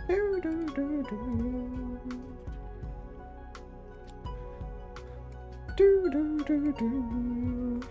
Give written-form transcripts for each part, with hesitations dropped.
Do, do, do, do. Do, do, do, do.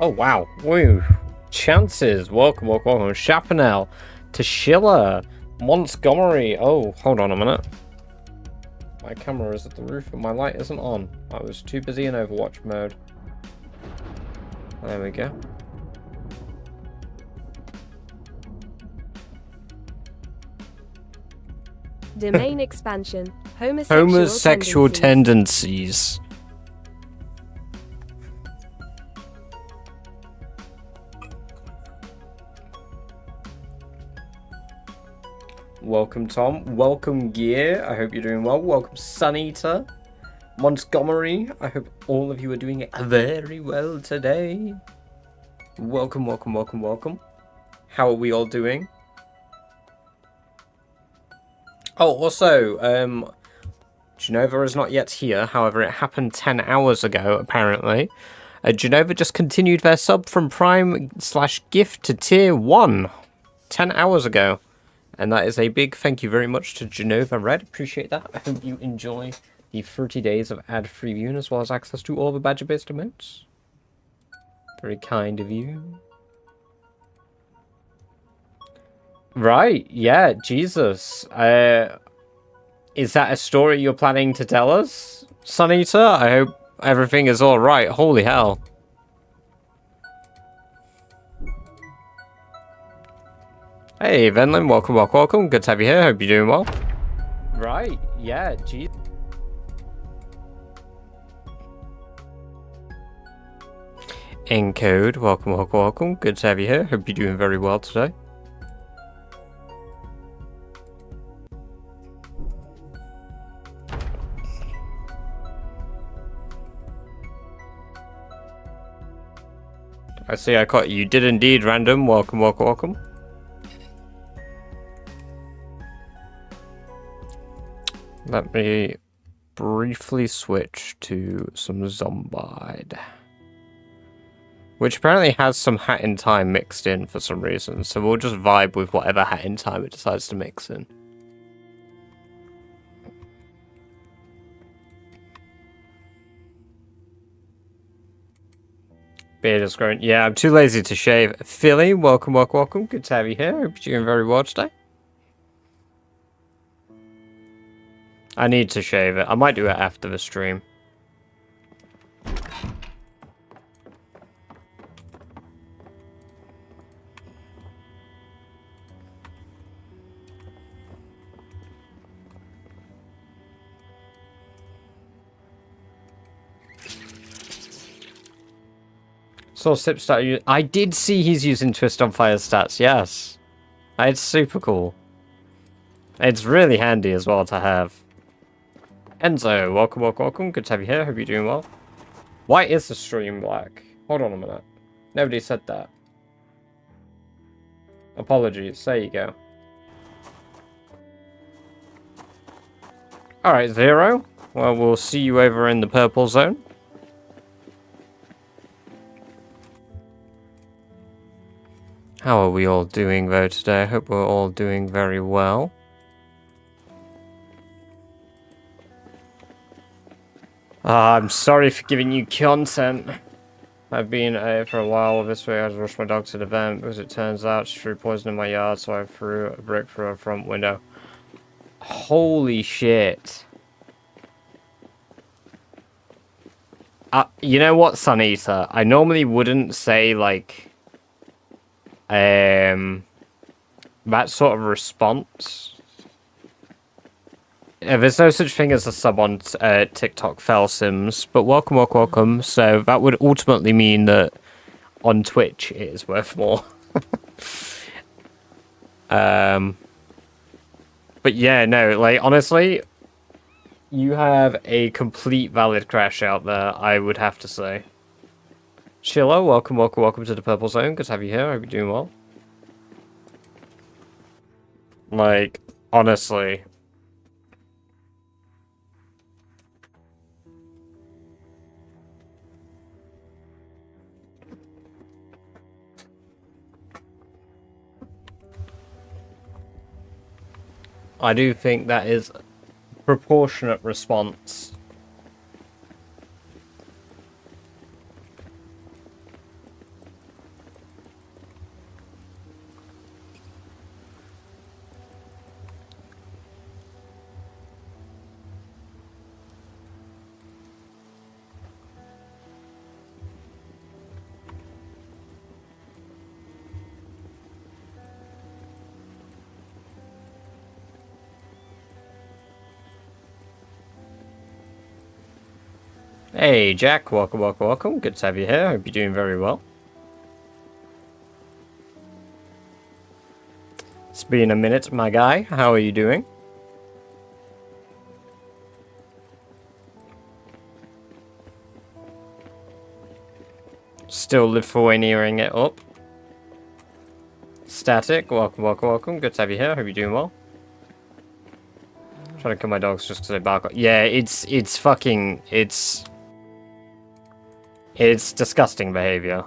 Oh wow. Woo. Chances. Welcome, welcome, welcome. Chapanel. Tashilla. Montgomery. Oh, hold on a minute. My camera is at the roof and my light isn't on. I was too busy in Overwatch mode. There we go. Domain expansion. Homosexual tendencies. Welcome, Tom. Welcome, Gear. I hope you're doing well. Welcome, Suneater. Montgomery. I hope all of you are doing very well today. Welcome, welcome, welcome, welcome. How are we all doing? Oh, also, Genova is not yet here. However, it happened 10 hours ago, apparently. Genova just continued their sub from Prime/Gift to Tier 1. 10 hours ago. And that is a big thank you very much to Genova Red. Appreciate that. I hope you enjoy the 30 days of ad-free viewing as well as access to all the badger-based emotes. Very kind of you. Right, yeah, Jesus. Is that a story you're planning to tell us, Suneater? I hope everything is alright. Holy hell. Hey, Venlin, welcome, welcome, welcome. Good to have you here. Hope you're doing well. Right, yeah, geez. Encode, welcome, welcome, welcome. Good to have you here. Hope you're doing very well today. I see I caught you. Did indeed, random. Welcome, welcome, welcome. Let me briefly switch to some Zomboid. Which apparently has some Hat in Time mixed in for some reason. So we'll just vibe with whatever Hat in Time it decides to mix in. Beard is growing. Yeah, I'm too lazy to shave. Philly, welcome, welcome, welcome. Good to have you here. Hope you're doing very well today. I need to shave it. I might do it after the stream. So Sip started. I did see he's using Twist on Fire stats. Yes, it's super cool. It's really handy as well to have. Enzo, welcome, welcome, welcome. Good to have you here. Hope you're doing well. Why is the stream black? Hold on a minute. Nobody said that. Apologies. There you go. Alright, Zero. Well, we'll see you over in the purple zone. How are we all doing, though, today? I hope we're all doing very well. I'm sorry for giving you content. I've been for a while this way. I just rushed my dog to the vent because it turns out she threw poison in my yard, so I threw a brick through her front window. Holy shit. You know what, Suneater? I normally wouldn't say, like, that sort of response. There's no such thing as a sub on TikTok, Fell Sims, but welcome, welcome, welcome. So that would ultimately mean that on Twitch it is worth more. But yeah, no, like, honestly, you have a complete valid crash out there, I would have to say. Shilla, welcome, welcome, welcome to the Purple Zone. Good to have you here. I hope you're doing well. Like, honestly. I do think that is a proportionate response. Hey, Jack. Welcome, welcome, welcome. Good to have you here. Hope you're doing very well. It's been a minute, my guy. How are you doing? Still Lithuaniaing it up. Static. Welcome, welcome, welcome. Good to have you here. Hope you're doing well. Trying to kill my dogs just because they bark. Yeah, it's fucking... It's disgusting behavior.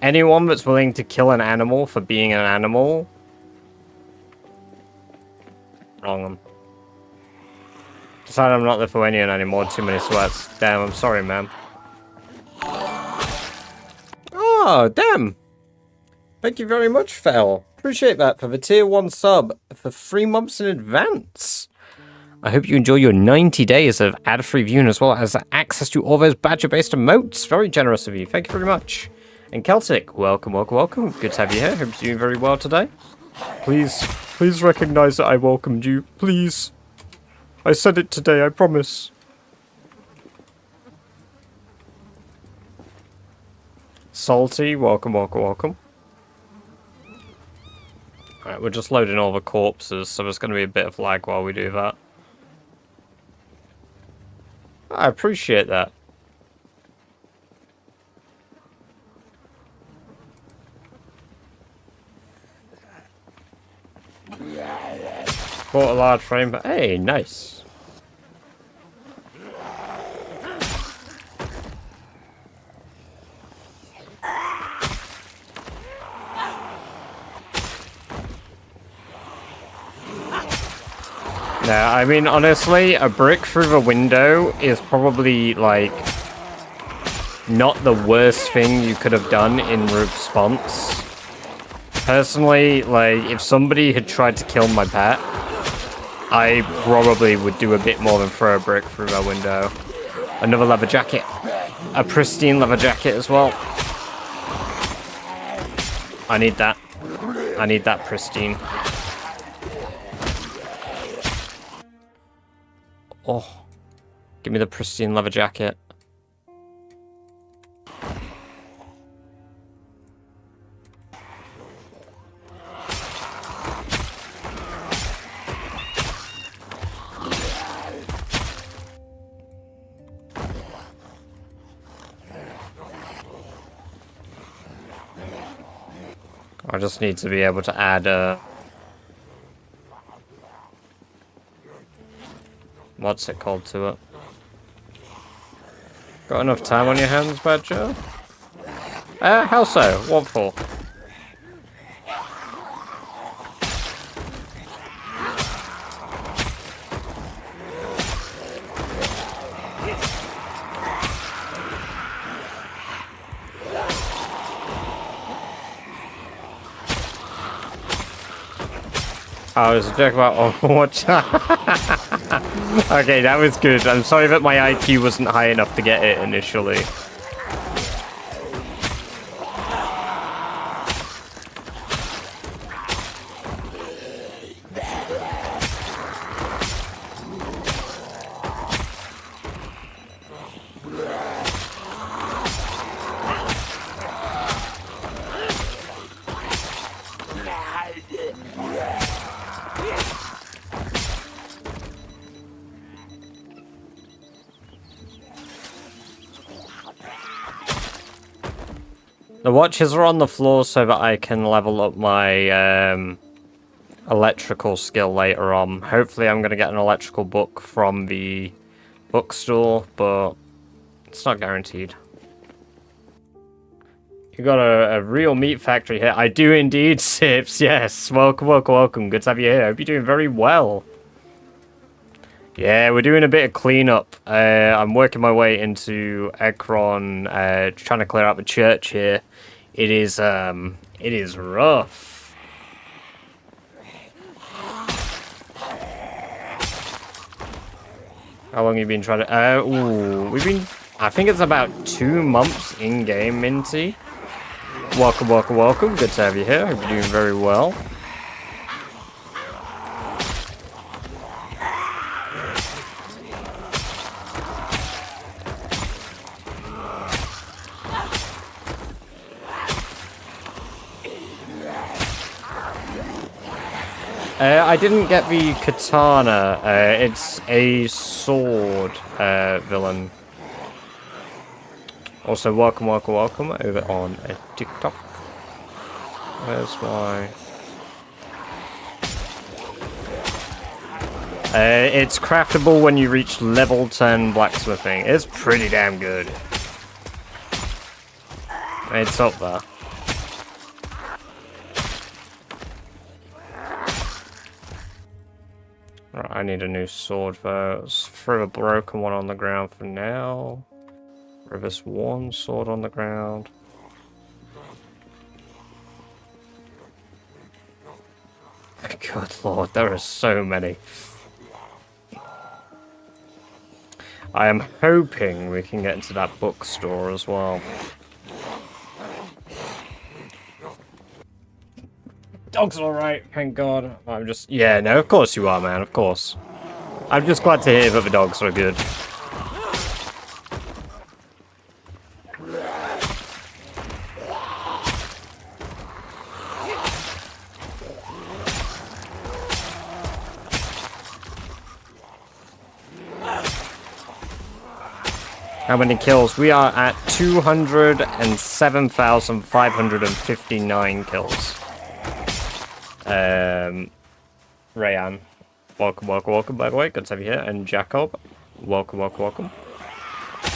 Anyone that's willing to kill an animal for being an animal, wrong them. Decided I'm not Lithuanian anymore. Too many sweats. Damn, I'm sorry, man. Oh, damn. Thank you very much, Fel. Appreciate that for the tier 1 sub for 3 months in advance. I hope you enjoy your 90 days of ad-free viewing as well as access to all those badger-based emotes. Very generous of you. Thank you very much. And Celtic, welcome, welcome, welcome. Good to have you here. Hope you're doing very well today. Please recognize that I welcomed you. Please. I said it today, I promise. Salty, welcome, welcome, welcome. Alright, we're just loading all the corpses, so there's going to be a bit of lag while we do that. I appreciate that. Caught a large frame, but hey, nice. Yeah, I mean, honestly, a brick through the window is probably, like, not the worst thing you could have done in response. Personally, like, if somebody had tried to kill my pet, I probably would do a bit more than throw a brick through their window. Another leather jacket. A pristine leather jacket as well. I need that. I need that pristine. Oh, give me the pristine leather jacket. I just need to be able to add what's it called to it? Got enough time on your hands, Badger? How so? What for? I was a joke about Overwatch. Okay, that was good. I'm sorry that my IQ wasn't high enough to get it initially. The watches are on the floor so that I can level up my electrical skill later on. Hopefully I'm going to get an electrical book from the bookstore, but it's not guaranteed. You got a real meat factory here. I do indeed, Sips. Yes. Welcome, welcome, welcome. Good to have you here. Hope you're doing very well. Yeah, we're doing a bit of cleanup. I'm working my way into Ekron, trying to clear out the church here. It is rough. How long have you been trying to... we've been... I think it's about 2 months in-game, Minty. Welcome, welcome, welcome. Good to have you here. Hope you're doing very well. I didn't get the katana. It's a sword villain. Also, welcome, welcome, welcome over on TikTok. Where's my... it's craftable when you reach level 10 blacksmithing. It's pretty damn good. It's up there. Right, I need a new sword though. Let's throw a broken one on the ground for now. Throw this one sword on the ground. Good lord, there are so many. I am hoping we can get into that bookstore as well. Dog's alright, thank God. I'm just... Yeah, no, of course you are, man, of course. I'm just glad to hear that the dogs are good. How many kills? We are at 207,559 kills. Rayan, welcome, welcome, welcome, by the way. Good to have you here. And Jacob, welcome, welcome, welcome. I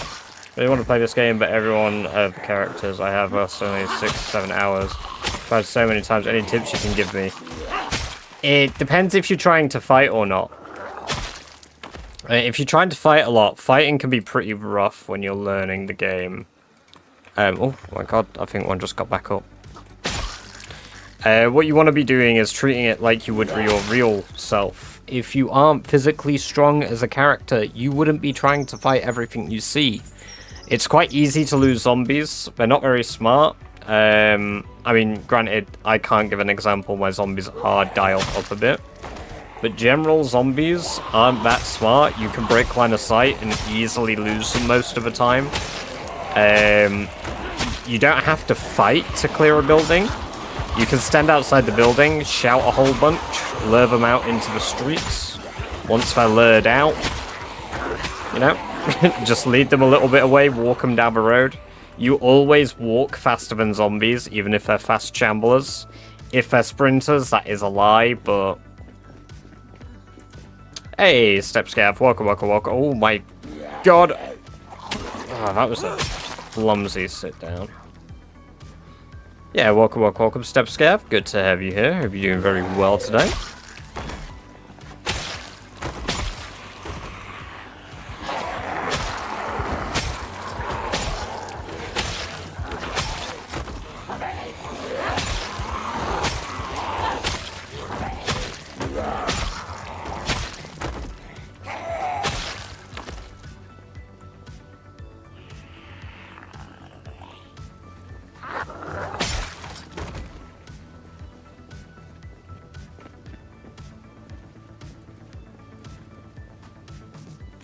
really want to play this game, but everyone of the characters I have us only 6 to 7 hours. Tried so many times. Any tips you can give me? It depends if you're trying to fight or not. If you're trying to fight a lot, fighting can be pretty rough when you're learning the game. Oh my god, I think one just got back up. What you want to be doing is treating it like you would your real self. If you aren't physically strong as a character, you wouldn't be trying to fight everything you see. It's quite easy to lose zombies. They're not very smart. I mean, granted, I can't give an example. My zombies are dialed up a bit. But general zombies aren't that smart. You can break line of sight and easily lose them most of the time. You don't have to fight to clear a building. You can stand outside the building, shout a whole bunch, lure them out into the streets. Once they're lured out, you know, just lead them a little bit away, walk them down the road. You always walk faster than zombies, even if they're fast shamblers. If they're sprinters, that is a lie, but... Hey, Step Scav, welcome, welcome, welcome. Oh my god. Oh, that was a clumsy sit down. Yeah, welcome, welcome, welcome, Step Scav. Good to have you here. Hope you're doing very well today.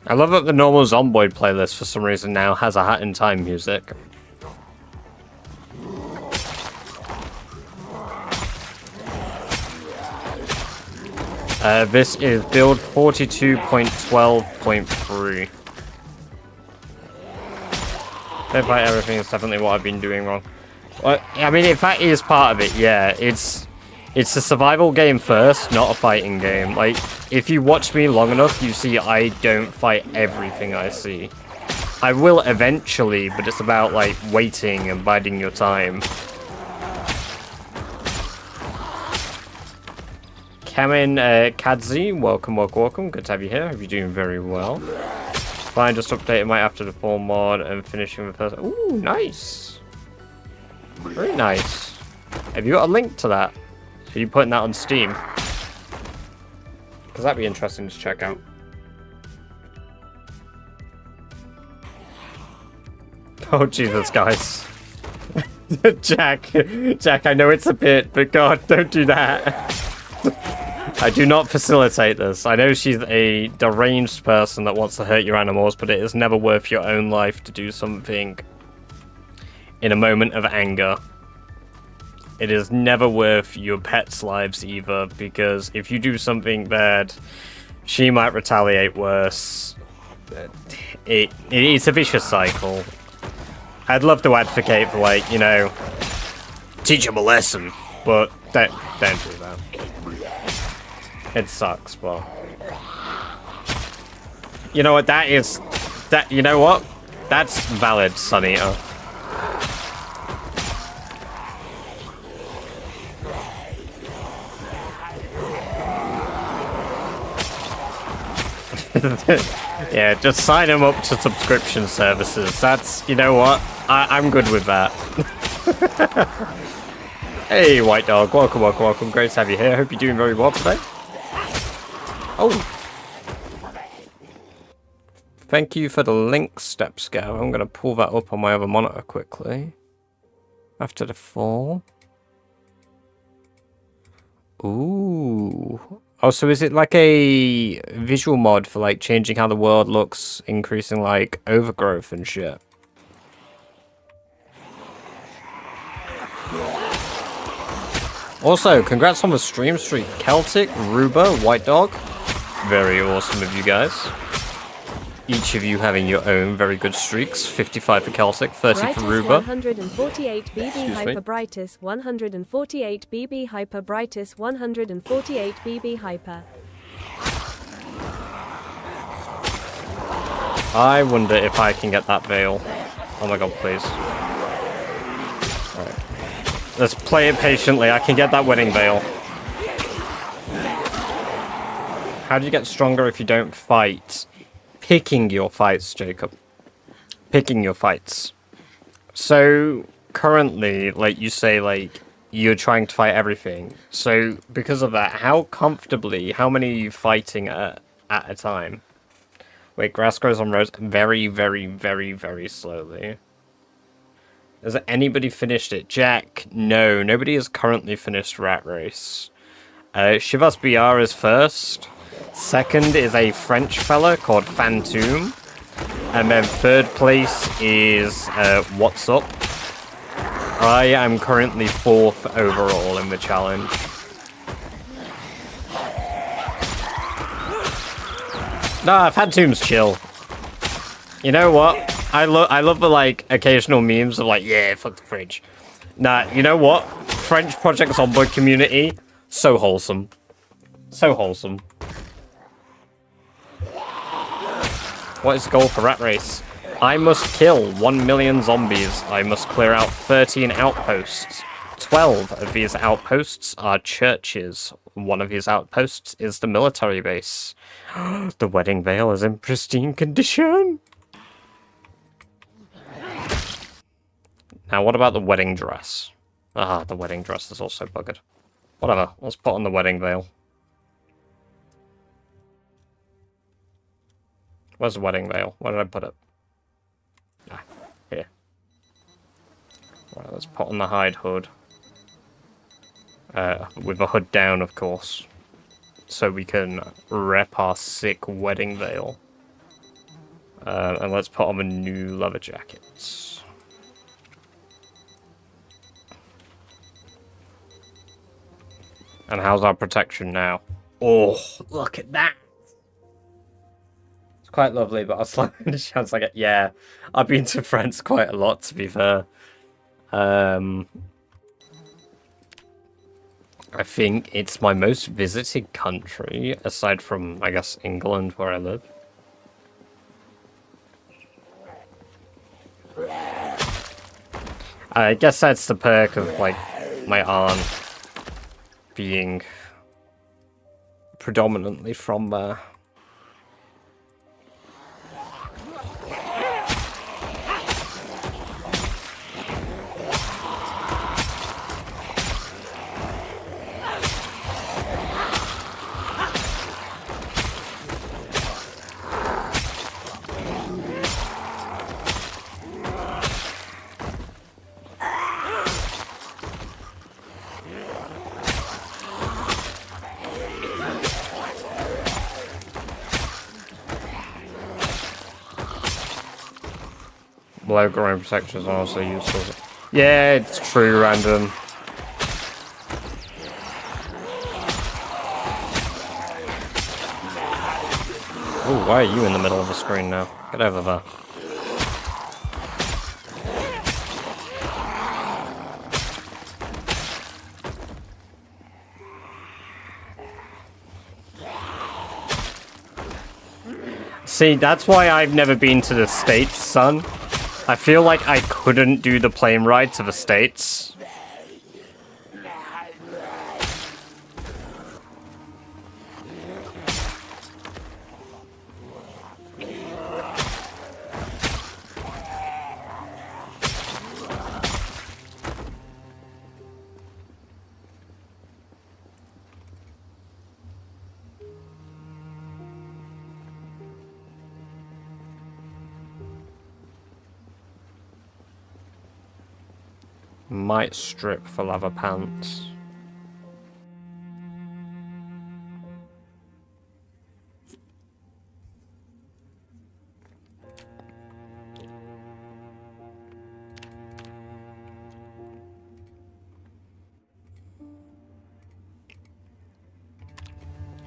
I love that the normal Zomboid playlist for some reason now has a Hat in Time music. This is build 42.12.3. Don't fight everything is definitely what I've been doing wrong. Well, I mean, if that is part of it, yeah, it's a survival game first, not a fighting game. Like, if you watch me long enough, you see I don't fight everything I see. I will eventually, but it's about, like, waiting and biding your time. Kamen Kadzi, welcome, welcome, welcome. Good to have you here. Hope you're doing very well. Fine, just updated my after the full mod and finishing the first. Ooh, nice. Very nice. Have you got a link to that? Are you putting that on Steam? Because that'd be interesting to check out. Oh, Jesus, guys. Jack, I know it's a bit, but God, don't do that. I do not facilitate this. I know she's a deranged person that wants to hurt your animals, but it is never worth your own life to do something in a moment of anger. It is never worth your pets' lives either, because if you do something bad, she might retaliate worse. It's a vicious cycle. I'd love to advocate for, like, you know, teach him a lesson, but don't do that. It sucks, but you know what? You know what? That's valid, Sunita. Yeah, just sign him up to subscription services. That's, you know what? I'm good with that. Hey, White Dog. Welcome, welcome, welcome. Great to have you here. Hope you're doing very well today. Oh. Thank you for the link, Step Scale. I'm going to pull that up on my other monitor quickly. After the fall. Ooh. Oh, so is it like a visual mod for like changing how the world looks, increasing like overgrowth and shit? Also, congrats on the stream streak. Celtic, Ruba, White Dog. Very awesome of you guys. Each of you having your own very good streaks. 55 for Celtic, 30 for Ruba. 148 BB Hyper Brightest, 148 BB Hyper Brightest, 148 BB Hyper. I wonder if I can get that veil. Oh my god, please. Alright. Let's play it patiently. I can get that wedding veil. How do you get stronger if you don't fight? Picking your fights, Jacob. Picking your fights. So, currently, like you say, like, you're trying to fight everything. So, because of that, how many are you fighting at a time? Wait, grass grows on roads very, very, very, very slowly. Has anybody finished it? Jack, no. Nobody has currently finished Rat Race. Shivas BR is first. Second is a French fella called Phantom. And then third place is What's Up. I am currently fourth overall in the challenge. Nah, Phantom's chill. You know what? I love the like occasional memes of like, yeah, fuck the fridge. Nah, you know what? French Project Zomboid community, so wholesome. So wholesome. What is the goal for Rat Race? I must kill 1 million zombies. I must clear out 13 outposts. 12 of these outposts are churches. One of these outposts is the military base. The wedding veil is in pristine condition. Now, what about the wedding dress? Ah, the wedding dress is also buggered. Whatever, let's put on the wedding veil. Where's the wedding veil? Where did I put it? Ah, here. Right, let's put on the hide hood. With the hood down, of course. So we can rep our sick wedding veil. And let's put on the new leather jackets. And how's our protection now? Oh, look at that! It's quite lovely, but I'll slap in the chance I get... Yeah, I've been to France quite a lot, to be fair. I think it's my most visited country, aside from, I guess, England, where I live. I guess that's the perk of, like, my aunt being predominantly from there. Low growing protection is also useful. Yeah, it's true, random. Oh, why are you in the middle of the screen now? Get over there. See, that's why I've never been to the States, son. I feel like I couldn't do the plane ride to the States. Might strip for leather pants.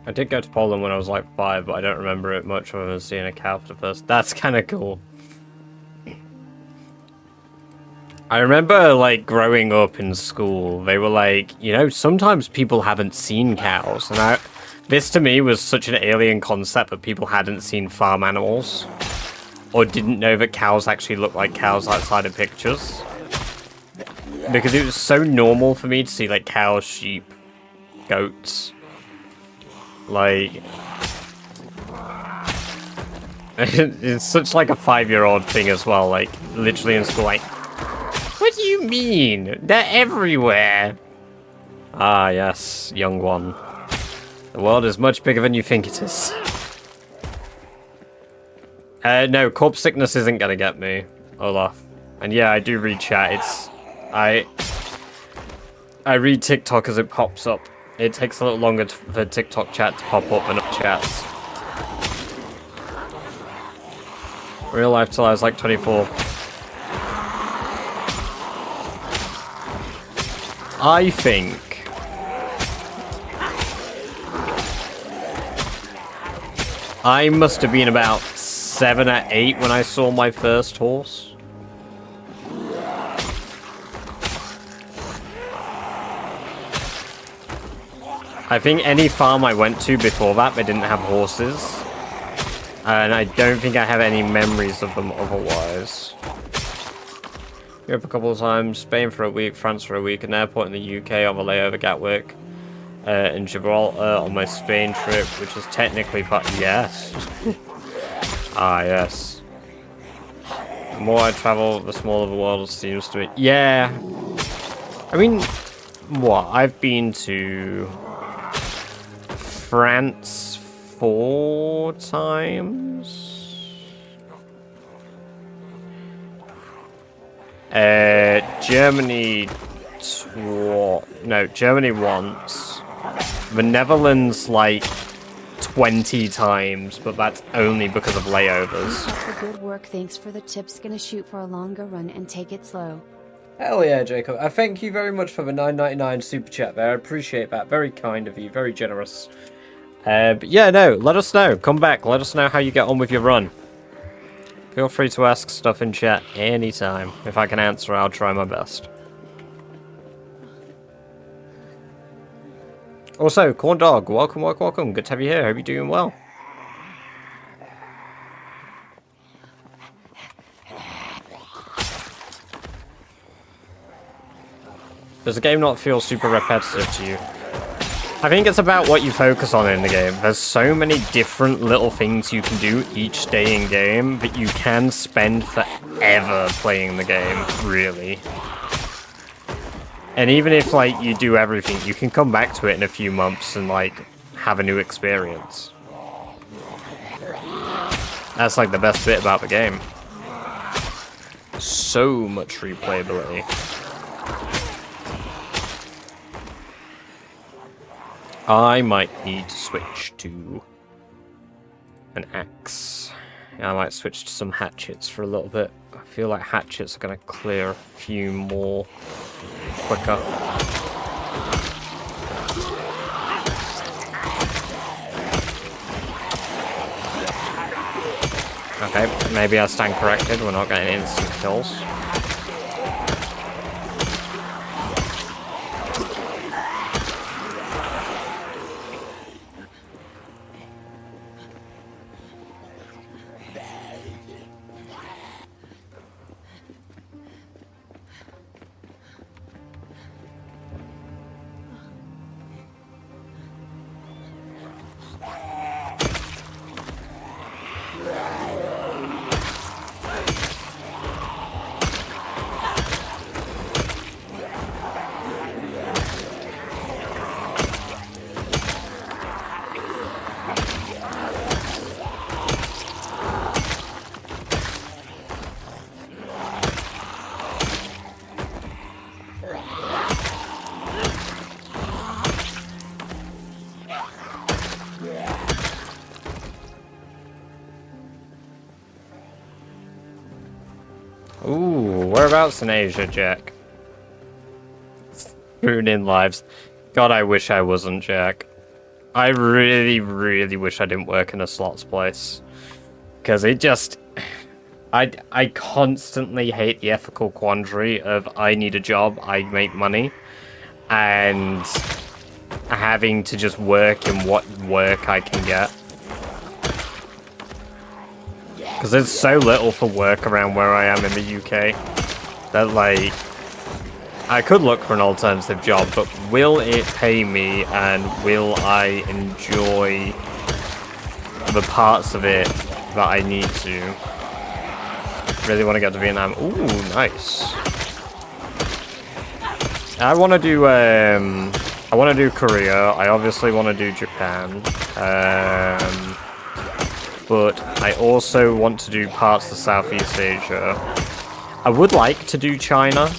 I did go to Poland when I was like 5, but I don't remember it much other than seeing a cow for the first. That's kind of cool. I remember, like, growing up in school, they were like, you know, sometimes people haven't seen cows, and this to me was such an alien concept that people hadn't seen farm animals, or didn't know that cows actually look like cows outside of pictures, because it was so normal for me to see, like, cows, sheep, goats, like, it's such, like, a 5-year-old thing as well, like, literally in school, like, what do you mean? They're everywhere. Ah, yes, young one. The world is much bigger than you think it is. No, corpse sickness isn't gonna get me, Olaf. And yeah, I do read chat. I read TikTok as it pops up. It takes a little longer for TikTok chat to pop up than other chats. Real life till I was like 24. I think I must have been about 7 or 8 when I saw my first horse. I think any farm I went to before that, they didn't have horses. And I don't think I have any memories of them otherwise. Europe a couple of times, Spain for a week, France for a week, an airport in the UK on the layover Gatwick, and Gibraltar on my Spain trip, which is technically part. Yes. Ah, yes. The more I travel, the smaller the world seems to be. Yeah. I mean, what? I've been to France 4 times. Germany Germany once. The Netherlands like 20 times, but that's only because of layovers. For good work, thanks for the tips. Gonna shoot for a longer run and take it slow. Hell yeah, Jacob. I thank you very much for the $9.99 super chat there. I appreciate that. Very kind of you. Very generous. But yeah, no, let us know. Come back. Let us know how you get on with your run. Feel free to ask stuff in chat anytime. If I can answer, I'll try my best. Also, Corn Dog, welcome, welcome, welcome. Good to have you here. Hope you're doing well. Does the game not feel super repetitive to you? I think it's about what you focus on in the game. There's so many different little things you can do each day in game that you can spend forever playing the game, really. And even if, like, you do everything, you can come back to it in a few months and, like, have a new experience. That's, like, the best bit about the game. So much replayability. I might need to switch to an axe. Yeah, I might switch to some hatchets for a little bit. I feel like hatchets are going to clear a few more quicker. Okay, maybe I stand corrected. We're not getting instant kills. Ooh, whereabouts in Asia, Jack? Ruining lives. God, I wish I wasn't, Jack. I really, really wish I didn't work in a slots place. Because it just... I constantly hate the ethical quandary of I need a job, I make money, and having to just work in what work I can get. Because there's so little for work around where I am in the UK that, like, I could look for an alternative job, but will it pay me and will I enjoy the parts of it that I need to? Really want to get to Vietnam. Ooh, nice. I want to do Korea. I obviously want to do Japan. But I also want to do parts of Southeast Asia. I would like to do China.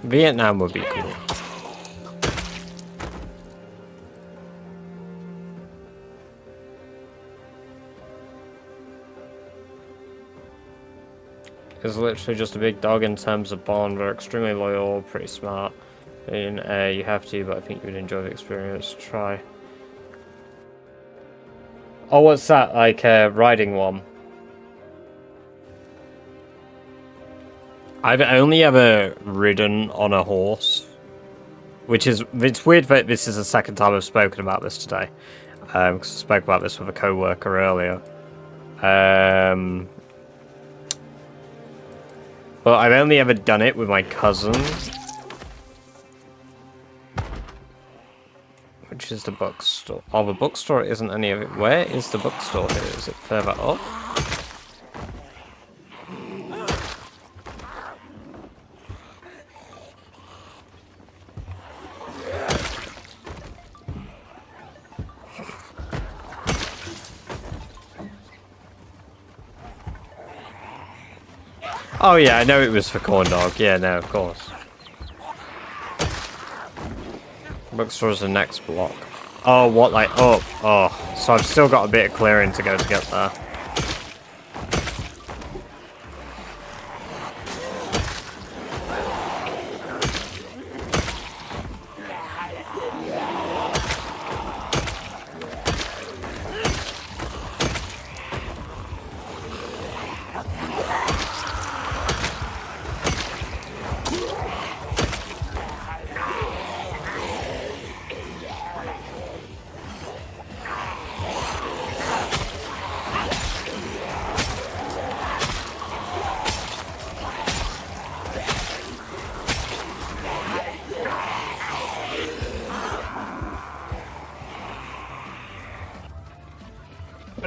Vietnam would be cool. Is literally just a big dog in terms of bond. They're extremely loyal, pretty smart. And you have to, but I think you would enjoy the experience. Try. Oh, what's that? Like a riding one? I've only ever ridden on a horse, which is, it's weird that this is the second time I've spoken about this today. Because I spoke about this with a co-worker earlier. But I've only ever done it with my cousin. Which is the bookstore? Oh, the bookstore isn't any of it. Where is the bookstore here? Is it further up? Oh yeah, I know it was for Corn Dog. Yeah, no, of course. Bookstore's the next block. Oh, what, like, up? Oh, so I've still got a bit of clearing to go to get there.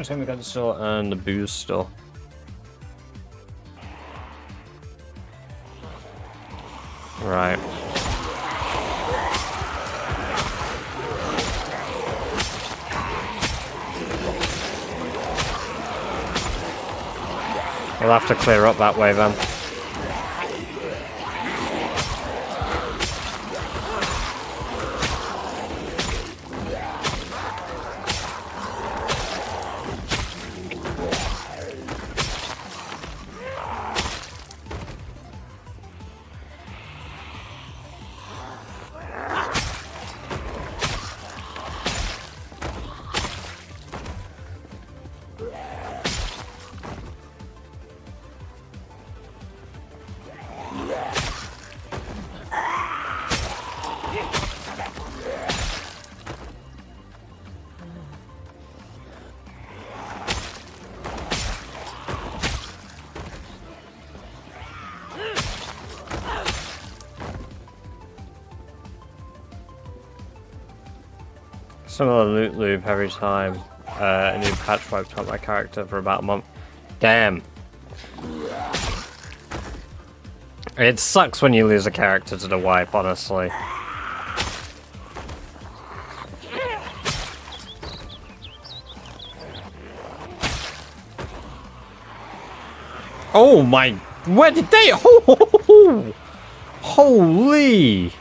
Entertainment we got the store and the booze store. Right. We'll have to clear up that way then. Similar loot loop every time a new patch wiped out my character for about a month. Damn. It sucks when you lose a character to the wipe, honestly. Oh my... Where did they... Oh, holy...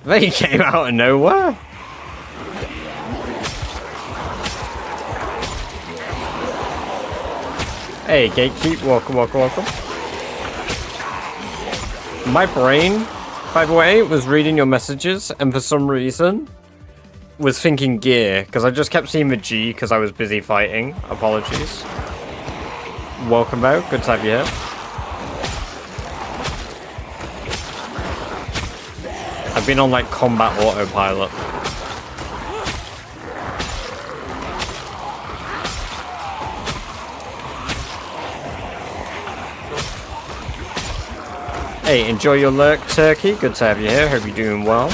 They came out of nowhere. Hey, Gatekeep, welcome, welcome, welcome. My brain, by the way, was reading your messages and for some reason was thinking gear, because I just kept seeing the G because I was busy fighting. Apologies. Welcome out, good to have you here. I've been on like combat autopilot. Hey, enjoy your lurk, Turkey. Good to have you here. Hope you're doing well.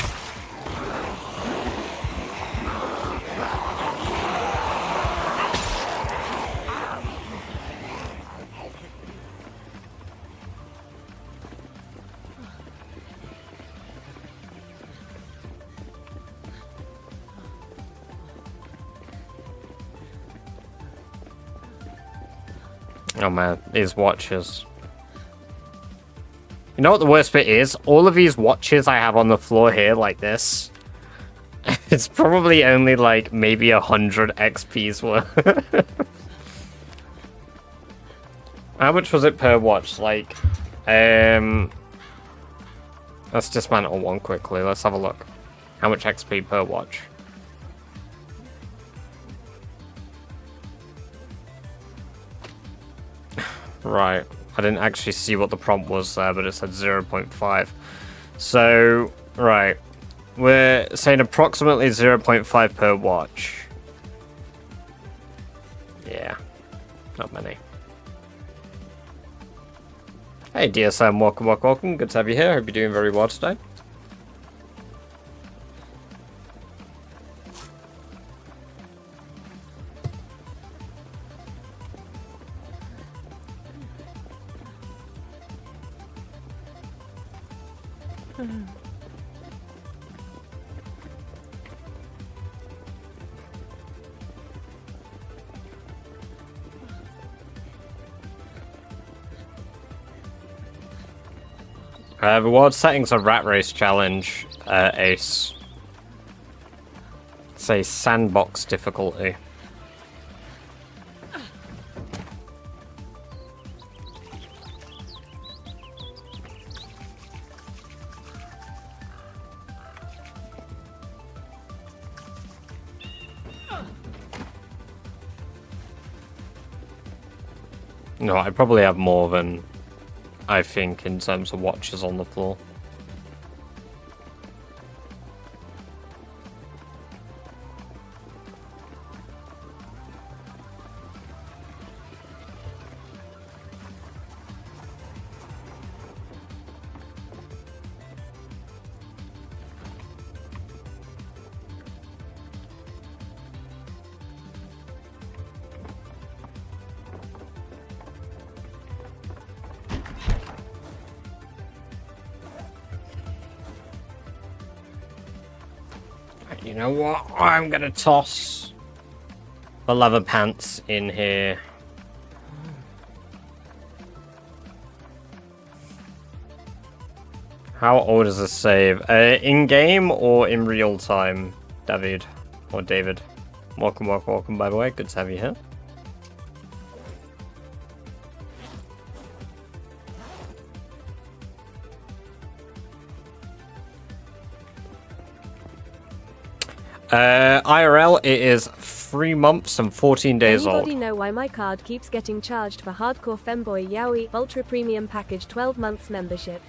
Oh man, these watches. You know what the worst bit is? All of these watches I have on the floor here like this. It's probably only like maybe 100 XP's worth. How much was it per watch? Like, let's dismantle one quickly. Let's have a look. How much XP per watch? Right, I didn't actually see what the prompt was there, but it said 0.5. So, right, we're saying approximately 0.5 per watch. Yeah, not many. Hey DSM, welcome, welcome, welcome. Good to have you here. Hope you're doing very well today. Reward settings are Rat Race Challenge, Ace. Say sandbox difficulty. No, I probably have more than I think in terms of watches on the floor. You know what? I'm gonna toss the leather pants in here. How old is this save? In-game or in real time, David? Or David? Welcome, welcome, welcome, by the way. Good to have you here. IRL, it is 3 months and 14 days old. Anybody know why my card keeps getting charged for Hardcore Femboy Yaoi Ultra Premium Package 12 months membership?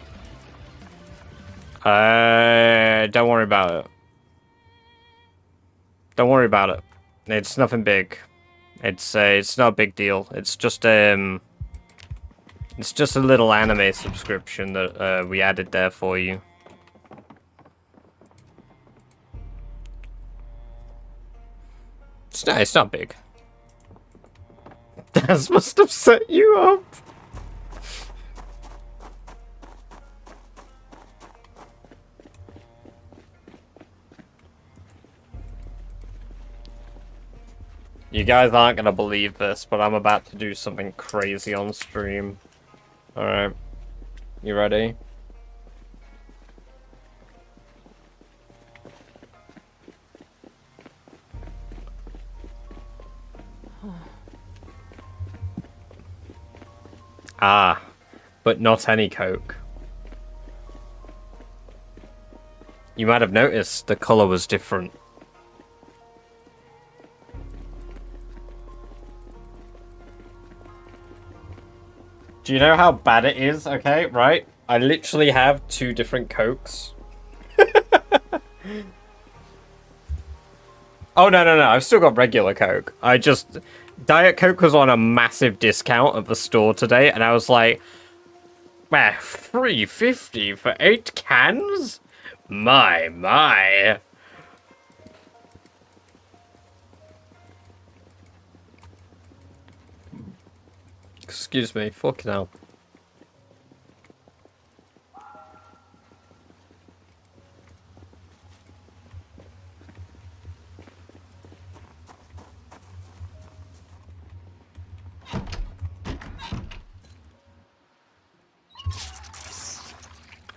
Don't worry about it. Don't worry about it. It's nothing big. It's not a big deal. It's just a little anime subscription that we added there for you. It's not big. Daz must have set you up. You guys aren't gonna believe this, but I'm about to do something crazy on stream. Alright. You ready? Ah, but not any Coke. You might have noticed the colour was different. Do you know how bad it is? Okay, right? I literally have 2 different Cokes. Oh, no, I've still got regular Coke. Diet Coke was on a massive discount at the store today, and I was like, "Well, $3.50 for 8 cans? My. Excuse me, fucking hell.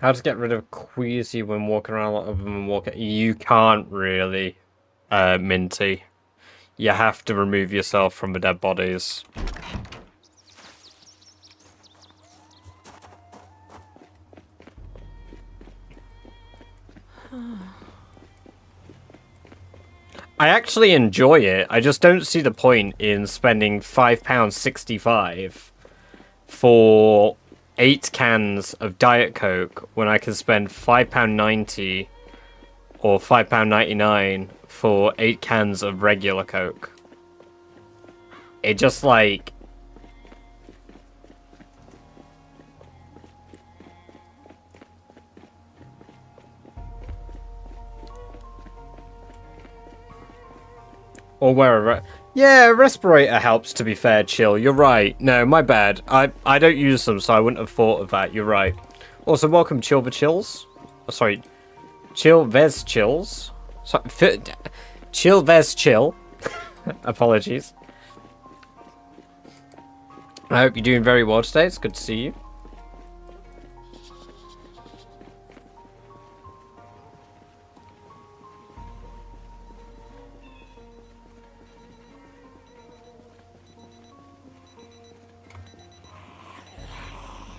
How to get rid of queasy when walking around a lot of them and you can't really, Minty. You have to remove yourself from the dead bodies. I actually enjoy it. I just don't see the point in spending £5.65 for 8 cans of Diet Coke when I can spend £5.90 or £5.99 for 8 cans of regular Coke. It just like... Or wear a... Yeah, a respirator helps, to be fair, Chill. You're right. No, my bad. I don't use them, so I wouldn't have thought of that. You're right. Also, welcome, Chill the Chills. Oh, sorry. Chill Vez Chills. Sorry, Chill Vez Chill. Apologies. I hope you're doing very well today. It's good to see you.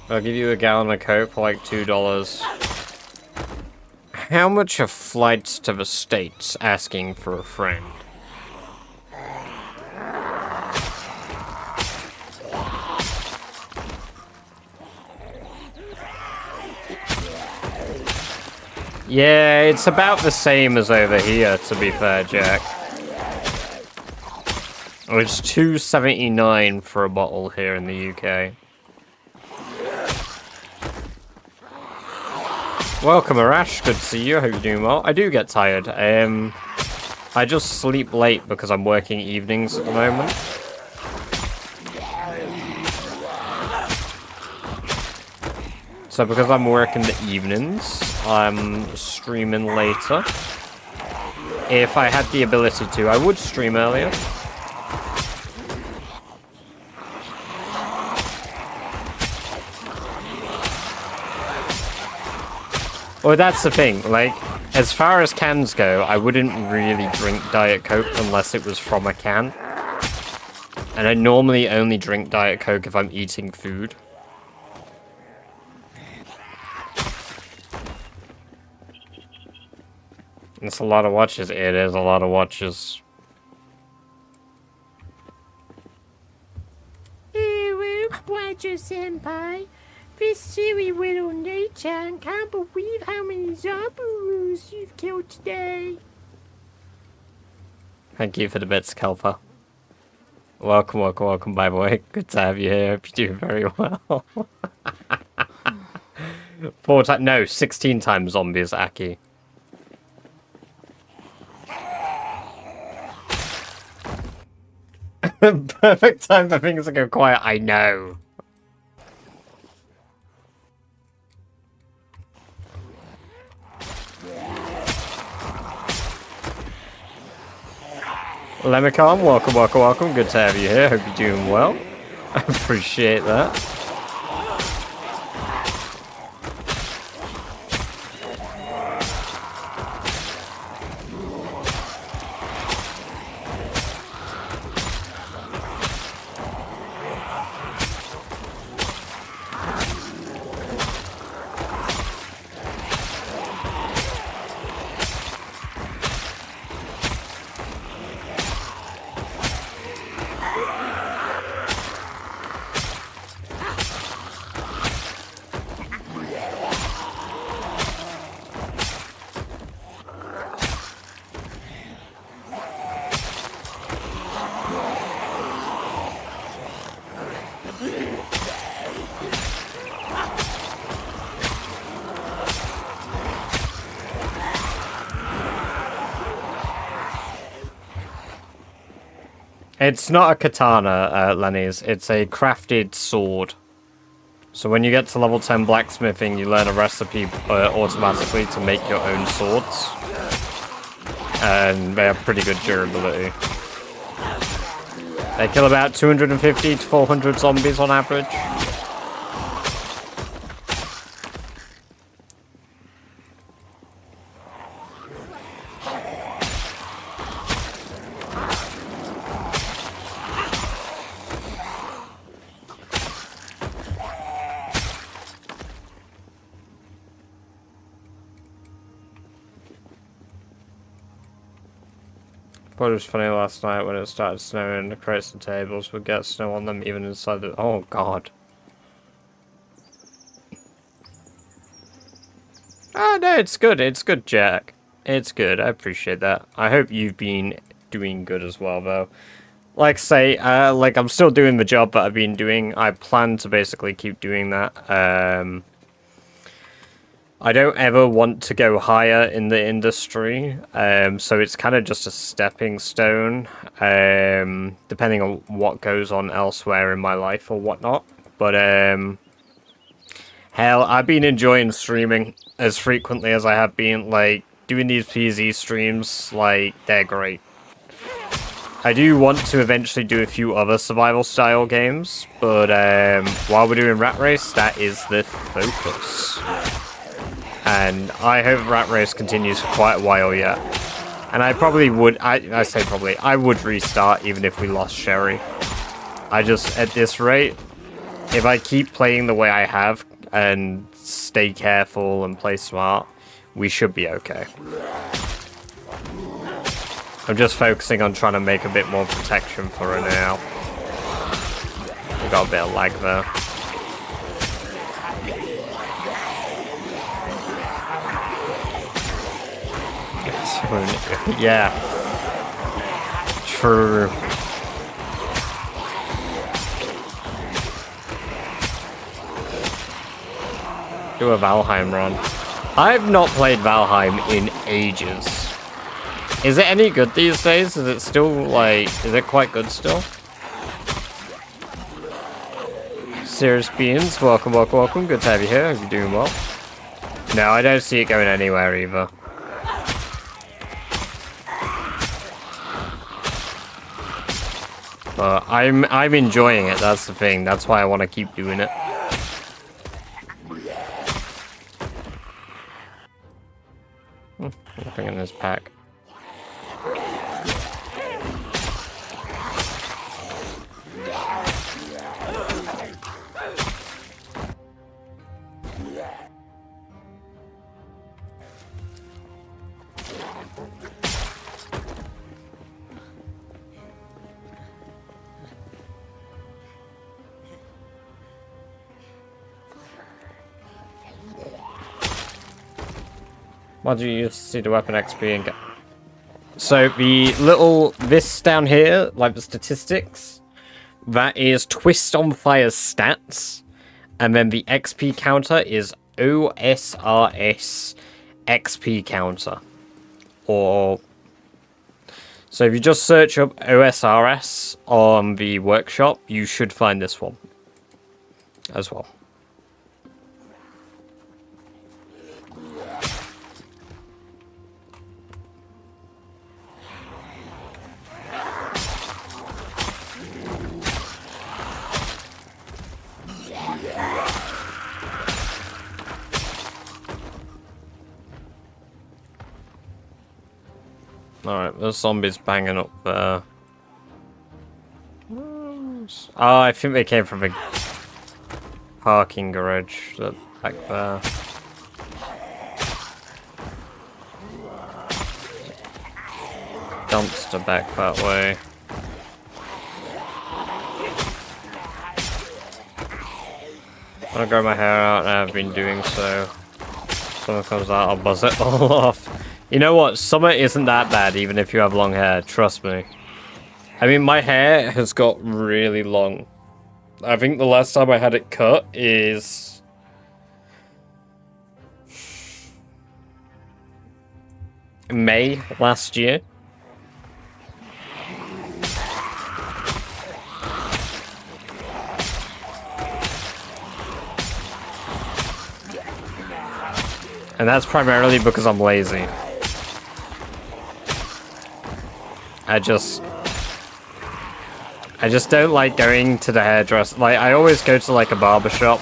I'll give you a gallon of Coke for like $2. How much are flights to the States asking for a friend? Yeah, it's about the same as over here, to be fair, Jack. Oh, it's $2.79 for a bottle here in the UK. Welcome, Arash. Good to see you. I hope you're doing well. I do get tired. I just sleep late because I'm working evenings at the moment. So because I'm working the evenings, I'm streaming later. if I had the ability to, I would stream earlier. Well, that's the thing, like, as far as cans go, I wouldn't really drink Diet Coke unless it was from a can. And I normally only drink Diet Coke if I'm eating food. It's a lot of watches. It is a lot of watches. Watcher-senpai, this silly little Nate-chan can't believe how many zombies you've killed today. Thank you for the bits, Kelpa. Welcome, welcome, welcome, by the way. Good to have you here. Hope you do very well. 16 times zombies, Aki. Perfect time for things to go quiet, I know. Lemicon, welcome, welcome, welcome. Good to have you here. Hope you're doing well. I appreciate that. It's not a katana, Lenny's. It's a crafted sword. So when you get to level 10 blacksmithing, you learn a recipe automatically to make your own swords. And they have pretty good durability. They kill about 250 to 400 zombies on average. Thought it was funny last night when it started snowing, the crates and tables would get snow on them even inside the... Oh, God. Oh, no, it's good. It's good, Jack. It's good. I appreciate that. I hope you've been doing good as well, though. Like I say, I'm still doing the job that I've been doing. I plan to basically keep doing that. I don't ever want to go higher in the industry, so it's kind of just a stepping stone, depending on what goes on elsewhere in my life or whatnot. But, hell, I've been enjoying streaming as frequently as I have been, like, doing these PZ streams, like, they're great. I do want to eventually do a few other survival-style games, but, while we're doing Rat Race, that is the focus. And I hope Rat Race continues for quite a while yet. And I probably would, I say probably, I would restart even if we lost Sherry. I just, at this rate, if I keep playing the way I have and stay careful and play smart, we should be okay. I'm just focusing on trying to make a bit more protection for her now. We got a bit of lag there. Yeah. True. Do a Valheim run. I've not played Valheim in ages. Is it any good these days? Is it still, like, is it quite good still? Serious Beans, welcome, welcome, welcome. Good to have you here. Hope you're doing well. No, I don't see it going anywhere either. But I'm enjoying it, that's the thing. That's why I want to keep doing it. Nothing in this pack. What do you use to see the weapon XP and get? So this down here, like the statistics, that is Twist on Fire's stats, and then the XP counter is OSRS XP counter. So if you just search up OSRS on the workshop, you should find this one as well. Alright, there's zombies banging up there. Oh, I think they came from a parking garage back there. Dumpster back that way. I'm gonna grow my hair out, and I've been doing so. If someone comes out, I'll buzz it all off. You know what? Summer isn't that bad, even if you have long hair. Trust me. I mean, my hair has got really long. I think the last time I had it cut is May last year. And that's primarily because I'm lazy. I just don't like going to the hairdresser. Like, I always go to like a barber shop,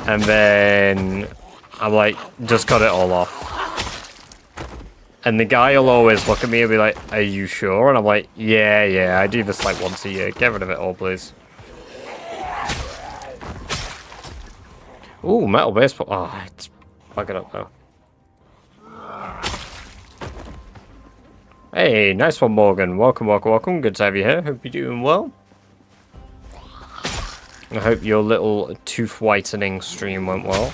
and then I'm like, just cut it all off. And the guy will always look at me and be like, "Are you sure?" And I'm like, "Yeah, I do this like once a year. Get rid of it all, please." Ooh, metal baseball. Oh, it's bugging up though. Hey, nice one, Morgan. Welcome. Good to have you here. Hope you're doing well. I hope your little tooth whitening stream went well.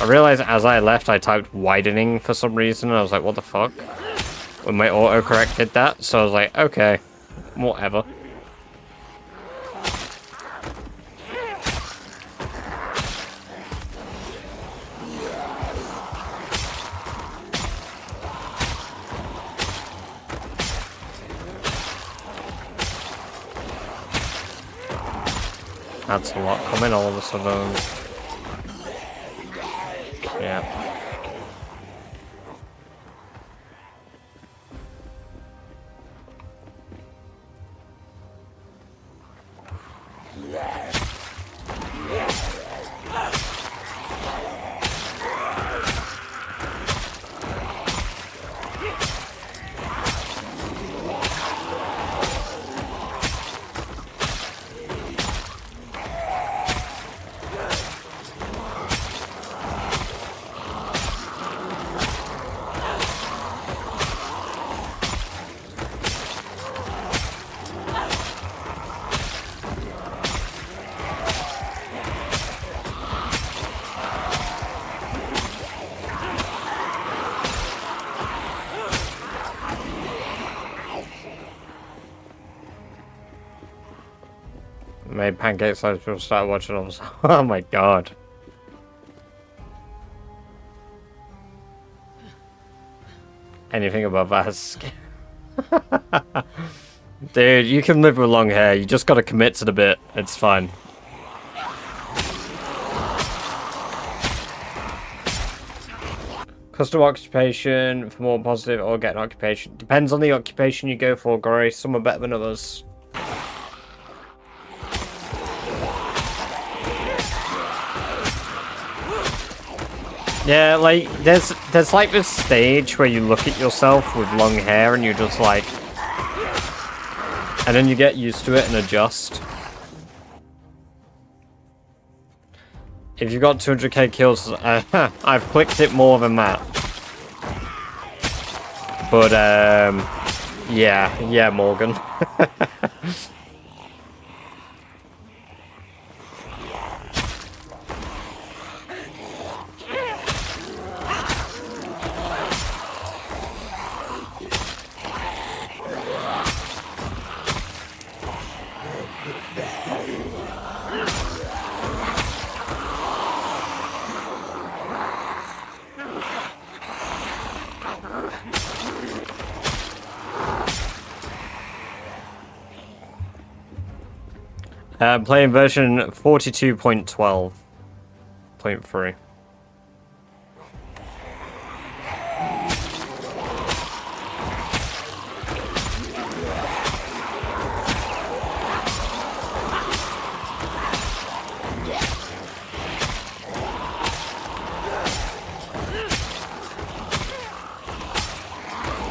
I realized as I left, I typed widening for some reason, and I was like, what the fuck? When my autocorrect did that, so I was like, okay, whatever. That's a lot coming all of a sudden. Yeah. Made pancakes, so people start watching them. Oh my god. Anything above us. Dude, you can live with long hair. You just gotta commit to the bit. It's fine. Custom occupation for more positive or get an occupation. Depends on the occupation you go for, Gory. Some are better than others. Yeah, like, there's like this stage where you look at yourself with long hair and you're just like... And then you get used to it and adjust. If you got 200k kills, I've clicked it more than that. But, yeah, Morgan. Playing version 42.12.3.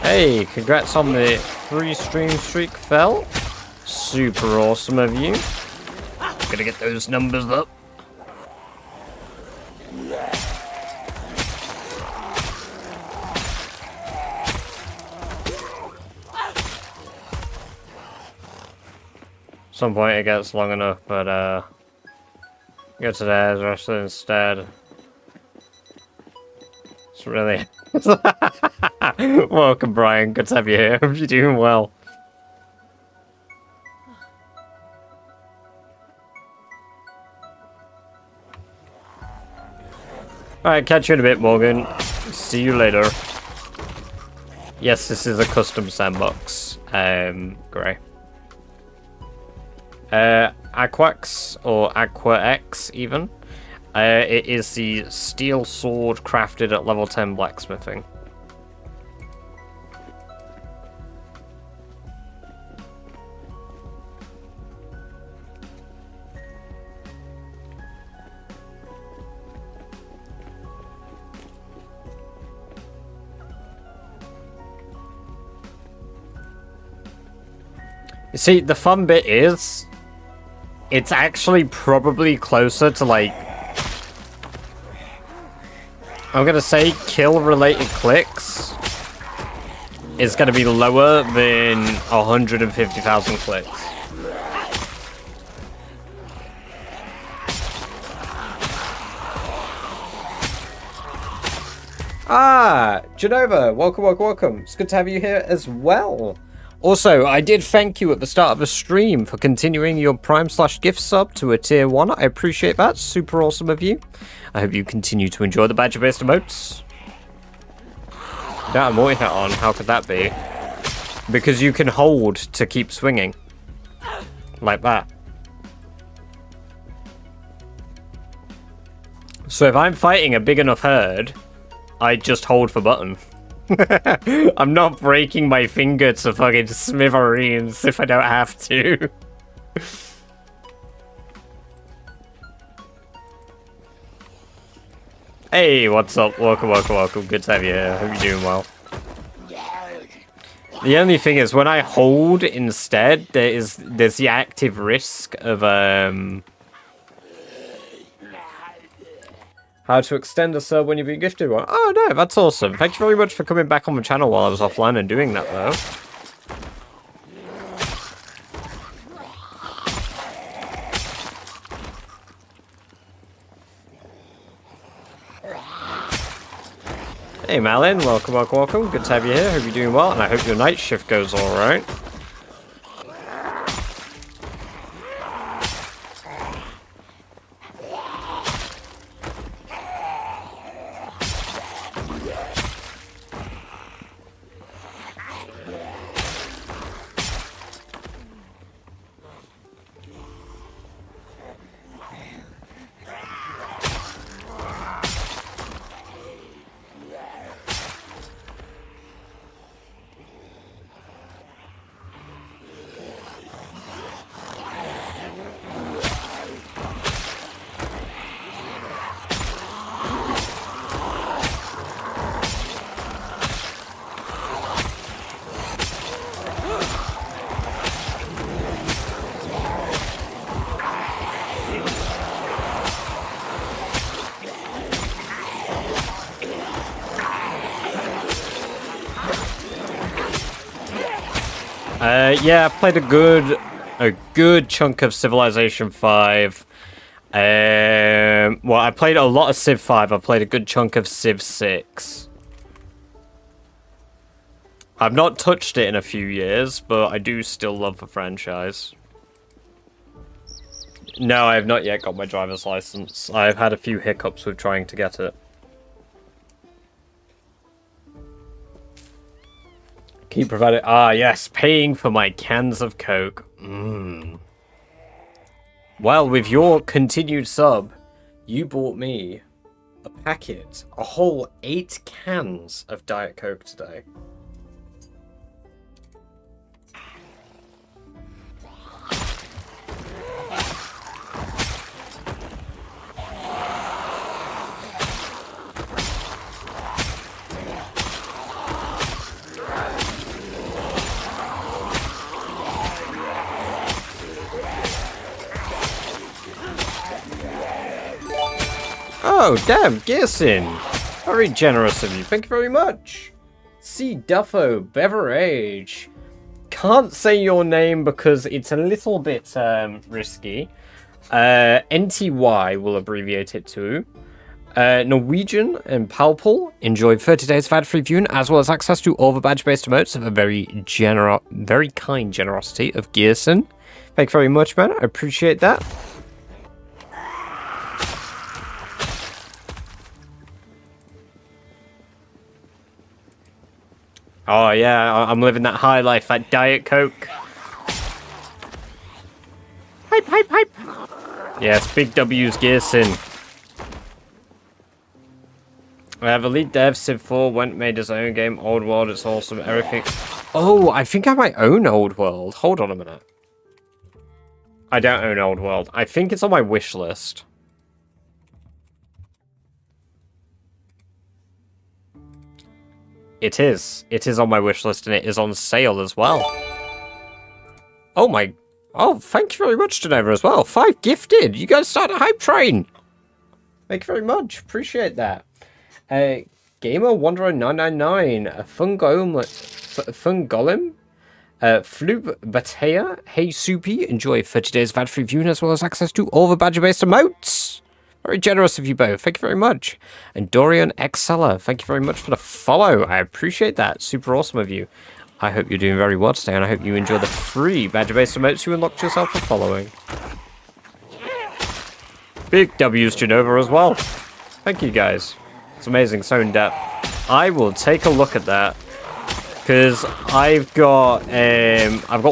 Hey, congrats on the 3 stream streak, Fel. Super awesome of you. Gotta get those numbers up. Some point it gets long enough, but go to the hairdresser instead. It's really... Welcome, Brian. Good to have you here. Hope you're doing well. Alright, catch you in a bit, Morgan. See you later. Yes, this is a custom sandbox. Grey. Aquax, or Aquax even. It is the steel sword crafted at level 10 blacksmithing. You see, the fun bit is, it's actually probably closer to, like, I'm gonna say kill-related clicks is gonna be lower than 150,000 clicks. Ah, Genova, welcome, welcome, welcome. It's good to have you here as well. Also, I did thank you at the start of the stream for continuing your Prime/gift sub to a tier 1. I appreciate that. Super awesome of you. I hope you continue to enjoy the badger-based emotes. That emote hat on, how could that be? Because you can hold to keep swinging. Like that. So if I'm fighting a big enough herd, I just hold the button. I'm not breaking my finger to fucking smithereens if I don't have to. Hey, what's up? Welcome, welcome, welcome. Good to have you here. Hope you're doing well. The only thing is, when I hold instead, there's the active risk of how to extend a sub when you've been gifted one. Oh no, that's awesome. Thank you very much for coming back on the channel while I was offline and doing that though. Hey Malin, welcome, welcome, welcome. Good to have you here. Hope you're doing well, and I hope your night shift goes alright. Yeah, I played a good chunk of Civilization 5. Well, I played a lot of Civ 5. I played a good chunk of Civ 6. I've not touched it in a few years, but I do still love the franchise. No, I have not yet got my driver's license. I've had a few hiccups with trying to get it. Keep providing. Ah, yes, paying for my cans of Coke. Well, with your continued sub, you bought me a packet, a whole 8 cans of Diet Coke today. Oh, damn, Geoguessr. Very generous of you. Thank you very much. C. Duffo, Beverage. Can't say your name because it's a little bit risky. NTY will abbreviate it to. Norwegian and Palpal. Enjoy 30 days of ad-free viewing, as well as access to all the badge-based emotes of a very kind generosity of Geoguessr. Thank you very much, man. I appreciate that. Oh yeah, I'm living that high life, that Diet Coke. Hype, hype, hype. Yes, big W's Geoguessr. I have Elite Dev, Civ 4, made his own game, Old World, it's awesome, everything. Oh, I think I might own Old World. Hold on a minute. I don't own Old World. I think it's on my wish list. It is. It is on my wish list, and it is on sale as well. Oh my... Oh, thank you very much, Geneva, as well. 5 gifted. You guys started a hype train. Thank you very much. Appreciate that. Gamer Wanderer 999. Fungolem. Floob Batea. Hey Soupy. Enjoy 30 days of ad-free viewing, as well as access to all the badger-based emotes. Very generous of you both. Thank you very much. And Dorian Exceller, thank you very much for the follow. I appreciate that. Super awesome of you. I hope you're doing very well today, and I hope you enjoy the free badger-based emotes you unlocked yourself for following. Big W's Genova as well. Thank you guys. It's amazing, so in depth. I will take a look at that, because I've got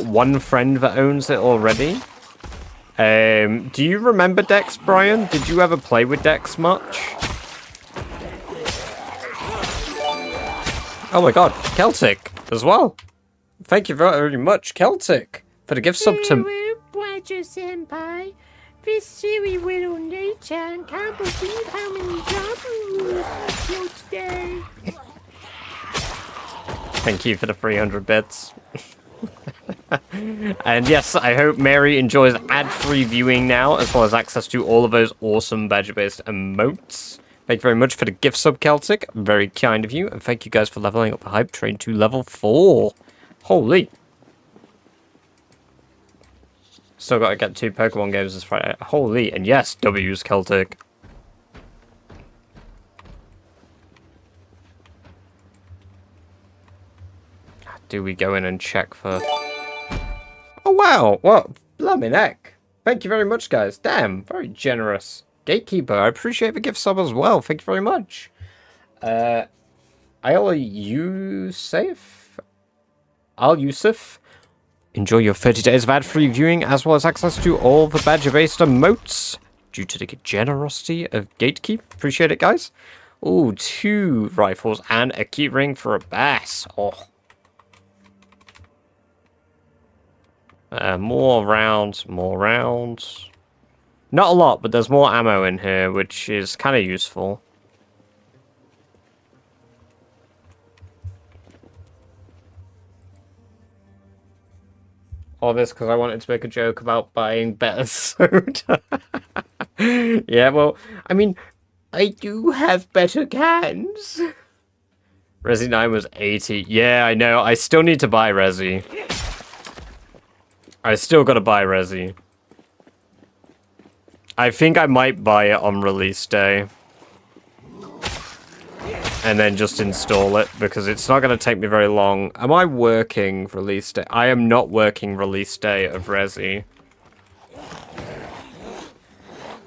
one friend that owns it already. Do you remember Dex, Brian? Did you ever play with Dex much? Oh my god, Celtic as well. Thank you very much, Celtic, for the gift sub to... Senpai. This silly little nature can't believe how many zombies I killed today. Thank you for the 300 bits. And yes, I hope Mary enjoys ad-free viewing now, as well as access to all of those awesome badger-based emotes. Thank you very much for the gift sub, Celtic. Very kind of you. And thank you guys for leveling up the hype train to level 4. Holy. Still got to get 2 Pokemon games this Friday. Holy. And yes, W's Celtic. Do we go in and check for... Oh, wow. Well, blimey neck. Thank you very much, guys. Damn, very generous. Gatekeeper, I appreciate the gift sub as well. Thank you very much. Al-Yusuf. Enjoy your 30 days of ad-free viewing, as well as access to all the badger-based emotes, due to the generosity of Gatekeep. Appreciate it, guys. Ooh, 2 rifles and a key ring for a bass. Oh. More rounds, more rounds. Not a lot, but there's more ammo in here, which is kind of useful. All this because I wanted to make a joke about buying better soda. Yeah, well, I mean, I do have better cans. Resi 9 was 80. Yeah, I know. I still need to buy Resi. I still gotta buy Resi. I think I might buy it on release day. And then just install it, because it's not going to take me very long. Am I working release day? I am not working release day of Resi.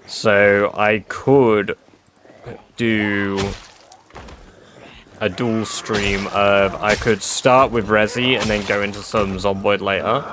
So I could do a dual stream of... I could start with Resi and then go into some Zomboid later.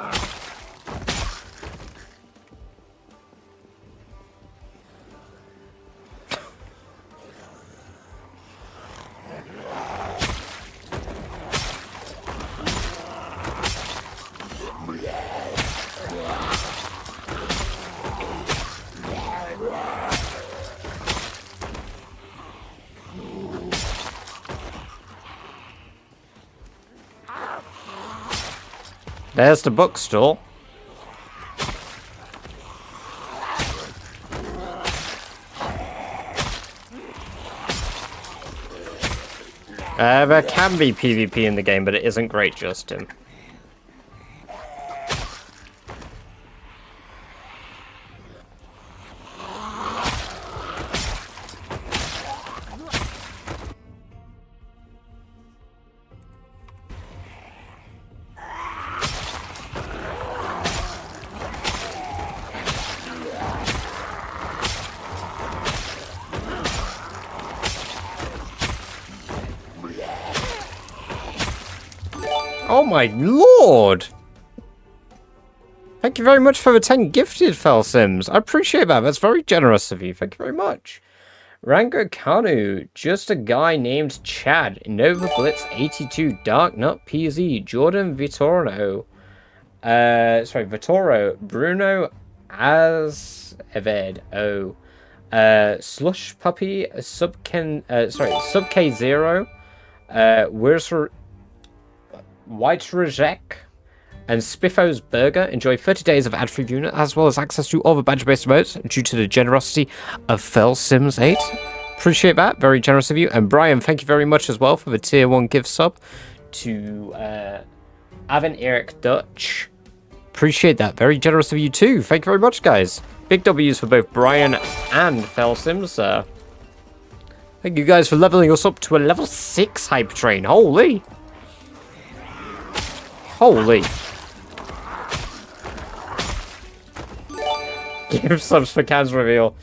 There's the bookstore. There can be PvP in the game, but it isn't great, Justin. Oh my lord! Thank you very much for the 10 gifted, Fell Sims. I appreciate that. That's very generous of you. Thank you very much. Rango Kanu, just a guy named Chad, Nova Blitz 82, Dark Nut PZ, Jordan Vitoro, Vitoro, Bruno Azeved, Slush Puppy, Sub K0, White Rejek, and Spiffo's Burger. Enjoy 30 days of ad-free viewing, as well as access to all the badge-based emotes due to the generosity of Fell Sims 8. Appreciate that. Very generous of you. And Brian, thank you very much as well for the tier 1 gift sub to Avon Eric Dutch. Appreciate that. Very generous of you too. Thank you very much, guys. Big W's for both Brian and Fell Sims. Thank you guys for leveling us up to a level 6 hype train. Holy! Holy. Give subs for cans reveal.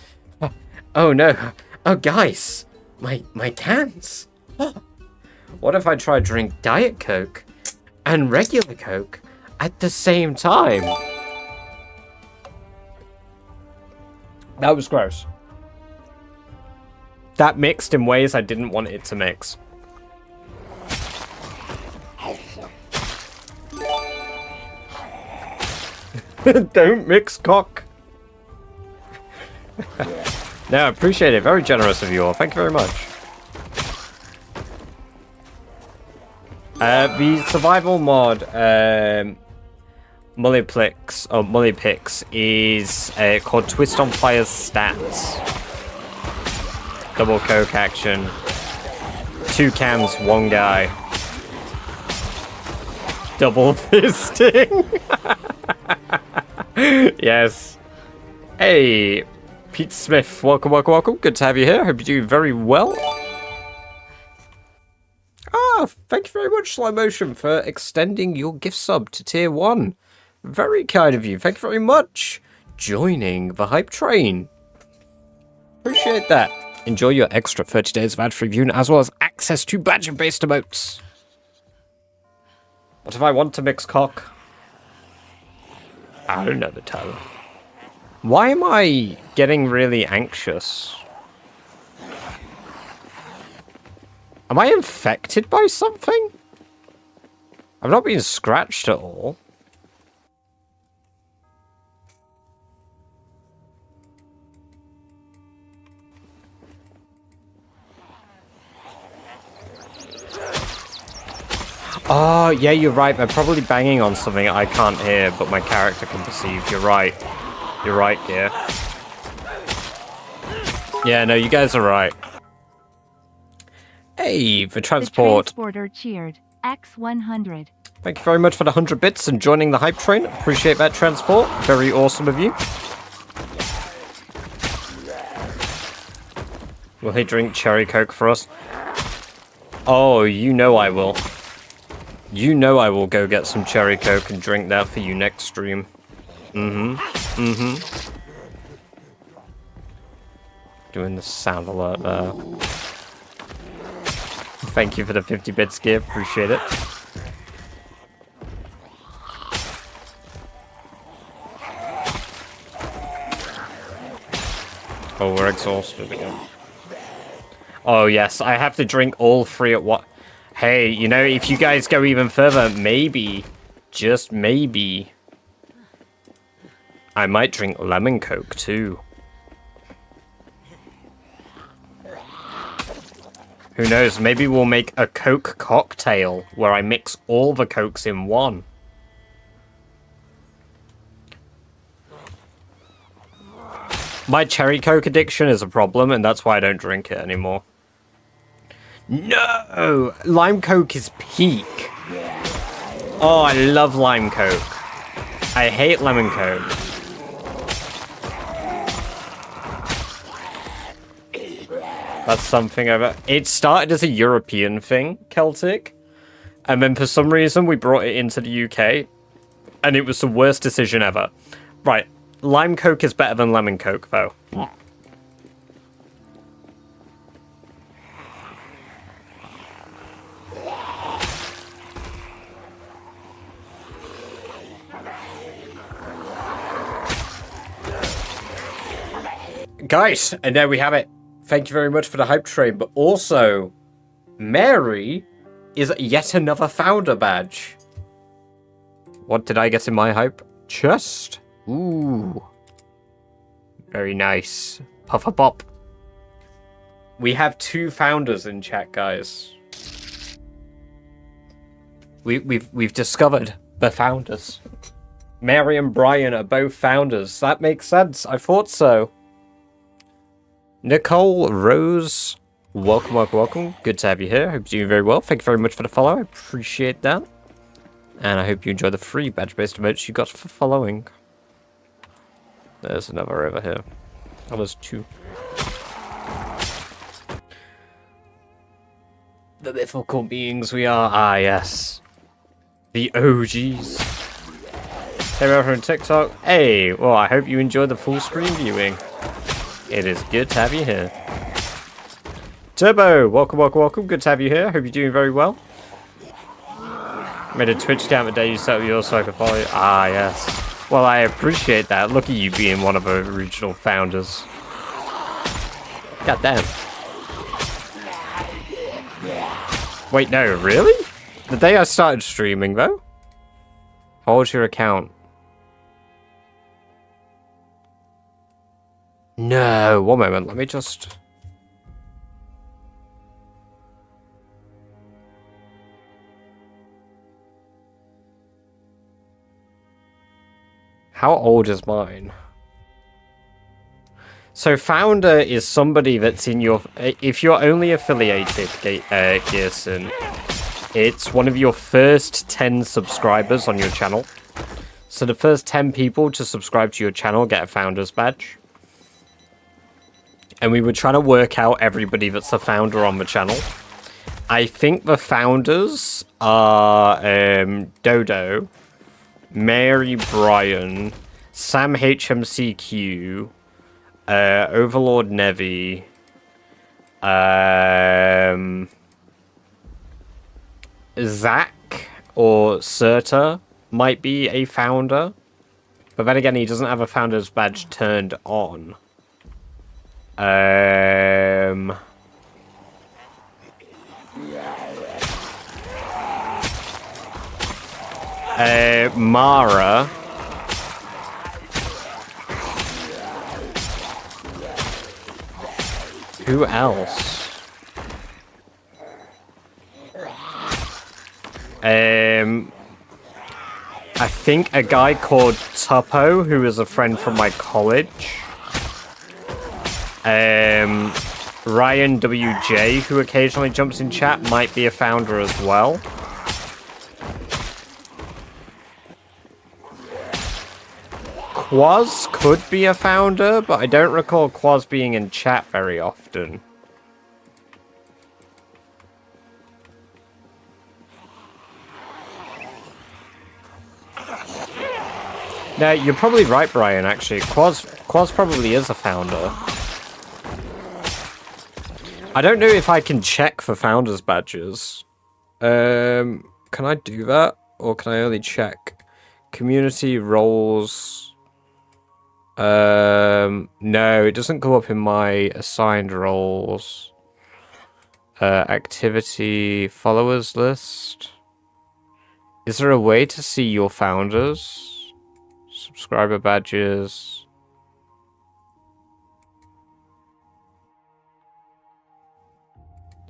Oh no. Oh guys. My cans. What if I try to drink Diet Coke and regular Coke at the same time? That was gross. That mixed in ways I didn't want it to mix. Don't mix cock. No, I appreciate it. Very generous of you all. Thank you very much. The survival mod, Mullipix is called Twist on Fire's Stats. Double coke action. 2 cans, 1 guy. Double fisting. Yes. Hey, Pete Smith. Welcome, welcome, welcome. Good to have you here. Hope you're doing very well. Thank you very much, Slow Motion, for extending your gift sub to tier 1. Very kind of you. Thank you very much. Joining the hype train. Appreciate that. Enjoy your extra 30 days of ad-free viewing, as well as access to badger-based emotes. What if I want to mix cock? I don't know the tell. Why am I getting really anxious? Am I infected by something? I'm not being scratched at all. Oh, yeah, you're right. They're probably banging on something I can't hear, but my character can perceive. You're right. You're right, dear. Yeah, no, you guys are right. Hey, the transport. The transporter cheered. X100. Thank you very much for the 100 bits and joining the hype train. Appreciate that transport. Very awesome of you. Will he drink cherry coke for us? Oh, you know I will. You know I will go get some cherry coke and drink that for you next stream. Doing the sound alert there. Thank you for the 50 bits, Gear. Appreciate it. Oh, we're exhausted again. Oh, yes, I have to drink all three at what? Hey, you know, if you guys go even further, maybe, just maybe, I might drink lemon coke too. Who knows, maybe we'll make a coke cocktail where I mix all the cokes in one. My cherry coke addiction is a problem, and that's why I don't drink it anymore. No! Lime coke is peak. Oh, I love lime coke. I hate lemon coke. That's something it started as a European thing, Celtic. And then for some reason we brought it into the UK. And it was the worst decision ever. Right. Lime coke is better than lemon coke, though. Guys, and there we have it. Thank you very much for the hype train, but also, Mary is yet another founder badge. What did I get in my hype? Chest. Ooh. Very nice. Puff a pop. We have 2 founders in chat, guys. We've discovered the founders. Mary and Brian are both founders. That makes sense. I thought so. Nicole Rose, welcome, welcome, welcome. Good to have you here. Hope you're doing very well. Thank you very much for the follow. I appreciate that. And I hope you enjoy the free badge-based emotes you got for following. There's another over here. Oh, there's 2. The mythical beings we are. Ah, yes. The OGs. Hey, we're from TikTok. Hey, well, I hope you enjoyed the full screen viewing. It is good to have you here. Turbo, welcome, welcome, welcome. Good to have you here. Hope you're doing very well. Made a Twitch account the day you set up yours so I could follow you. Ah, yes. Well, I appreciate that. Look at you being one of the original founders. God damn. Wait, no, really? The day I started streaming, though? Hold your account. No, one moment, let me just... How old is mine? So founder is somebody that's in your... If you're only affiliated, Geoguessr, it's one of your first 10 subscribers on your channel. So the first 10 people to subscribe to your channel get a founder's badge. And we were trying to work out everybody that's the founder on the channel. I think the founders are Dodo, Mary Bryan, Sam HMCQ, Overlord Nevi, Zach or Serta might be a founder. But then again, he doesn't have a founder's badge turned on. Mara. Who else? I think a guy called Tuppo, who is a friend from my college. Ryan WJ, who occasionally jumps in chat, might be a founder as well. Quaz could be a founder, but I don't recall Quaz being in chat very often. No, you're probably right, Brian, actually. Quaz probably is a founder. I don't know if I can check for founders badges. Can I do that? Or can I only check community roles? No, it doesn't go up in my assigned roles. Activity followers list. Is there a way to see your founders? Subscriber badges.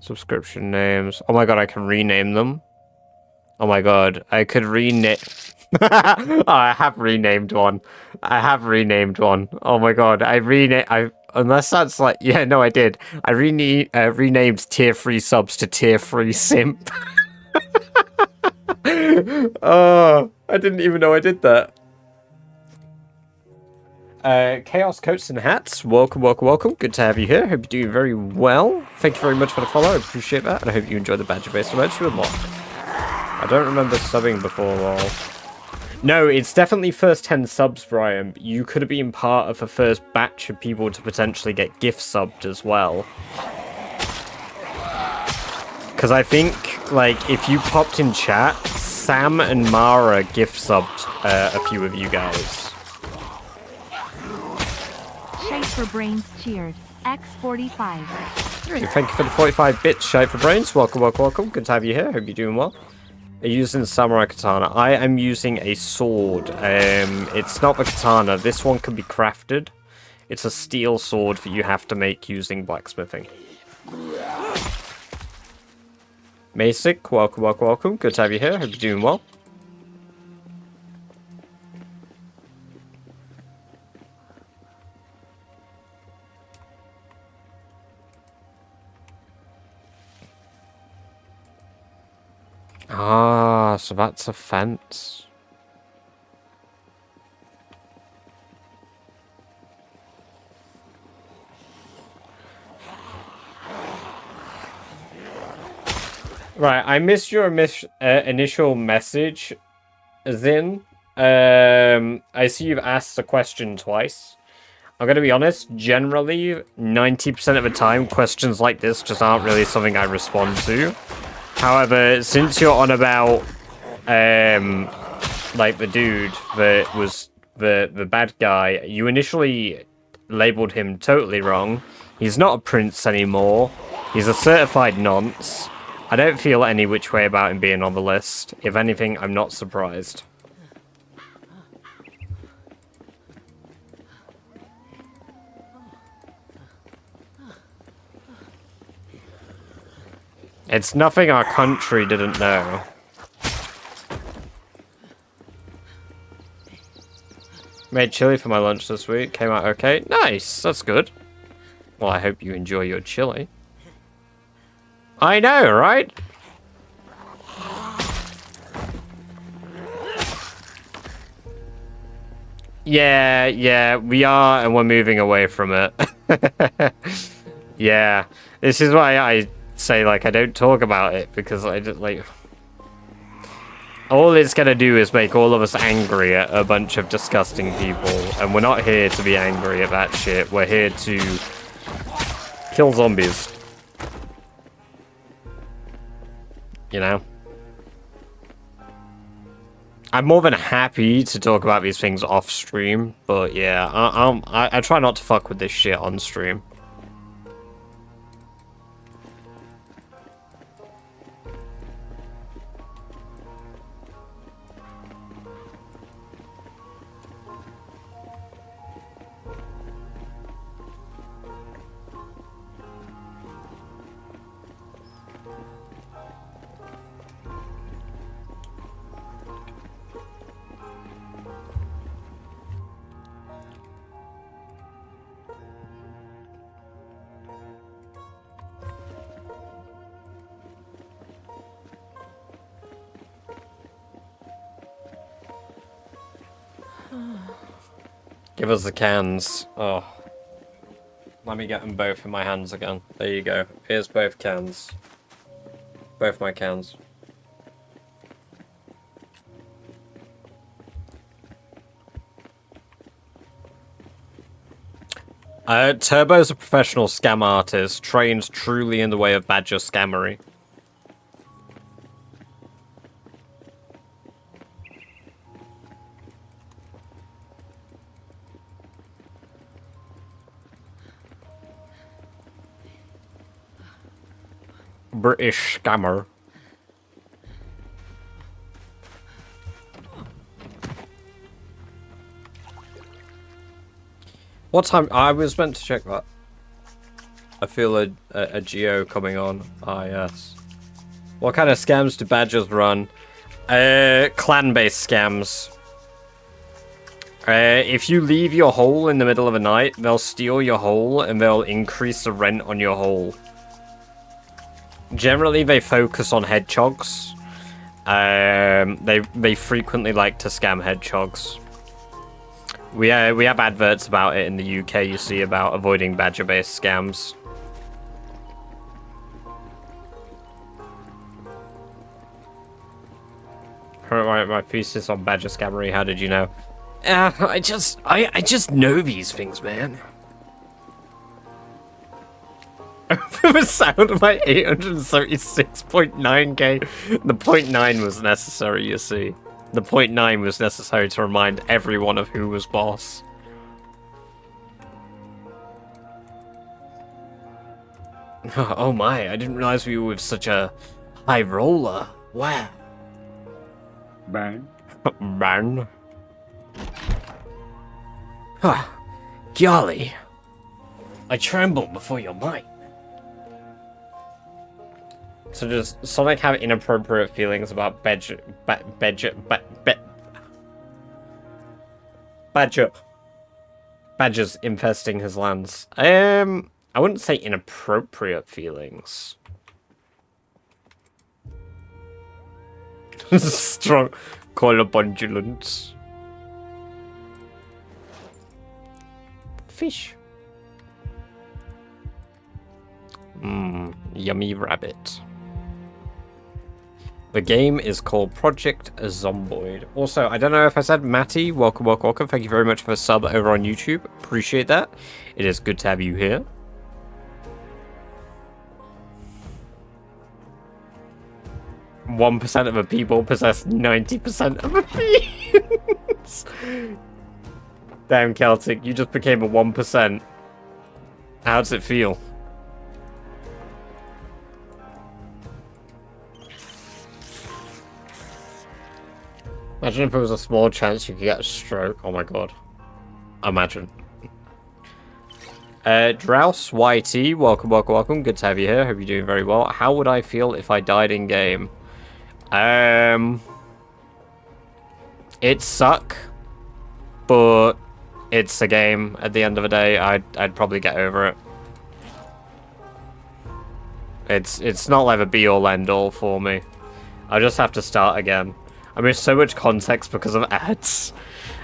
Subscription names. Oh my god, I can rename them. Oh my god, I could rename... Oh, I have renamed one. I have renamed one. Oh my god, unless that's like... Yeah, no, I did. I renamed tier 3 subs to tier 3 simp. Oh, I didn't even know I did that. Chaos Coats and Hats, welcome, welcome, welcome. Good to have you here. Hope you're doing very well. Thank you very much for the follow. I appreciate that. And I hope you enjoy the badger-based emotes you unlock. I don't remember subbing before, lol. No, it's definitely first 10 subs, Brian. You could have been part of the first batch of people to potentially get gift subbed as well. Because I think, like, if you popped in chat, Sam and Mara gift subbed a few of you guys. Shite for Brains cheered. X45. Thank you for the 45 bits, Shite for Brains. Welcome, welcome, welcome. Good to have you here. Hope you're doing well. Are you using the samurai katana? I am using a sword. It's not the katana. This one can be crafted. It's a steel sword that you have to make using blacksmithing. Masic, welcome, welcome, welcome. Good to have you here. Hope you're doing well. Ah, so that's a fence. Right, I missed your initial message, Zin. I see you've asked a question twice. I'm going to be honest, generally, 90% of the time, questions like this just aren't really something I respond to. However, since you're on about, like, the dude that was the bad guy, you initially labeled him totally wrong. He's not a prince anymore. He's a certified nonce. I don't feel any which way about him being on the list. If anything, I'm not surprised. It's nothing our country didn't know. Made chili for my lunch this week. Came out okay. Nice. That's good. Well, I hope you enjoy your chili. I know, right? Yeah, we are, and we're moving away from it. Yeah, this is why I say, like, I don't talk about it, because I just, like... All it's gonna do is make all of us angry at a bunch of disgusting people, and we're not here to be angry at that shit. We're here to kill zombies. You know? I'm more than happy to talk about these things off stream, but yeah, I try not to fuck with this shit on stream. Give us the cans. Oh. Let me get them both in my hands again. There you go. Here's both cans. Both my cans. Turbo's a professional scam artist, trained truly in the way of badger scammery. British scammer. What time? I was meant to check that. I feel a geo coming on. Ah, yes. What kind of scams do badgers run? Clan-based scams. If you leave your hole in the middle of the night, they'll steal your hole and they'll increase the rent on your hole. Generally, they focus on hedgehogs. They frequently like to scam hedgehogs. We have adverts about it in the UK, you see, about avoiding badger-based scams. My thesis on badger scammery, how did you know? I just know these things, man. The sound of my 876.9k. The 0.9 was necessary, you see. The 0.9 was necessary to remind everyone of who was boss. Oh my, I didn't realize we were with such a high roller. Wow. Bang. Bang. Golly. I tremble before your might. So does Sonic have inappropriate feelings about badgers infesting his lands? I wouldn't say inappropriate feelings. Strong colobundulance. Fish. Yummy rabbit. The game is called Project Zomboid. Also, I don't know if I said Matty, welcome. Thank you very much for the sub over on YouTube. Appreciate that. It is good to have you here. "1% of the people possess 90% of the beings." Damn, Celtic, you just became a 1%. How does it feel? Imagine if there was a small chance you could get a stroke. Oh my god. Imagine. Drouse YT, welcome. Good to have you here. Hope you're doing very well. How would I feel if I died in game? It'd suck, but it's a game. At the end of the day, I'd probably get over it. It's not like a be all end all for me. I'll just have to start again. I miss so much context because of ads.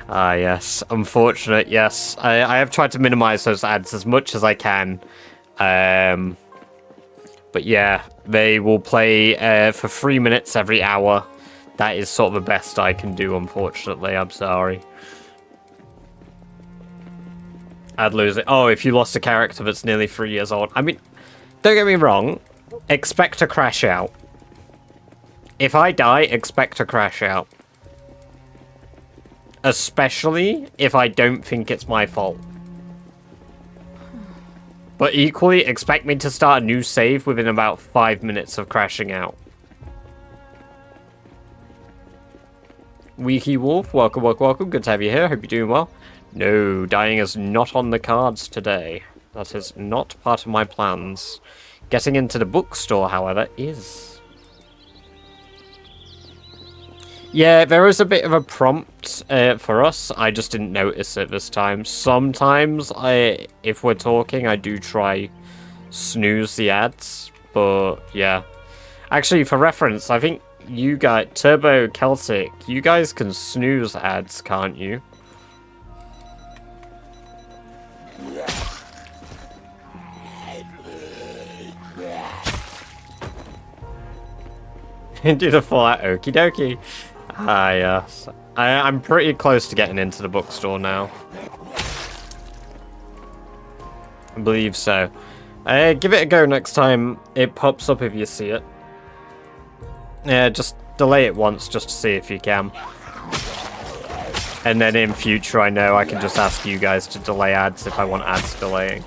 Ah, yes. Unfortunate, yes. I have tried to minimize those ads as much as I can. But yeah, they will play for 3 minutes every hour. That is sort of the best I can do, unfortunately. I'm sorry. I'd lose it. Oh, if you lost a character that's nearly 3 years old. I mean, don't get me wrong. Expect to crash out. If I die, expect to crash out. Especially if I don't think it's my fault. But equally, expect me to start a new save within about 5 minutes of crashing out. Weeky Wolf, welcome. Good to have you here. Hope you're doing well. No, dying is not on the cards today. That is not part of my plans. Getting into the bookstore, however, is. Yeah, there is a bit of a prompt for us. I just didn't notice it this time. Sometimes, if we're talking, I do try snooze the ads. But, yeah. Actually, for reference, I think you guys, Turbo Celtic, you guys can snooze ads, can't you? Do the full out okie dokie. Ah, yes. I'm pretty close to getting into the bookstore now. I believe so. Give it a go next time it pops up if you see it. Yeah, just delay it once just to see if you can. And then in future I know I can just ask you guys to delay ads if I want ads delaying.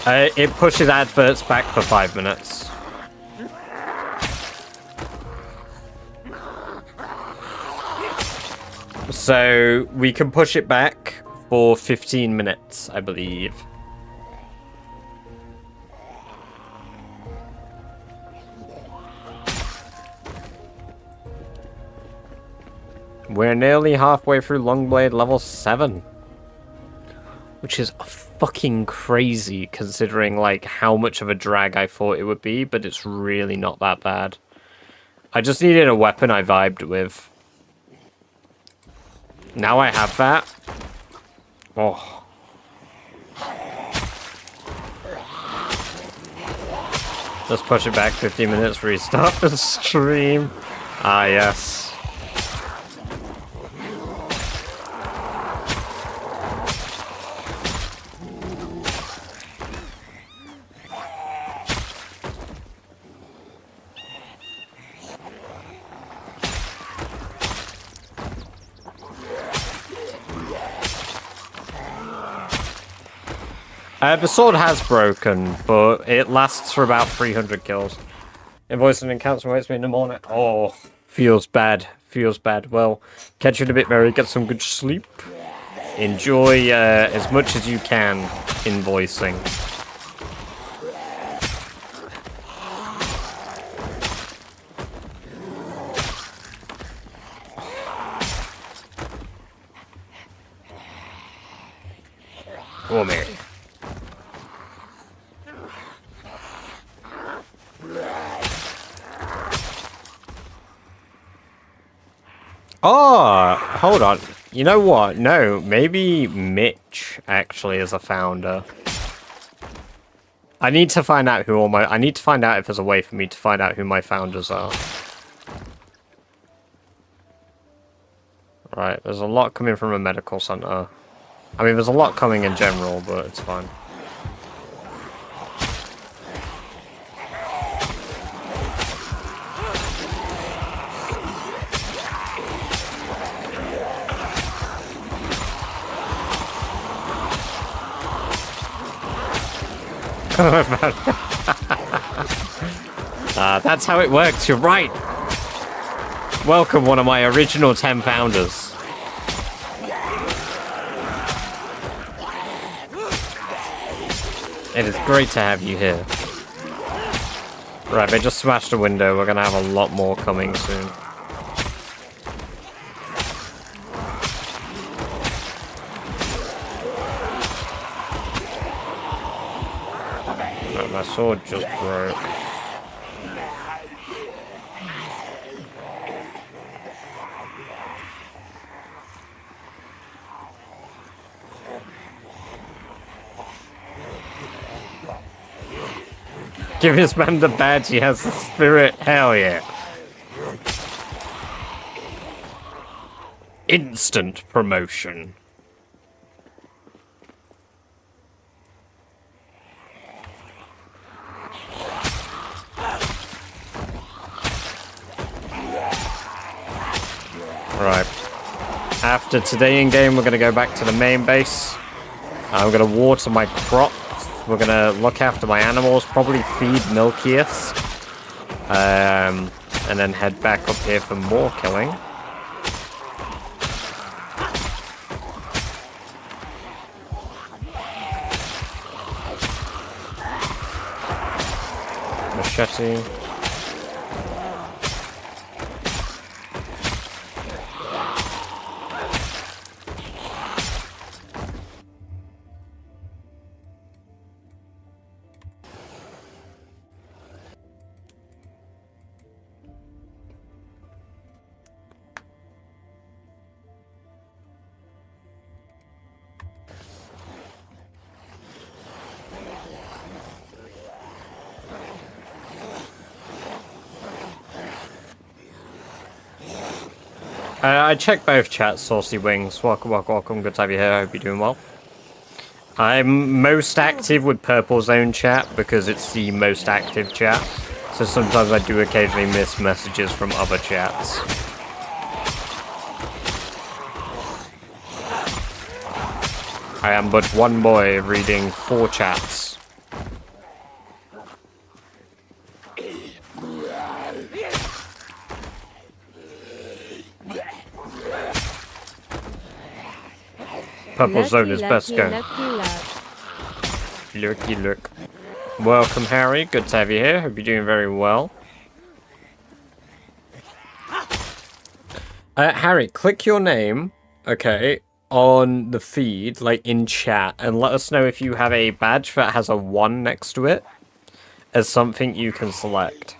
It pushes adverts back for 5 minutes. So we can push it back for 15 minutes, I believe. We're nearly halfway through Longblade level 7. Which is fucking crazy considering like how much of a drag I thought it would be, but it's really not that bad. I just needed a weapon I vibed with. Now I have that. Oh. Let's push it back 15 minutes, restart the stream. Ah, yes. The sword has broken, but it lasts for about 300 kills. Invoicing and counts waits me in the morning. Oh, feels bad. Feels bad. Well, catch you in a bit, Mary. Get some good sleep. Enjoy as much as you can invoicing. Come on, Mary. Oh, hold on. You know what? No, maybe Mitch actually is a founder. I need to find out who all my... I need to find out if there's a way for me to find out who my founders are. Right, there's a lot coming from a medical center. I mean, there's a lot coming in general, but it's fine. That's how it works, you're right. Welcome, one of my original 10 founders. It is great to have you here. Right, they just smashed a window. We're gonna have a lot more coming soon. Right, my sword just broke. Give this man the badge, he has the spirit. Hell yeah. Instant promotion. Right. After today in game, we're going to go back to the main base. I'm going to water my crops. We're going to look after my animals, probably feed Milkius. And then head back up here for more killing. Machete. I checked both chats, Saucy Wings. Welcome. Good to have you here. I hope you're doing well. I'm most active with Purple Zone chat because it's the most active chat. So sometimes I do occasionally miss messages from other chats. I am but one boy reading 4 chats. Purple Zone is best go. Look. Welcome, Harry. Good to have you here. Hope you're doing very well. Harry, click your name, okay, on the feed, like in chat, and let us know if you have a badge that has a 1 next to it as something you can select.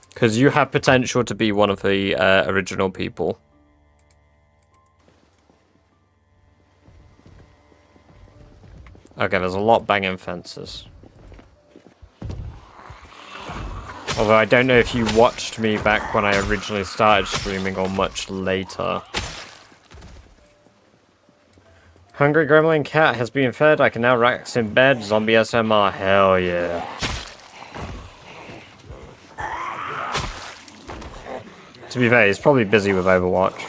Because you have potential to be one of the original people. Okay, there's a lot banging fences. Although I don't know if you watched me back when I originally started streaming or much later. Hungry Gremlin Cat has been fed. I can now relax in bed. Zombie SMR. Hell yeah. To be fair, he's probably busy with Overwatch.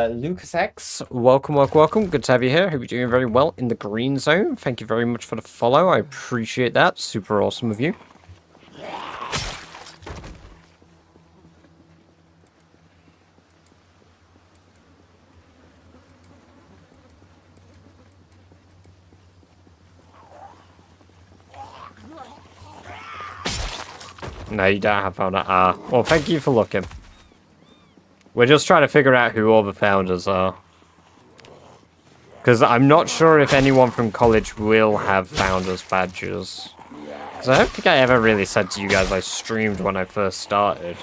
Lucas X, welcome. Good to have you here. Hope you're doing very well in the green zone. Thank you very much for the follow. I appreciate that. Super awesome of you. No, you don't have founder. Well, thank you for looking. We're just trying to figure out who all the founders are. Because I'm not sure if anyone from college will have founders badges. Because I don't think I ever really said to you guys I streamed when I first started.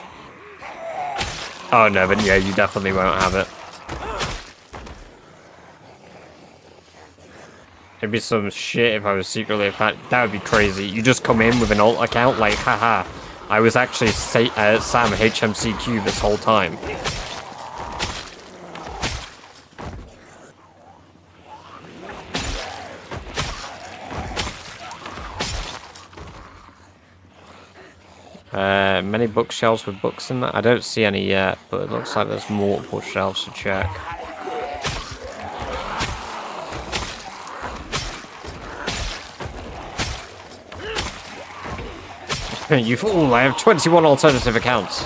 Oh no, but yeah, you definitely won't have it. It'd be some shit if I was secretly a fan. That would be crazy. You just come in with an alt account like, haha, I was actually Sam HMCQ this whole time. Many bookshelves with books in that. I don't see any yet, but it looks like there's multiple shelves to check. You fool, I have 21 alternative accounts.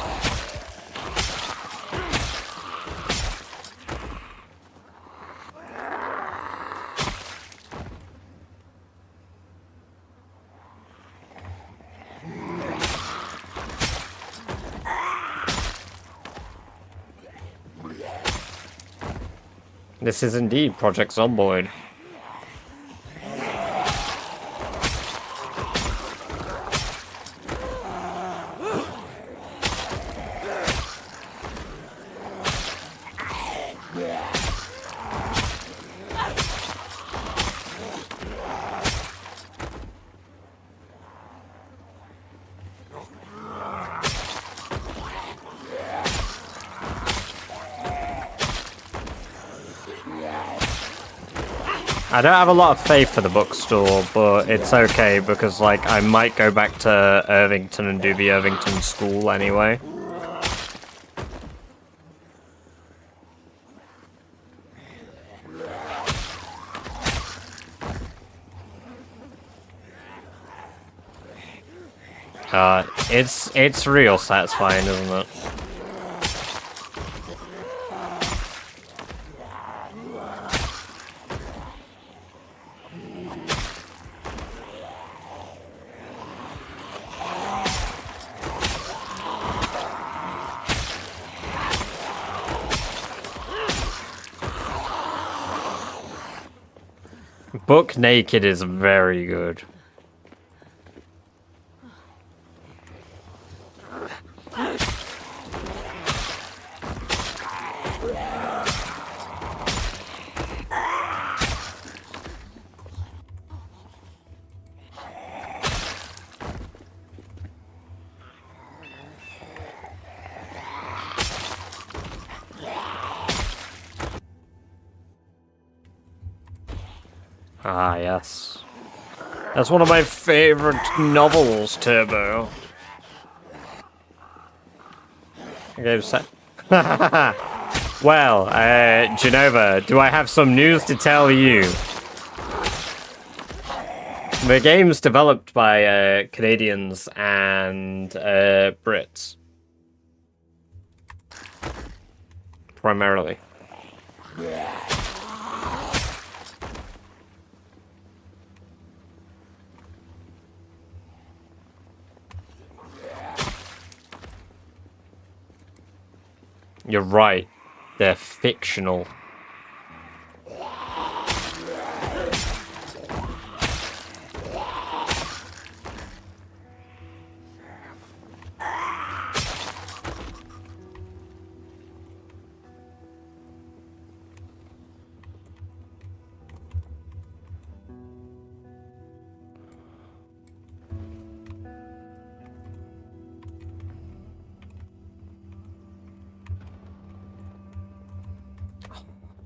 This is indeed Project Zomboid. I don't have a lot of faith for the bookstore, but it's okay because, like, I might go back to Irvington and do the Irvington school anyway. It's real satisfying, isn't it? Book Naked is very good. Ah, yes. That's one of my favorite novels, Turbo. Okay, set. Well, Genova, do I have some news to tell you? The game's developed by Canadians and Brits. Primarily. You're right. They're fictional.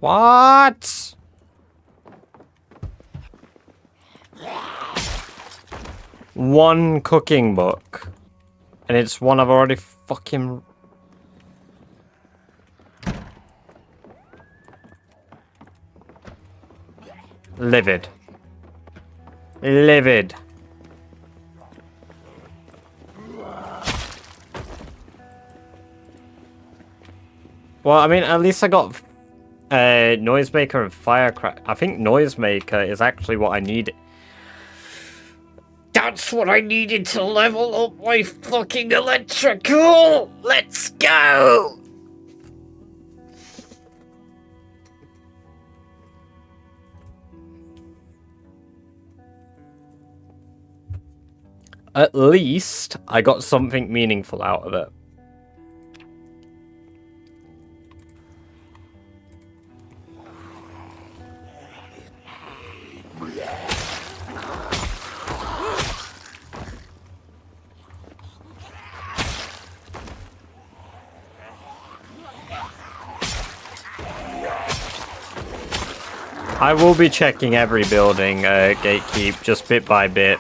What? One cooking book. And it's one I've already fucking... Livid. Livid. Well, I mean, at least I got Noisemaker and Firecracker. I think Noisemaker is actually what I needed. That's what I needed to level up my fucking electrical! Let's go! At least I got something meaningful out of it. I will be checking every building, Gatekeep, just bit by bit.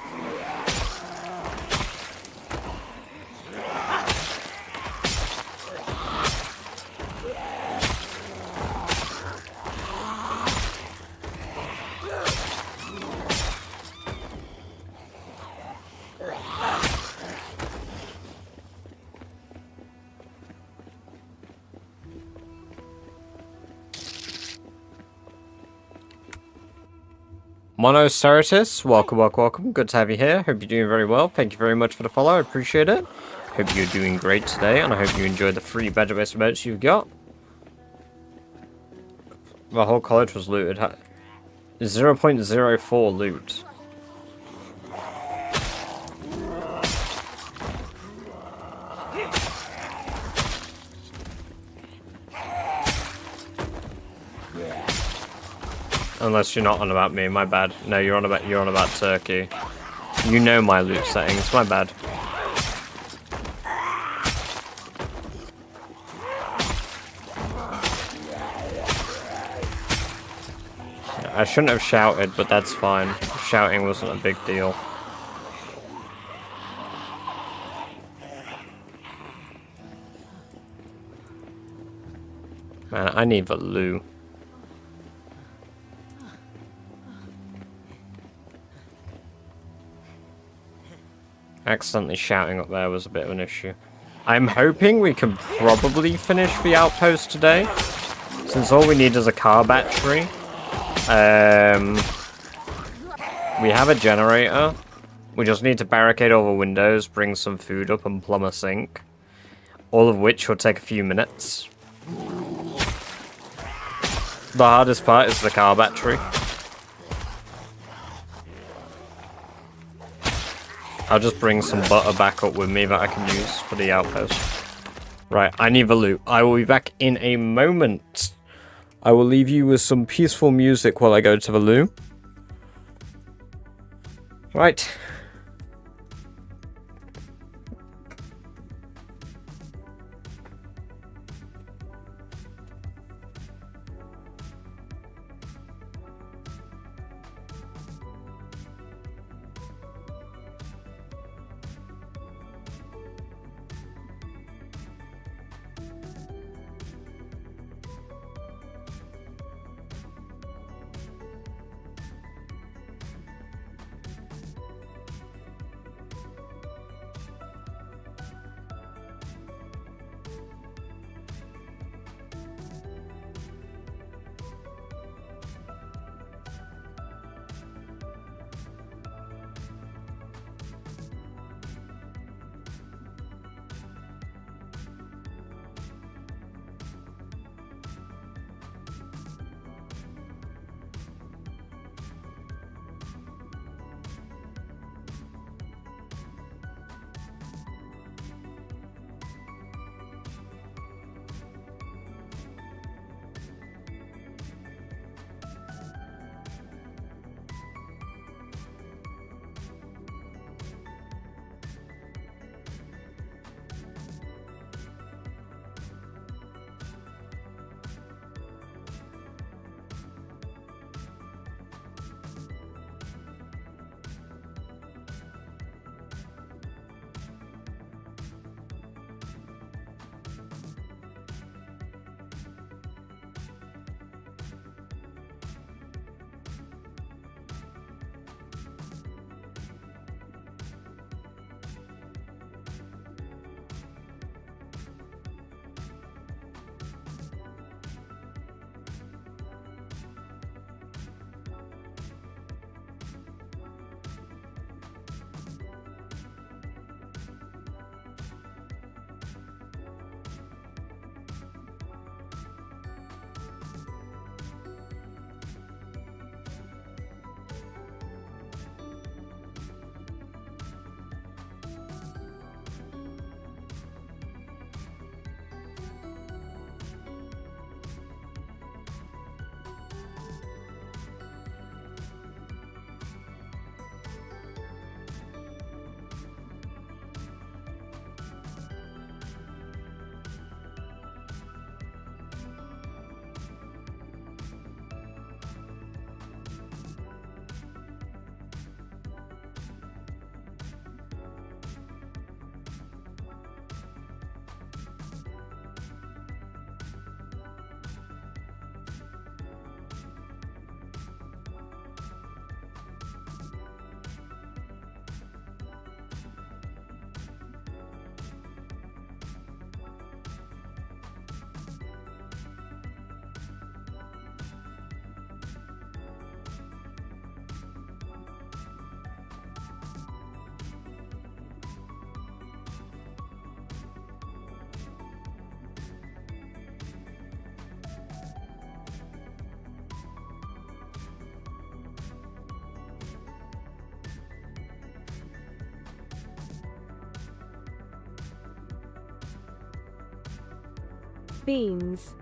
Monoceratus, welcome. Good to have you here. Hope you're doing very well. Thank you very much for the follow. I appreciate it. Hope you're doing great today, and I hope you enjoyed the free badge-based emotes you've got. The whole college was looted. 0.04 loot. Unless you're not on about me, my bad. No, you're on about Turkey. You know my loot settings, my bad. I shouldn't have shouted, but that's fine. Shouting wasn't a big deal. Man, I need the loot. Accidentally shouting up there was a bit of an issue. I'm hoping we can probably finish the outpost today, since all we need is a car battery. We have a generator. We just need to barricade all the windows, bring some food up, and plumb a sink. All of which will take a few minutes. The hardest part is the car battery. I'll just bring some butter back up with me that I can use for the outpost. Right, I need the loot. I will be back in a moment. I will leave you with some peaceful music while I go to the loo. Right. Beans.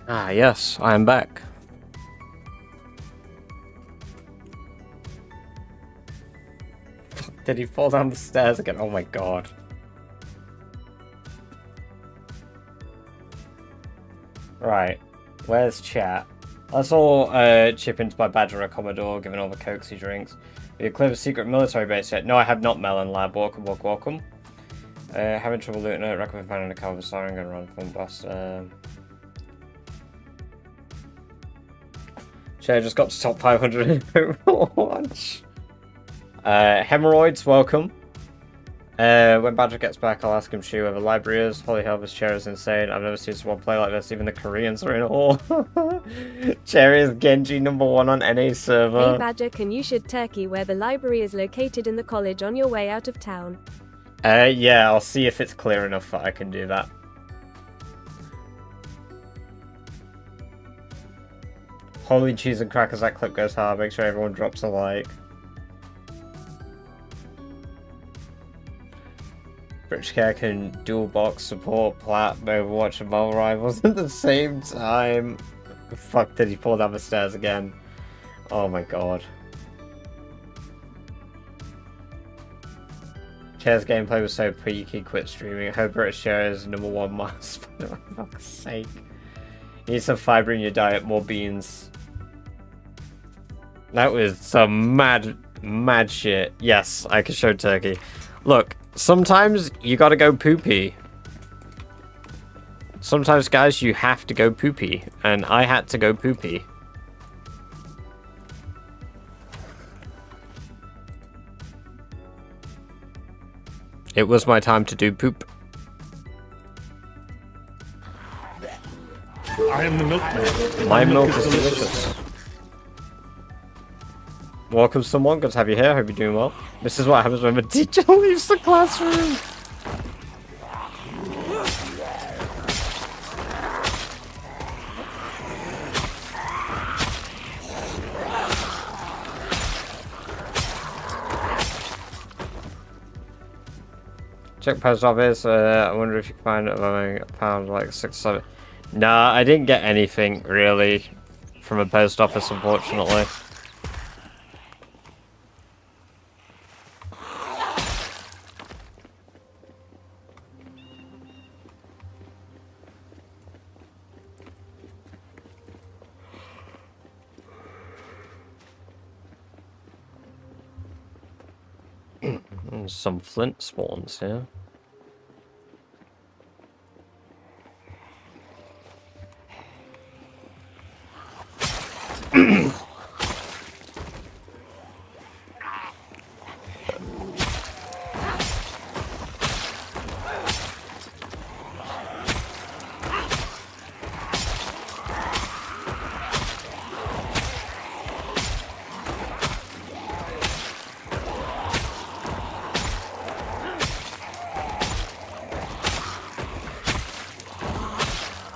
Ah, yes, I am back. Did he fall down the stairs again? Oh my god. Right, where's chat? Let's all chip into my Badger or Commodore, given all the cokes he drinks. Have you cleared a secret military base yet? No, I have not, Melon Lab. Welcome, welcome, welcome. Having trouble looting it. Recommend finding a cover. Sorry, I'm gonna run from boss. Chair just got to top 500 in Overwatch. Hemorrhoids, welcome. When Badger gets back, I'll ask him to show where the library is. Holy hell, this chair is insane. I've never seen someone play like this. Even the Koreans are in awe. Chair is Genji #1 on NA server. Hey Badger, can you should Turkey where the library is located in the college on your way out of town? Yeah, I'll see if it's clear enough that I can do that. Holy cheese and crackers, that clip goes hard. Make sure everyone drops a like. British Care can dual box support Plat, Overwatch and Marvel Rivals at the same time. Fuck, did he fall down the stairs again? Oh my god. Chair's gameplay was so peak, he quit streaming. I hope British Chair is #1 must. For fuck's sake. You need some fibre in your diet, more beans. That was some mad shit. Yes, I can show Turkey. Look, sometimes you gotta go poopy. Sometimes, guys, you have to go poopy. And I had to go poopy. It was my time to do poop. I am the milkman. My milk is delicious. Welcome someone, good to have you here, hope you're doing well. This is what happens when the teacher leaves the classroom. Check post office, I wonder if you can find a pound like 6 or 7. Nah, I didn't get anything really from a post office, unfortunately. Some flint spawns here.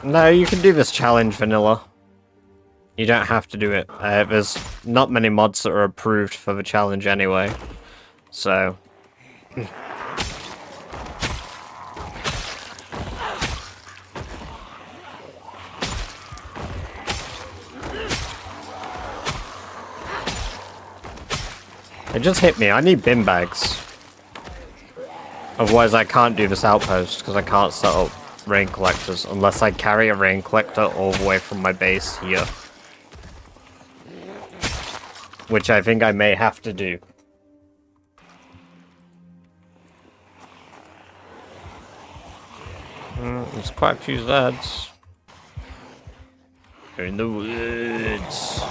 No, you can do this challenge, vanilla. You don't have to do it. There's not many mods that are approved for the challenge anyway. So... It just hit me. I need bin bags. Otherwise I can't do this outpost, because I can't set up rain collectors unless I carry a rain collector all the way from my base here. Which I think I may have to do. There's quite a few Zeds. They're in the woods.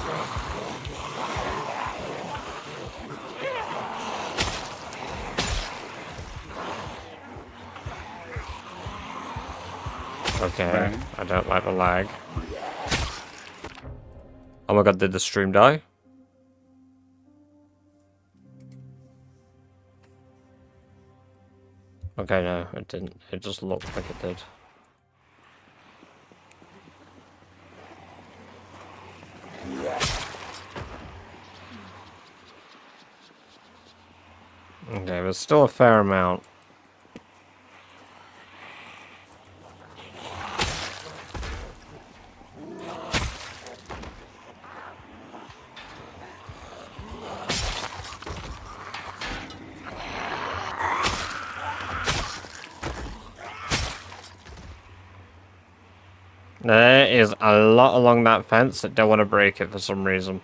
Okay, I don't like the lag. Oh my god, did the stream die? Okay, no, it didn't. It just looked like it did. Okay, there's still a fair amount. There is a lot along that fence that don't want to break it for some reason.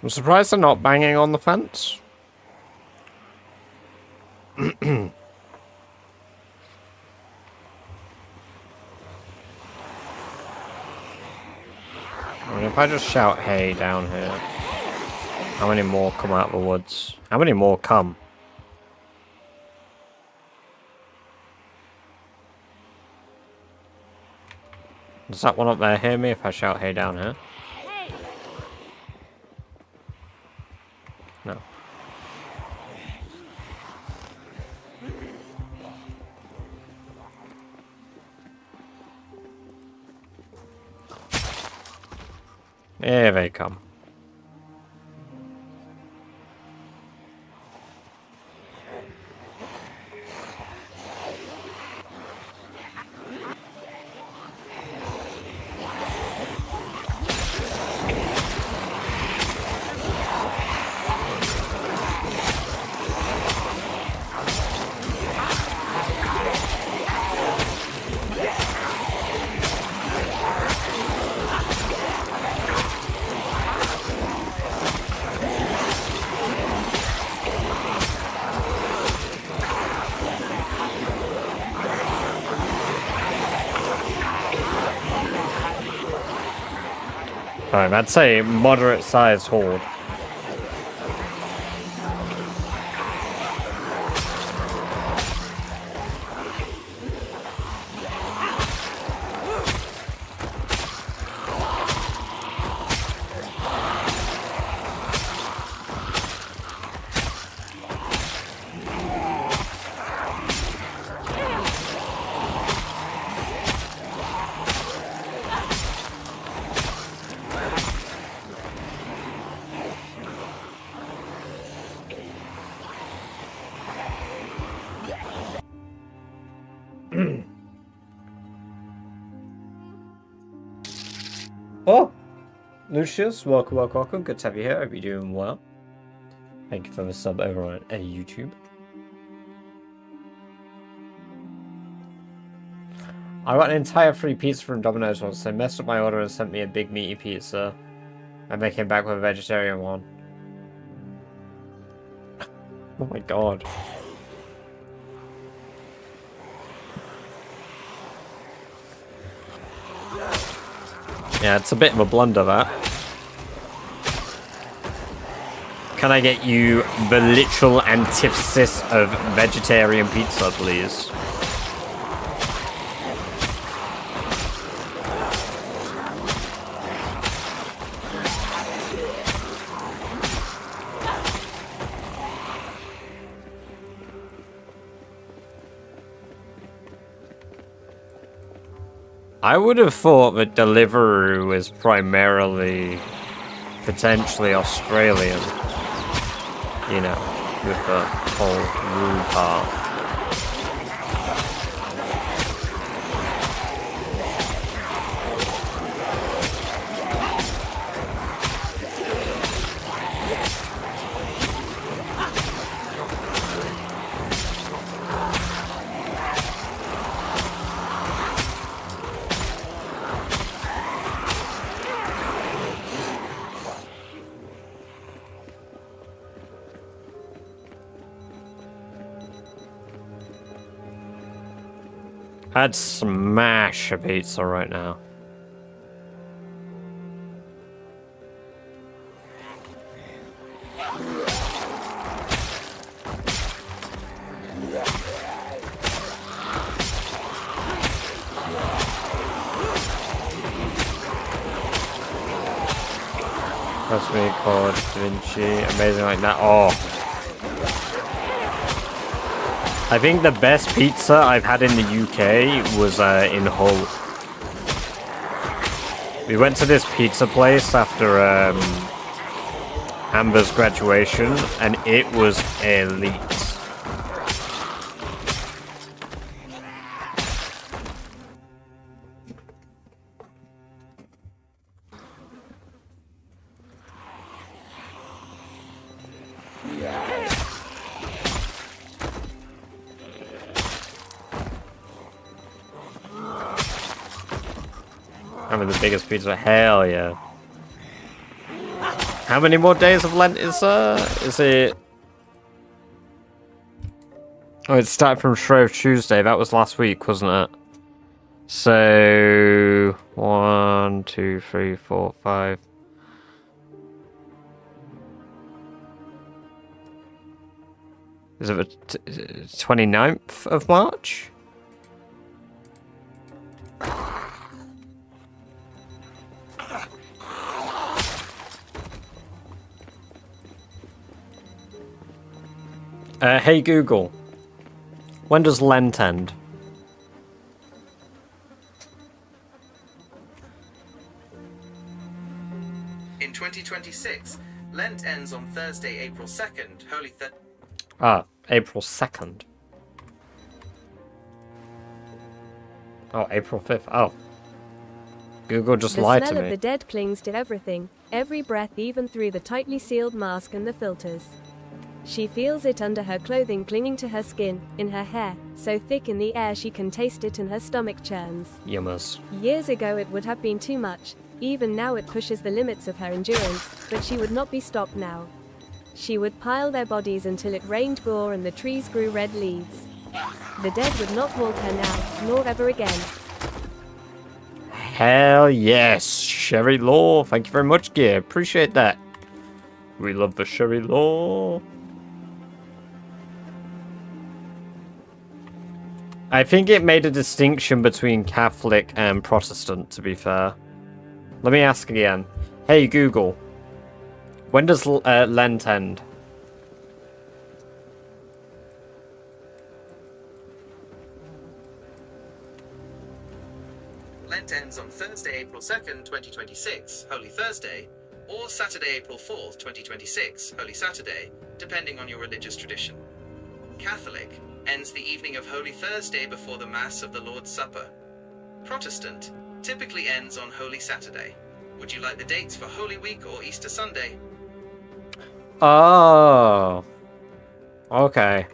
I'm surprised they're not banging on the fence. I mean, if I just shout hey down here, how many more come out of the woods? How many more come? Does that one up there hear me if I shout hey down here? No. Here they come. Alright, that's a moderate-sized horde. Oh! Lucius, welcome. Good to have you here. Hope you're doing well. Thank you for the sub over on YouTube. I got an entire free pizza from Domino's once. They messed up my order and sent me a big meaty pizza. And they came back with a vegetarian one. Oh my god. Yeah, it's a bit of a blunder, that. Can I get you the literal antithesis of vegetarian pizza, please? I would have thought that Deliveroo is primarily, potentially Australian. You know, with the whole roo part. I'd smash a pizza right now. Recipe called Da Vinci. Amazing like that. Oh. I think the best pizza I've had in the UK was in Hull. We went to this pizza place after Amber's graduation, and it was elite. Having the biggest pizza, hell yeah. How many more days of Lent is it? Oh, it started from Shrove Tuesday, that was last week, wasn't it? So 1, 2, 3, 4, 5. Is it the 29th of March? Hey Google, when does Lent end? In 2026, Lent ends on Thursday, April 2nd, Holy April 2nd. Oh, April 5th. Oh. Google just lied to me. The smell of the dead clings to everything, every breath, even through the tightly sealed mask and the filters. She feels it under her clothing, clinging to her skin, in her hair, so thick in the air she can taste it and her stomach churns. Yummers. Years ago it would have been too much, even now it pushes the limits of her endurance, but she would not be stopped now. She would pile their bodies until it rained gore and the trees grew red leaves. The dead would not haunt her now, nor ever again. Hell yes, Sherry Law. Thank you very much, Gear. Appreciate that. We love the Sherry Law. I think it made a distinction between Catholic and Protestant, to be fair. Let me ask again. Hey, Google. When does Lent end? Lent ends on Thursday, April 2nd, 2026, Holy Thursday, or Saturday, April 4th, 2026, Holy Saturday, depending on your religious tradition. Catholic ends the evening of Holy Thursday before the Mass of the Lord's Supper. Protestant typically ends on Holy Saturday. Would you like the dates for Holy Week or Easter Sunday? Oh. Okay.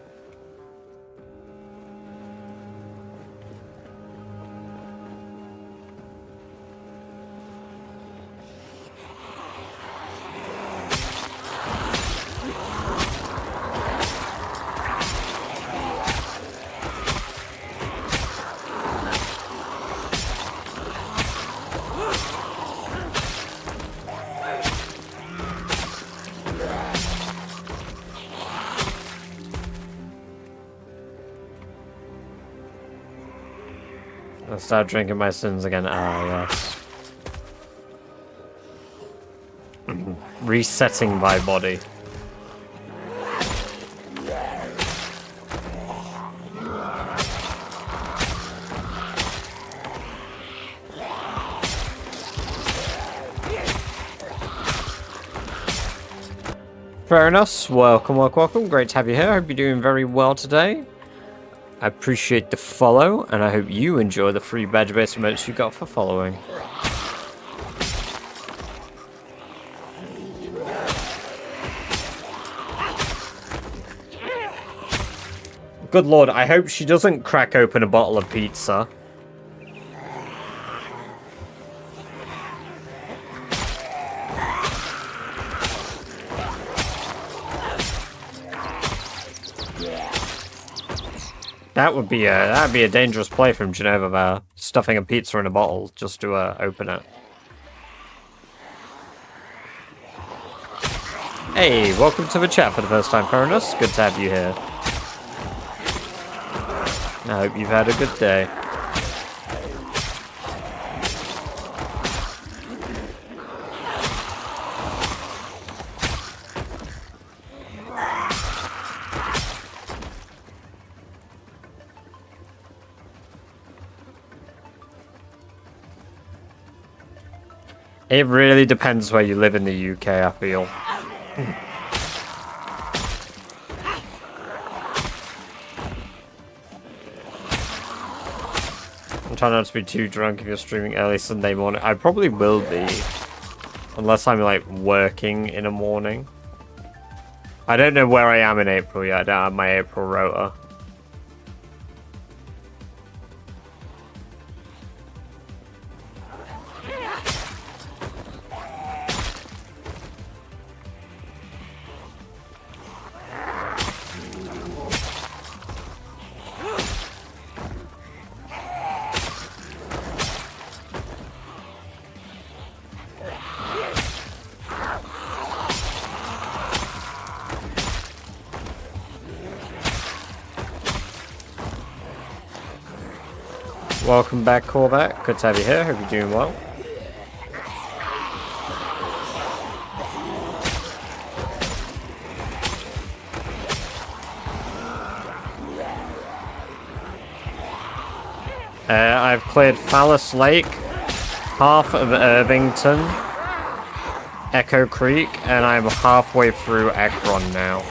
I'll start drinking my sins again. Ah, yes. Resetting my body. Fair enough. Welcome, welcome, welcome. Great to have you here. Hope you're doing very well today. I appreciate the follow, and I hope you enjoy the free badge-based emotes you got for following. Good lord, I hope she doesn't crack open a bottle of pizza. That'd be a dangerous play from Genova there, stuffing a pizza in a bottle just to open it. Hey, welcome to the chat for the first time, Fairness. Good to have you here. I hope you've had a good day. It really depends where you live in the UK, I feel. I'm trying not to be too drunk if you're streaming early Sunday morning. I probably will be. Unless I'm, like, working in the morning. I don't know where I am in April yet. I don't have my April rota. Welcome back, Corvette. Good to have you here. Hope you're doing well. I've cleared Phallus Lake, half of Irvington, Echo Creek, and I'm halfway through Ekron now.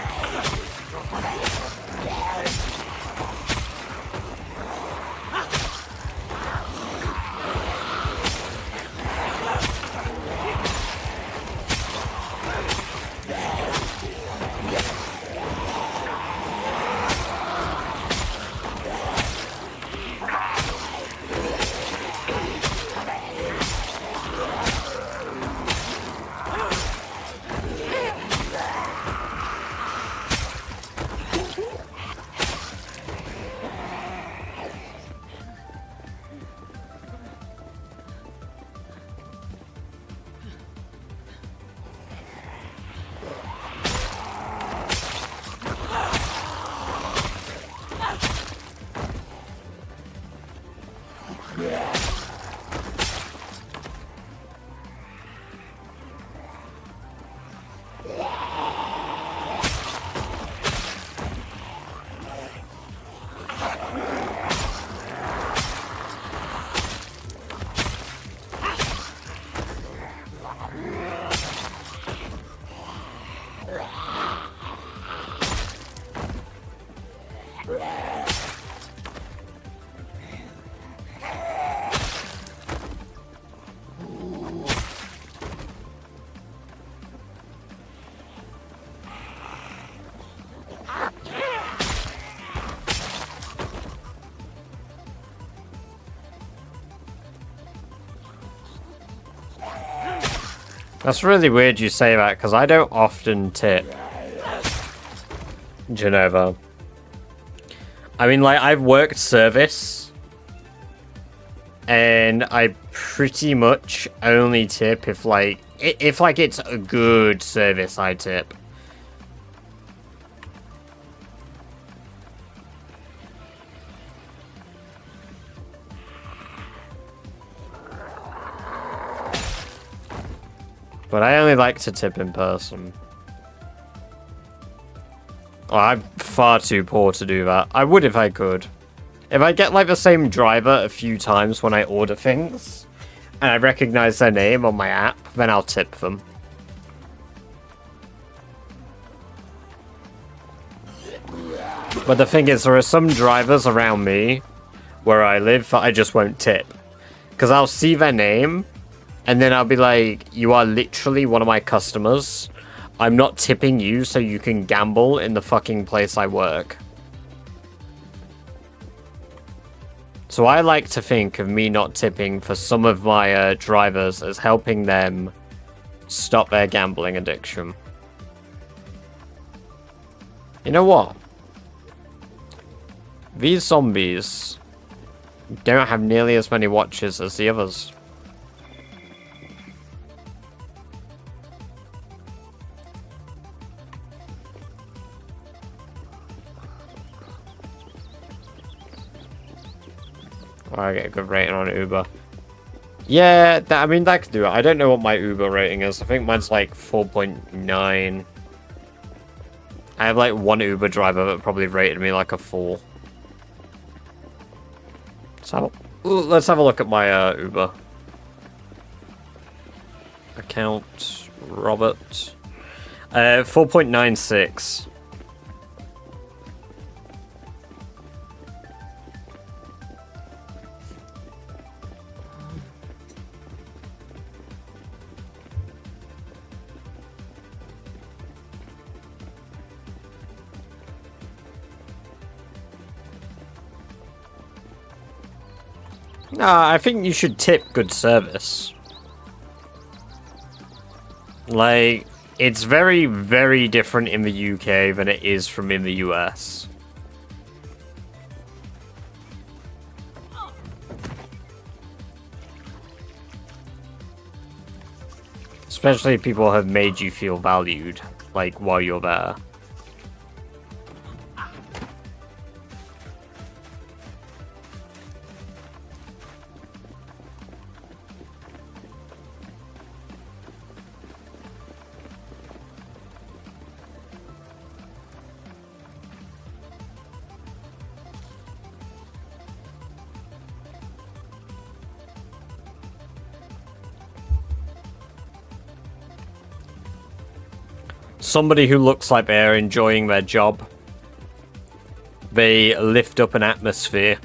That's really weird you say that, because I don't often tip Genova. I mean, like, I've worked service, and I pretty much only tip if, like, it's a good service, I tip. But I only like to tip in person. Oh, I'm far too poor to do that. I would if I could. If I get like the same driver a few times when I order things, and I recognize their name on my app, then I'll tip them. But the thing is, there are some drivers around me where I live that I just won't tip. Because I'll see their name, and then I'll be like, you are literally one of my customers. I'm not tipping you so you can gamble in the fucking place I work. So I like to think of me not tipping for some of my drivers as helping them stop their gambling addiction. You know what? These zombies don't have nearly as many watches as the others. I get a good rating on Uber. Yeah, I mean, that could do it. I don't know what my Uber rating is. I think mine's like 4.9. I have like one Uber driver that probably rated me like a 4. Let's have a look at my Uber. count Robert. 4.96. I think you should tip good service. Like, it's very, very different in the UK than it is from in the US. Especially if people have made you feel valued, like, while you're there. Somebody who looks like they're enjoying their job. They lift up an atmosphere.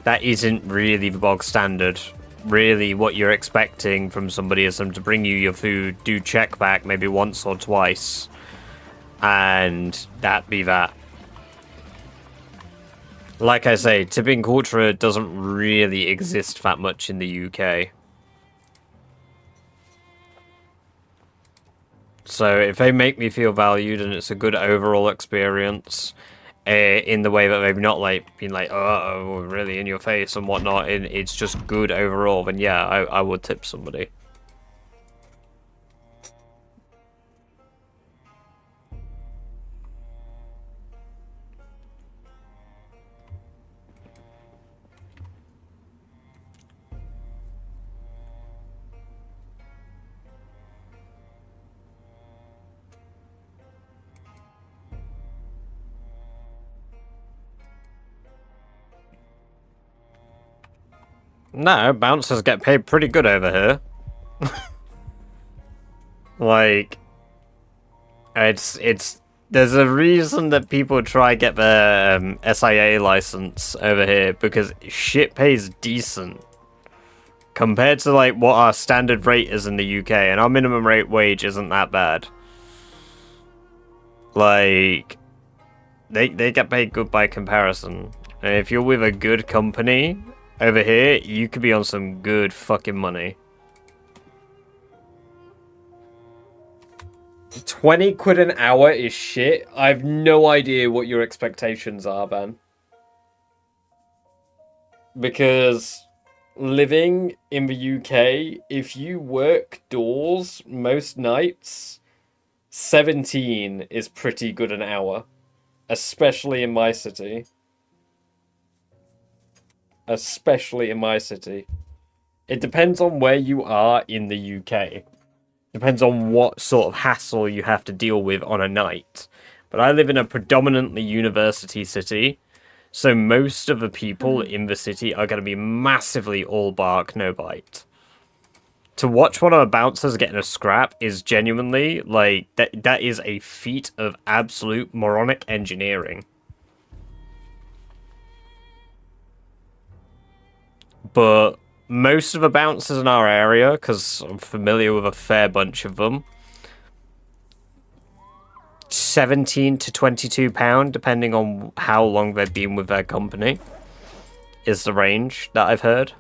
That isn't really the bog standard. Really, what you're expecting from somebody is them to bring you your food, do check back maybe once or twice, and that be that. Like I say, tipping culture doesn't really exist that much in the UK. So if they make me feel valued and it's a good overall experience, in the way that they've not like been like, oh, really in your face and whatnot, and it's just good overall, then yeah, I would tip somebody. No, bouncers get paid pretty good over here. Like, there's a reason that people try get their SIA license over here, because shit pays decent compared to like what our standard rate is in the UK, and our minimum rate wage isn't that bad. Like, they get paid good by comparison, and if you're with a good company over here, you could be on some good fucking money. 20 quid an hour is shit. I have no idea what your expectations are, Ben. Because living in the UK, if you work doors most nights, 17 is pretty good an hour. Especially in my city. Especially in my city. It depends on where you are in the UK. Depends on what sort of hassle you have to deal with on a night. But I live in a predominantly university city, so most of the people in the city are going to be massively all bark, no bite. To watch one of the bouncers getting a scrap is genuinely, like, that is a feat of absolute moronic engineering. But most of the bouncers in our area, because I'm familiar with a fair bunch of them, £17 to £22, depending on how long they've been with their company, is the range that I've heard.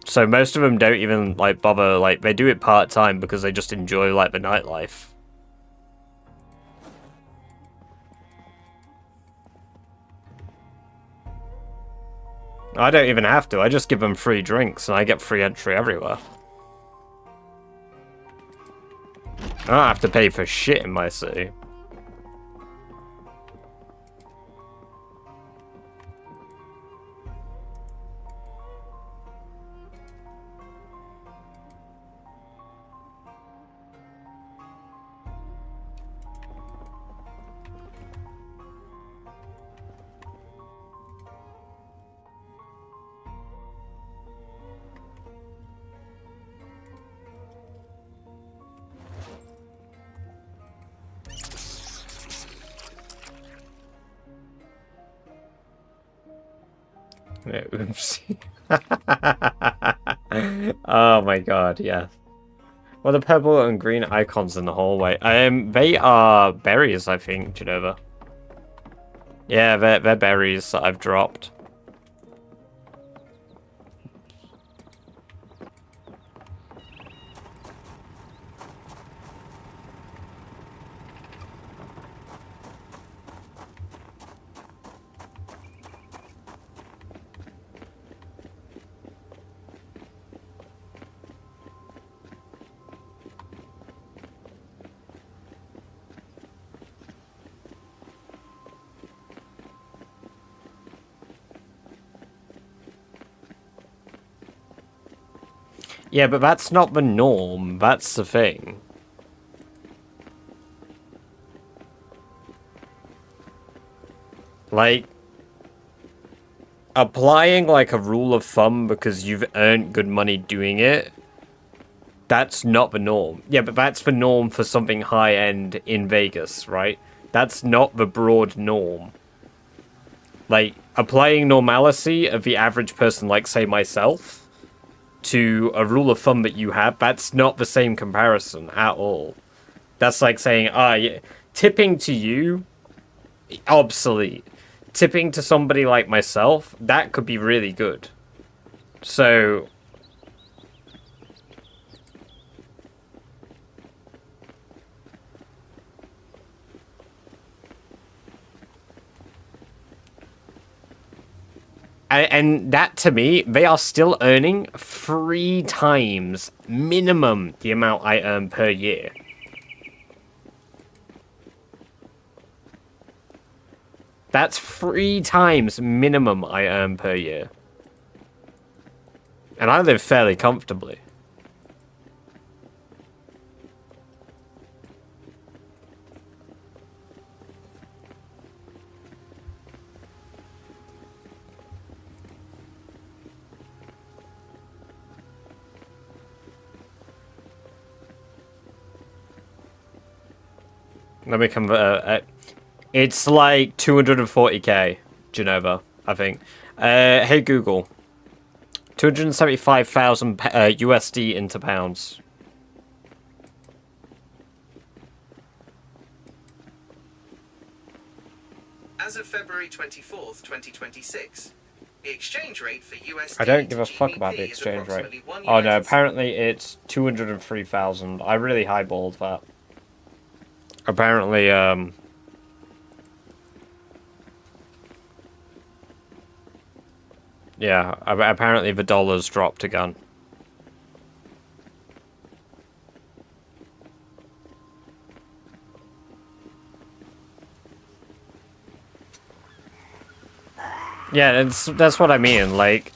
So most of them don't even like bother, like they do it part-time because they just enjoy like the nightlife. I don't even have to. I just give them free drinks and I get free entry everywhere. I don't have to pay for shit in my city. Oops. Oh my god, yeah. Well, the purple and green icons in the hallway. They are berries, I think, Genova. Yeah, they're berries that I've dropped. Yeah, but that's not the norm. That's the thing. Like, applying like a rule of thumb because you've earned good money doing it, that's not the norm. Yeah, but that's the norm for something high-end in Vegas, right? That's not the broad norm. Like, applying normalcy of the average person, like, say, myself, to a rule of thumb that you have, that's not the same comparison at all. That's like saying, yeah, tipping to you, obsolete. Tipping to somebody like myself, that could be really good. So... And that, to me, they are still earning 3 times minimum the amount I earn per year. That's 3 times minimum I earn per year. And I live fairly comfortably. Let me convert. It's like 240k, Genova, I think. Hey Google. 275,000 USD into pounds. As of February 24th, 2026, the exchange rate for USD I don't give a to fuck GBP about the is exchange rate. approximately 1 Oh no, United apparently it's 203,000. I really highballed that. Apparently, yeah, apparently the dollar's dropped again. Yeah, that's what I mean, like,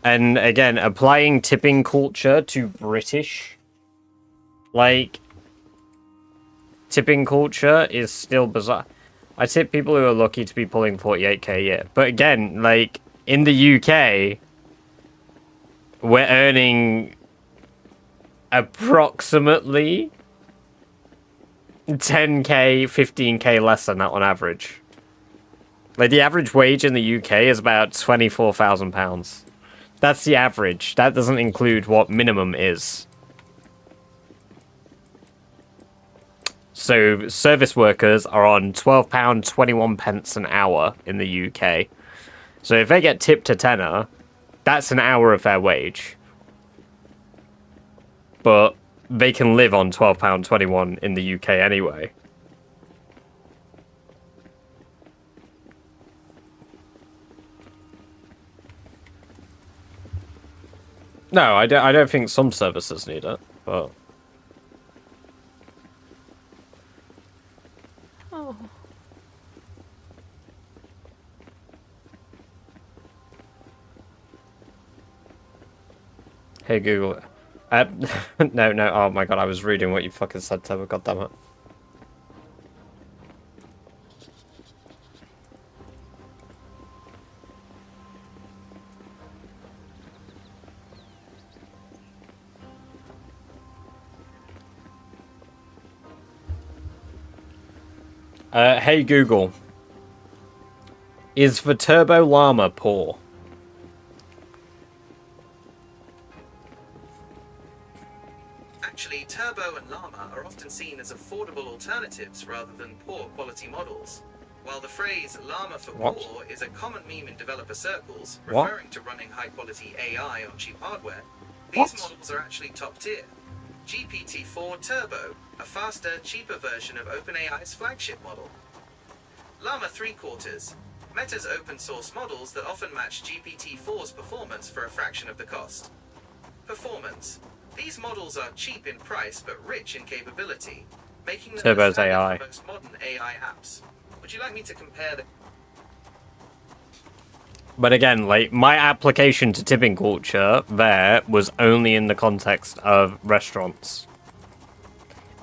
and again, applying tipping culture to British, like, tipping culture is still bizarre. I tip people who are lucky to be pulling 48k a year, but again, like, in the UK, we're earning approximately 10k, 15k less than that on average. Like, the average wage in the UK is about £24,000. That's the average. That doesn't include what minimum is. So, service workers are on £12.21 an hour in the UK. So, if they get tipped a tenner, that's an hour of their wage. But they can live on £12.21 in the UK anyway. No, I don't think some services need it, but... Oh. Hey, Google. No, oh my god, I was reading what you fucking said, Teva, goddammit. Hey Google. Is the Turbo Llama poor? Actually, Turbo and Llama are often seen as affordable alternatives rather than poor quality models. While the phrase llama for What? poor is a common meme in developer circles, What? referring to running high quality AI on cheap hardware, these What? models are actually top tier. GPT-4 Turbo, a faster, cheaper version of OpenAI's flagship model. Llama 3/4, Meta's open source models that often match GPT-4's performance for a fraction of the cost. Performance. These models are cheap in price but rich in capability, making them Turbo's the standard AI. for most modern AI apps. Would you like me to compare the... But again, like, my application to tipping culture there was only in the context of restaurants.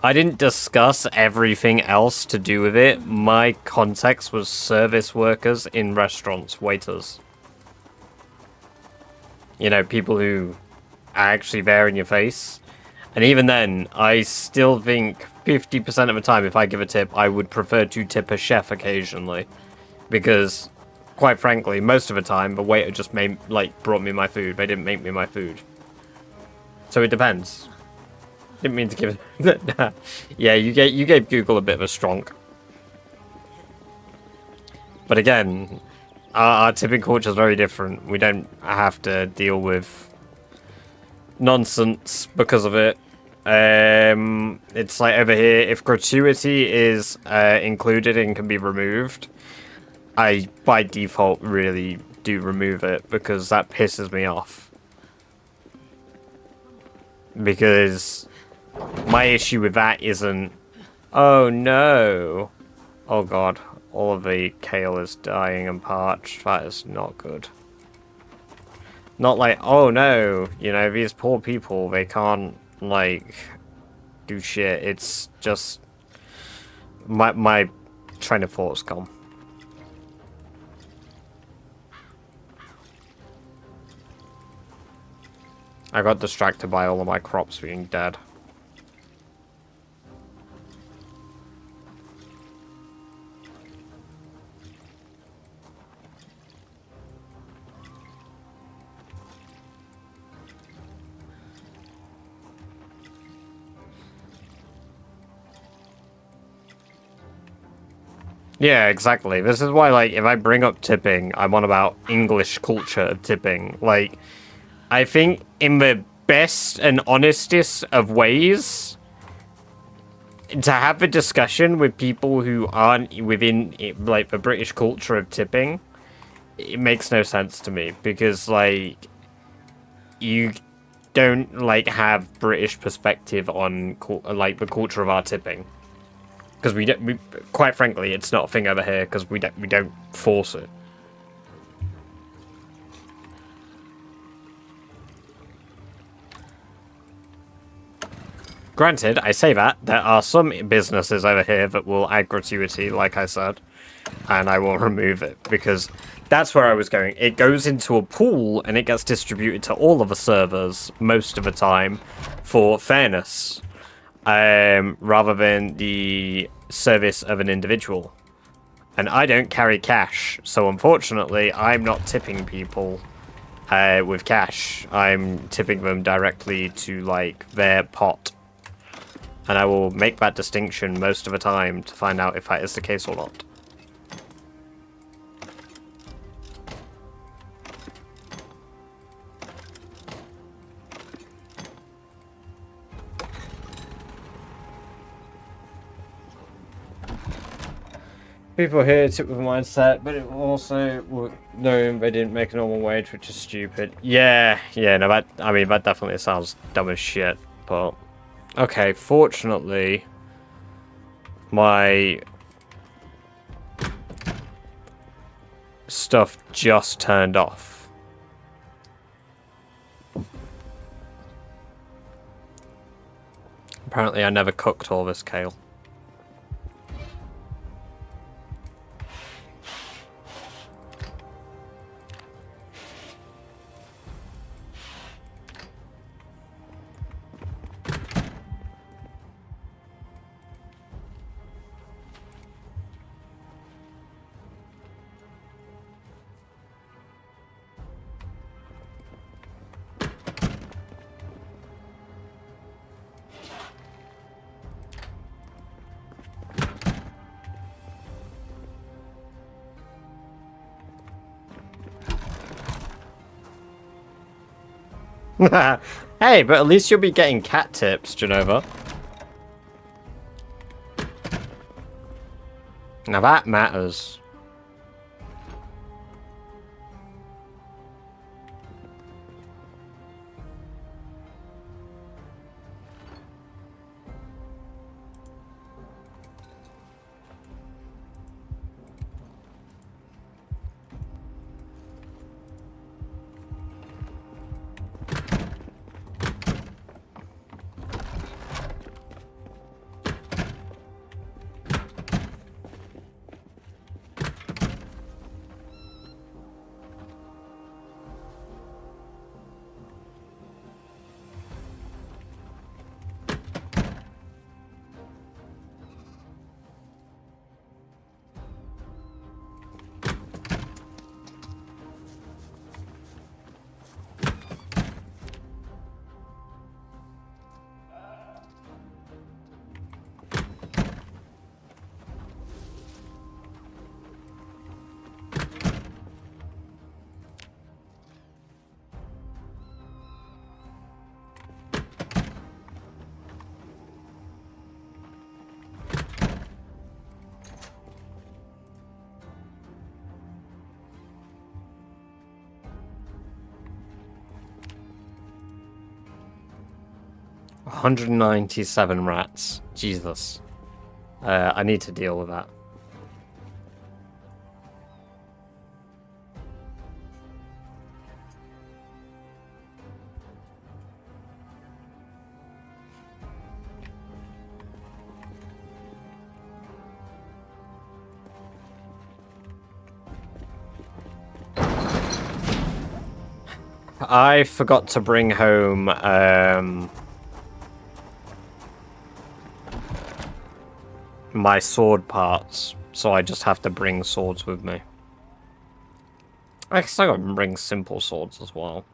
I didn't discuss everything else to do with it. My context was service workers in restaurants, waiters. You know, people who are actually there in your face. And even then, I still think 50% of the time, if I give a tip, I would prefer to tip a chef occasionally. Because, quite frankly, most of the time, the waiter just brought me my food. They didn't make me my food. So it depends. Didn't mean to give it... Yeah, you gave Google a bit of a strong. But again, our tipping culture is very different. We don't have to deal with nonsense because of it. It's like over here, if gratuity is included and can be removed, I by default really do remove it because that pisses me off. Because my issue with that isn't, oh no, oh god, all of the kale is dying and parched. That is not good. Not like, oh no, you know, these poor people, they can't, like, do shit. It's just, my train of thought's gone. I got distracted by all of my crops being dead. Yeah, exactly. This is why, like, if I bring up tipping, I'm on about English culture of tipping. Like, I think in the best and honestest of ways, to have a discussion with people who aren't within, like, the British culture of tipping, it makes no sense to me. Because, like, you don't, like, have British perspective on, like, the culture of our tipping. Because we quite frankly, it's not a thing over here because we don't force it. Granted, I say that there are some businesses over here that will add gratuity, like I said, and I will remove it because that's where I was going. It goes into a pool and it gets distributed to all of the servers most of the time for fairness. Rather than the service of an individual. And I don't carry cash, so unfortunately I'm not tipping people with cash. I'm tipping them directly to, like, their pot. And I will make that distinction most of the time to find out if that is the case or not. People here tip with a mindset, but it also would know they didn't make a normal wage, which is stupid. Yeah, no, that definitely sounds dumb as shit, but... Okay, fortunately, my stuff just turned off. Apparently I never cooked all this kale. Hey, but at least you'll be getting cat tips, Genova. Now that matters. $197 rats. Jesus. I need to deal with that. I forgot to bring home, my sword parts, so I just have to bring swords with me. I guess I can bring simple swords as well.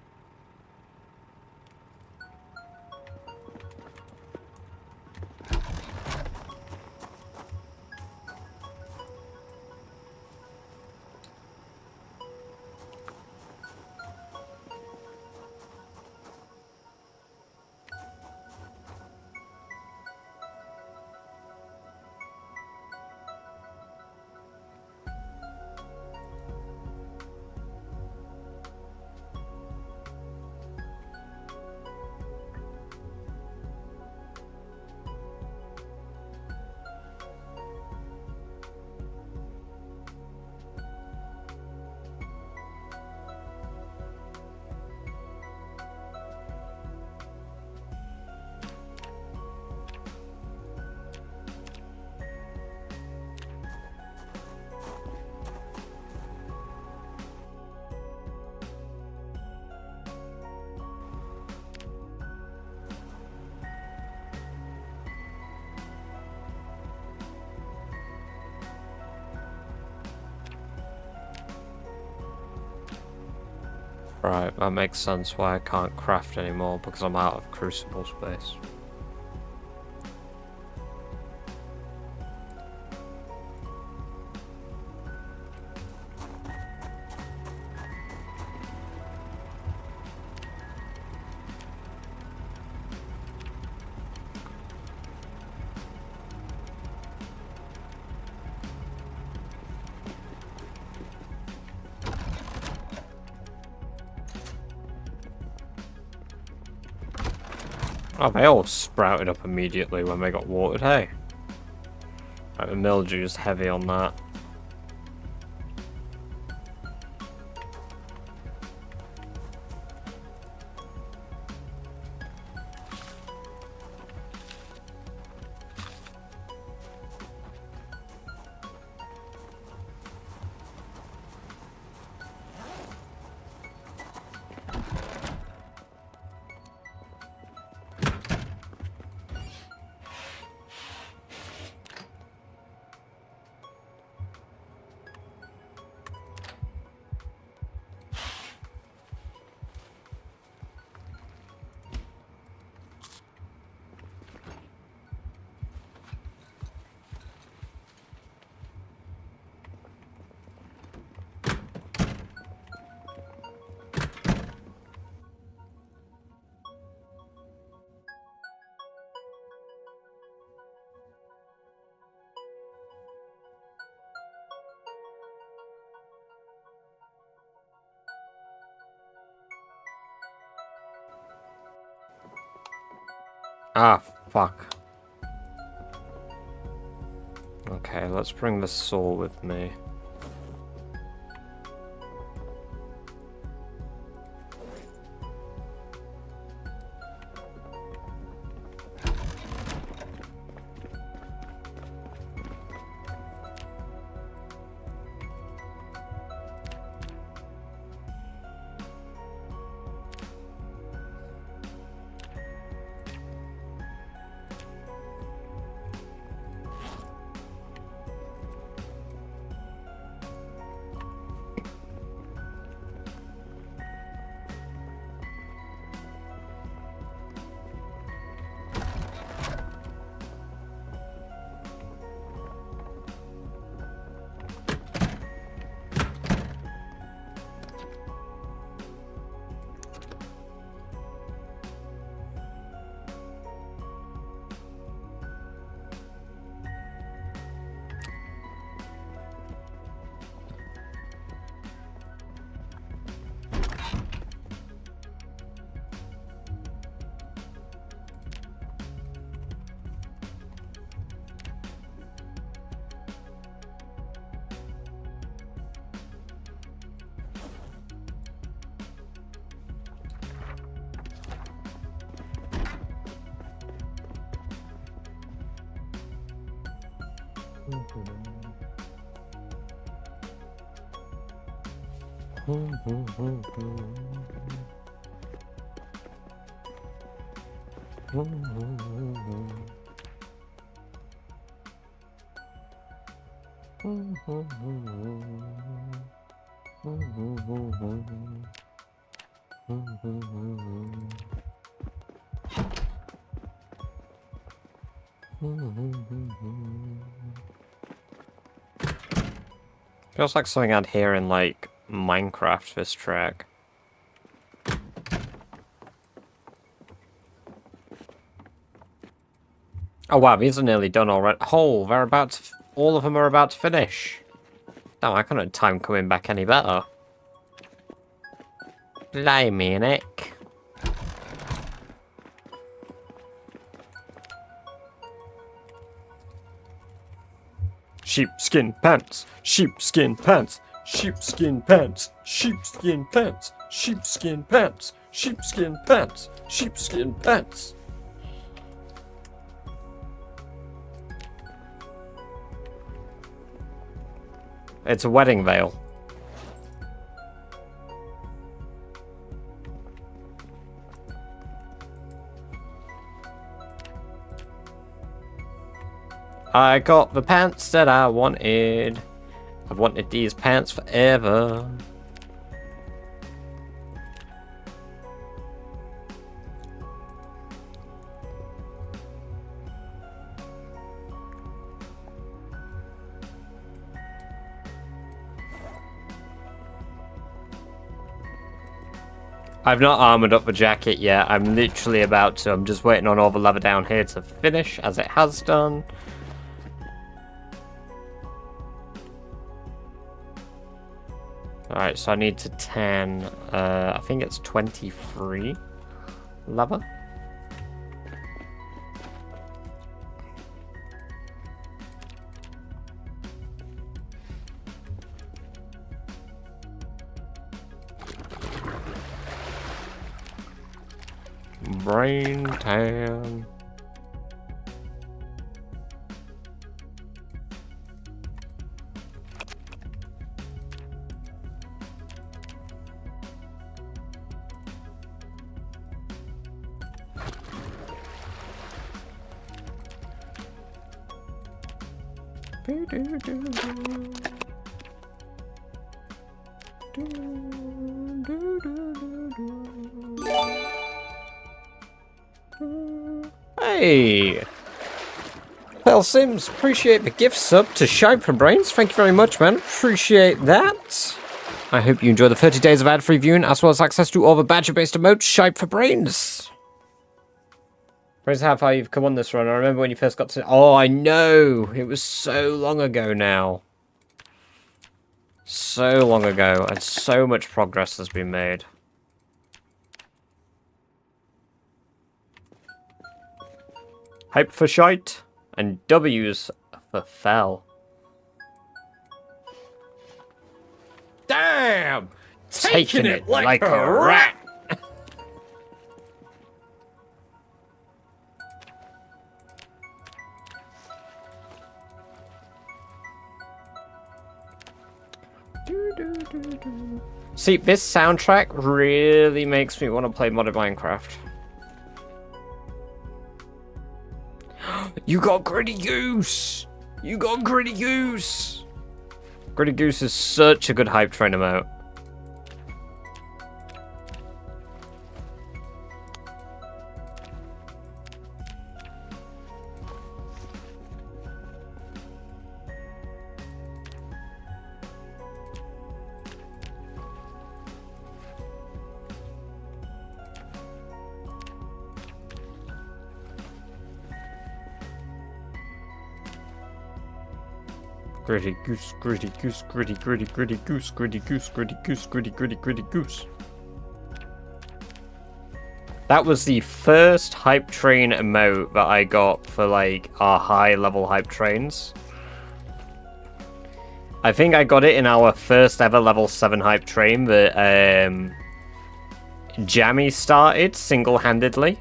Right, that makes sense why I can't craft anymore, because I'm out of crucible space. Oh, they all sprouted up immediately when they got watered, hey? Right, the mildew's heavy on that. Ah, fuck. Okay, let's bring the saw with me. Feels like something I'd hear in, like, Minecraft, this track. Oh wow, these are nearly done already. Oh, they're about to... all of them are about to finish. Damn, I couldn't time coming back any better. Blimey, Nick. Sheepskin pants, sheepskin pants, sheepskin pants, sheepskin pants, sheepskin pants, sheepskin pants, sheepskin pants. It's a wedding veil. I got the pants that I wanted. I've wanted these pants forever. I've not armored up the jacket yet. I'm literally about to. I'm just waiting on all the leather down here to finish, as it has done. Alright, so I need to 10, I think it's 23 leather. Brain tan. Hey! Well, Sims, appreciate the gift sub to Shine for Brains. Thank you very much, man. Appreciate that. I hope you enjoy the 30 days of ad-free viewing, as well as access to all the badger-based emotes, Shine for Brains. Praise how far you've come on this run. I remember when you first got to... Oh, I know! It was so long ago now. So long ago, and so much progress has been made. Hype for shite, and W's for fell. Damn! Taking it like a rat! See, this soundtrack really makes me want to play modded Minecraft. You got Gritty Goose! You got Gritty Goose! Gritty Goose is such a good hype train emote. Gritty goose, gritty goose, gritty, gritty, gritty goose, gritty goose, gritty goose, gritty, gritty, gritty goose. That was the first hype train emote that I got for like our high level hype trains. I think I got it in our first ever level 7 hype train that Jammy started single-handedly.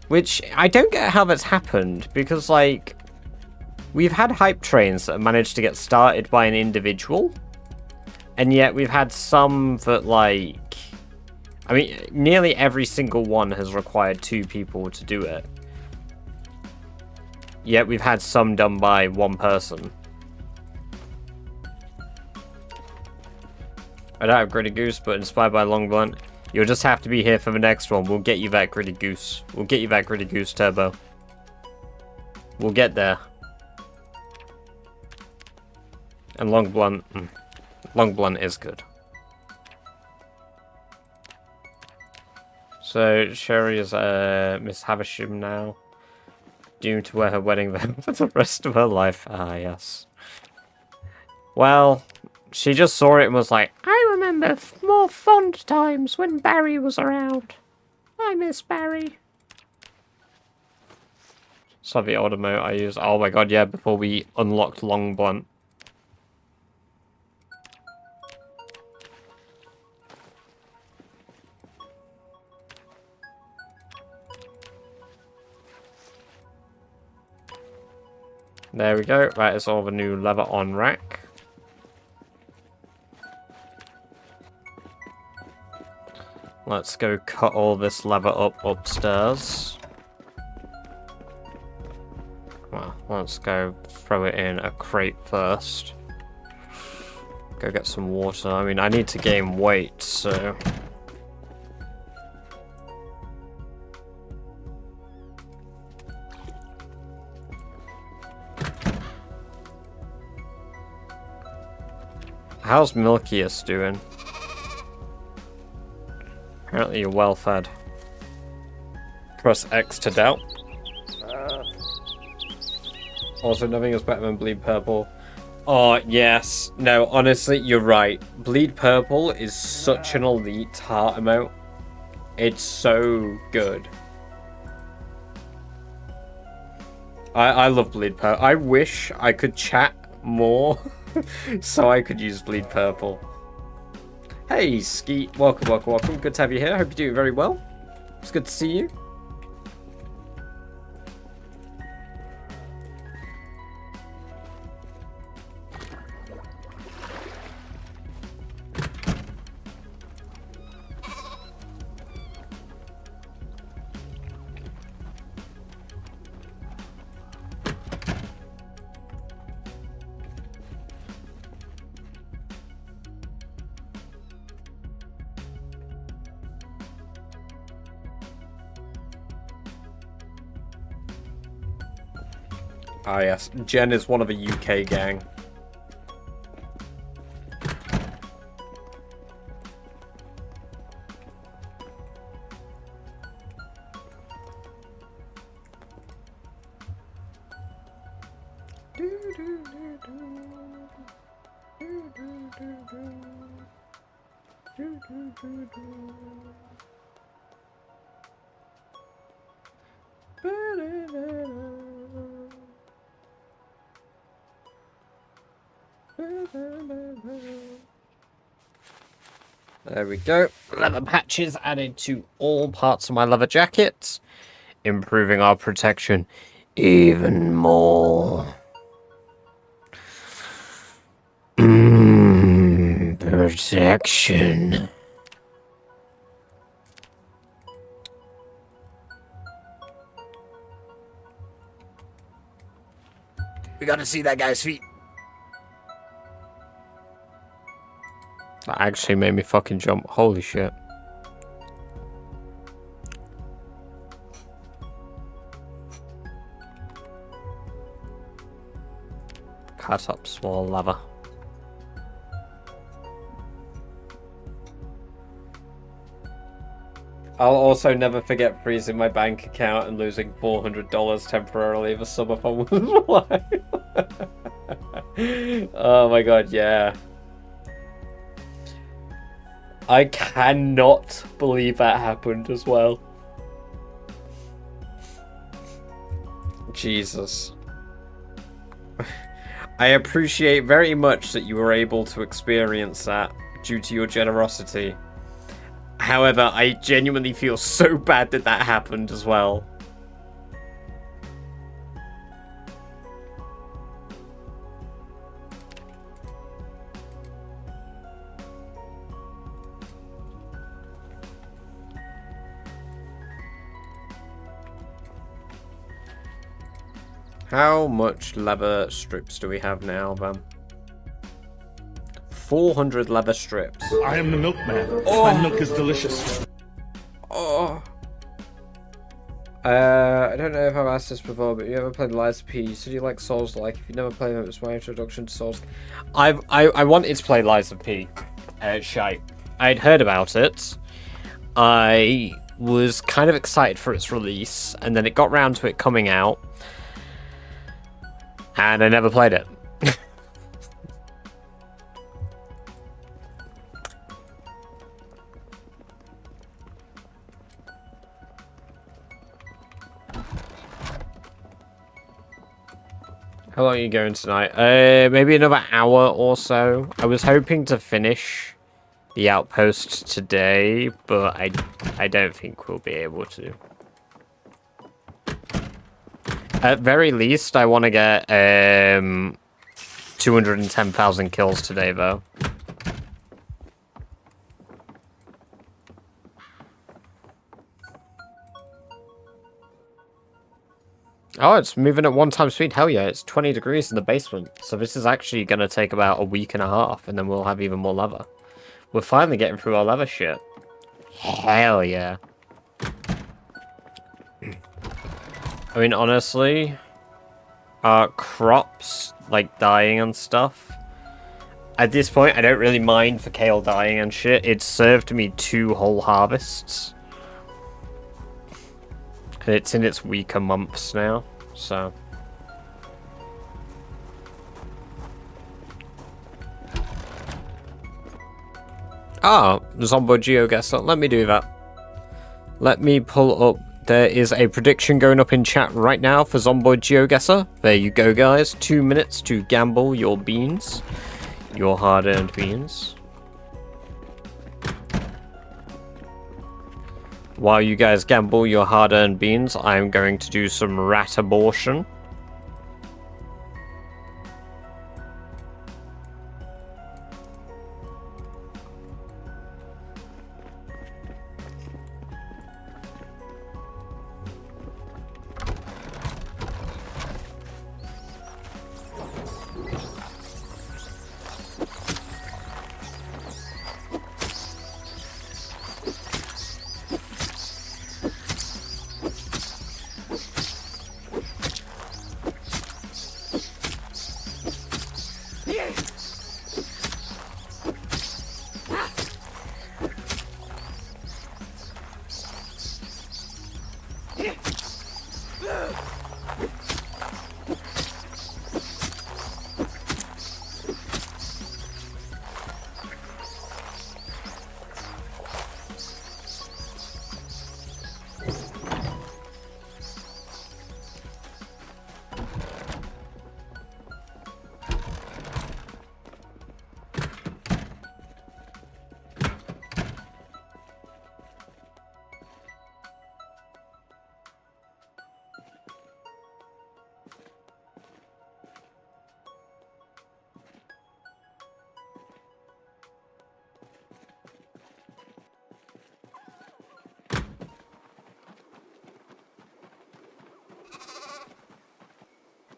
Which, I don't get how that's happened, because, like, we've had hype trains that have managed to get started by an individual, and yet we've had some that, like, I mean, nearly every single one has required 2 people to do it. Yet we've had some done by 1 person. I don't have Gritty Goose, but inspired by Long Blunt. You'll just have to be here for the next one. We'll get you that Gritty Goose. We'll get you that Gritty Goose Turbo. We'll get there. And Long Blunt. Long Blunt is good. So, Sherry is Miss Havisham now. Doomed to wear her wedding veil for the rest of her life. Ah, yes. Well, she just saw it and was like, I remember more fond times when Barry was around. I miss Barry. so the old emote I used. Oh my god, yeah, before we unlocked Long Blunt. There we go. That is all the new leather on rack. Let's go cut all this leather up upstairs. Well, let's go throw it in a crate first. Go get some water. I mean, I need to gain weight, so... How's Milkius doing? Apparently you're well fed. Press X to doubt. Also, nothing is better than Bleed Purple. Oh, yes. No, honestly, you're right. Bleed Purple is such an elite heart emote. It's so good. I love Bleed Purple. I wish I could chat more so I could use Bleed Purple. Hey, Skeet. Welcome, welcome, welcome. Good to have you here. Hope you're doing very well. It's good to see you. Ah, yes. Jen is one of a UK gang. There we go. Leather patches added to all parts of my leather jacket, improving our protection even more. Protection. We gotta see that guy's feet. That actually made me fucking jump. Holy shit. Cut up small lava. I'll also never forget freezing my bank account and losing $400 temporarily for summer fun with life. Oh my god, yeah. I cannot believe that happened as well. Jesus. I appreciate very much that you were able to experience that due to your generosity. However, I genuinely feel so bad that that happened as well. How much leather strips do we have now, then? 400 leather strips. I am the milkman. Oh. My milk is delicious. Oh. I don't know if I've asked this before, but you ever played Lies of P? You said you like Souls-like. If you've never played them, it's my introduction to Souls. I wanted to play Lies of P. Shite. I'd heard about it. I was kind of excited for its release, and then it got round to it coming out, and I never played it. How long are you going tonight? Maybe another hour or so. I was hoping to finish the Outpost today, but I don't think we'll be able to. At very least, I want to get 210,000 kills today, though. Oh, it's moving at 1x speed. Hell yeah, it's 20 degrees in the basement. So this is actually going to take about a week and a half, and then we'll have even more lava. We're finally getting through our lava shit. Hell yeah. I mean, honestly, our crops, like, dying and stuff, at this point, I don't really mind for kale dying and shit. It's served me 2 whole harvests. And it's in its weaker months now, so... Ah, Zomboid Geoguessr. Let me do that. Let me pull up. There is a prediction going up in chat right now for Zomboid Geoguessr. There you go, guys. 2 minutes to gamble your beans. Your hard-earned beans. While you guys gamble your hard-earned beans, I'm going to do some rat abortion.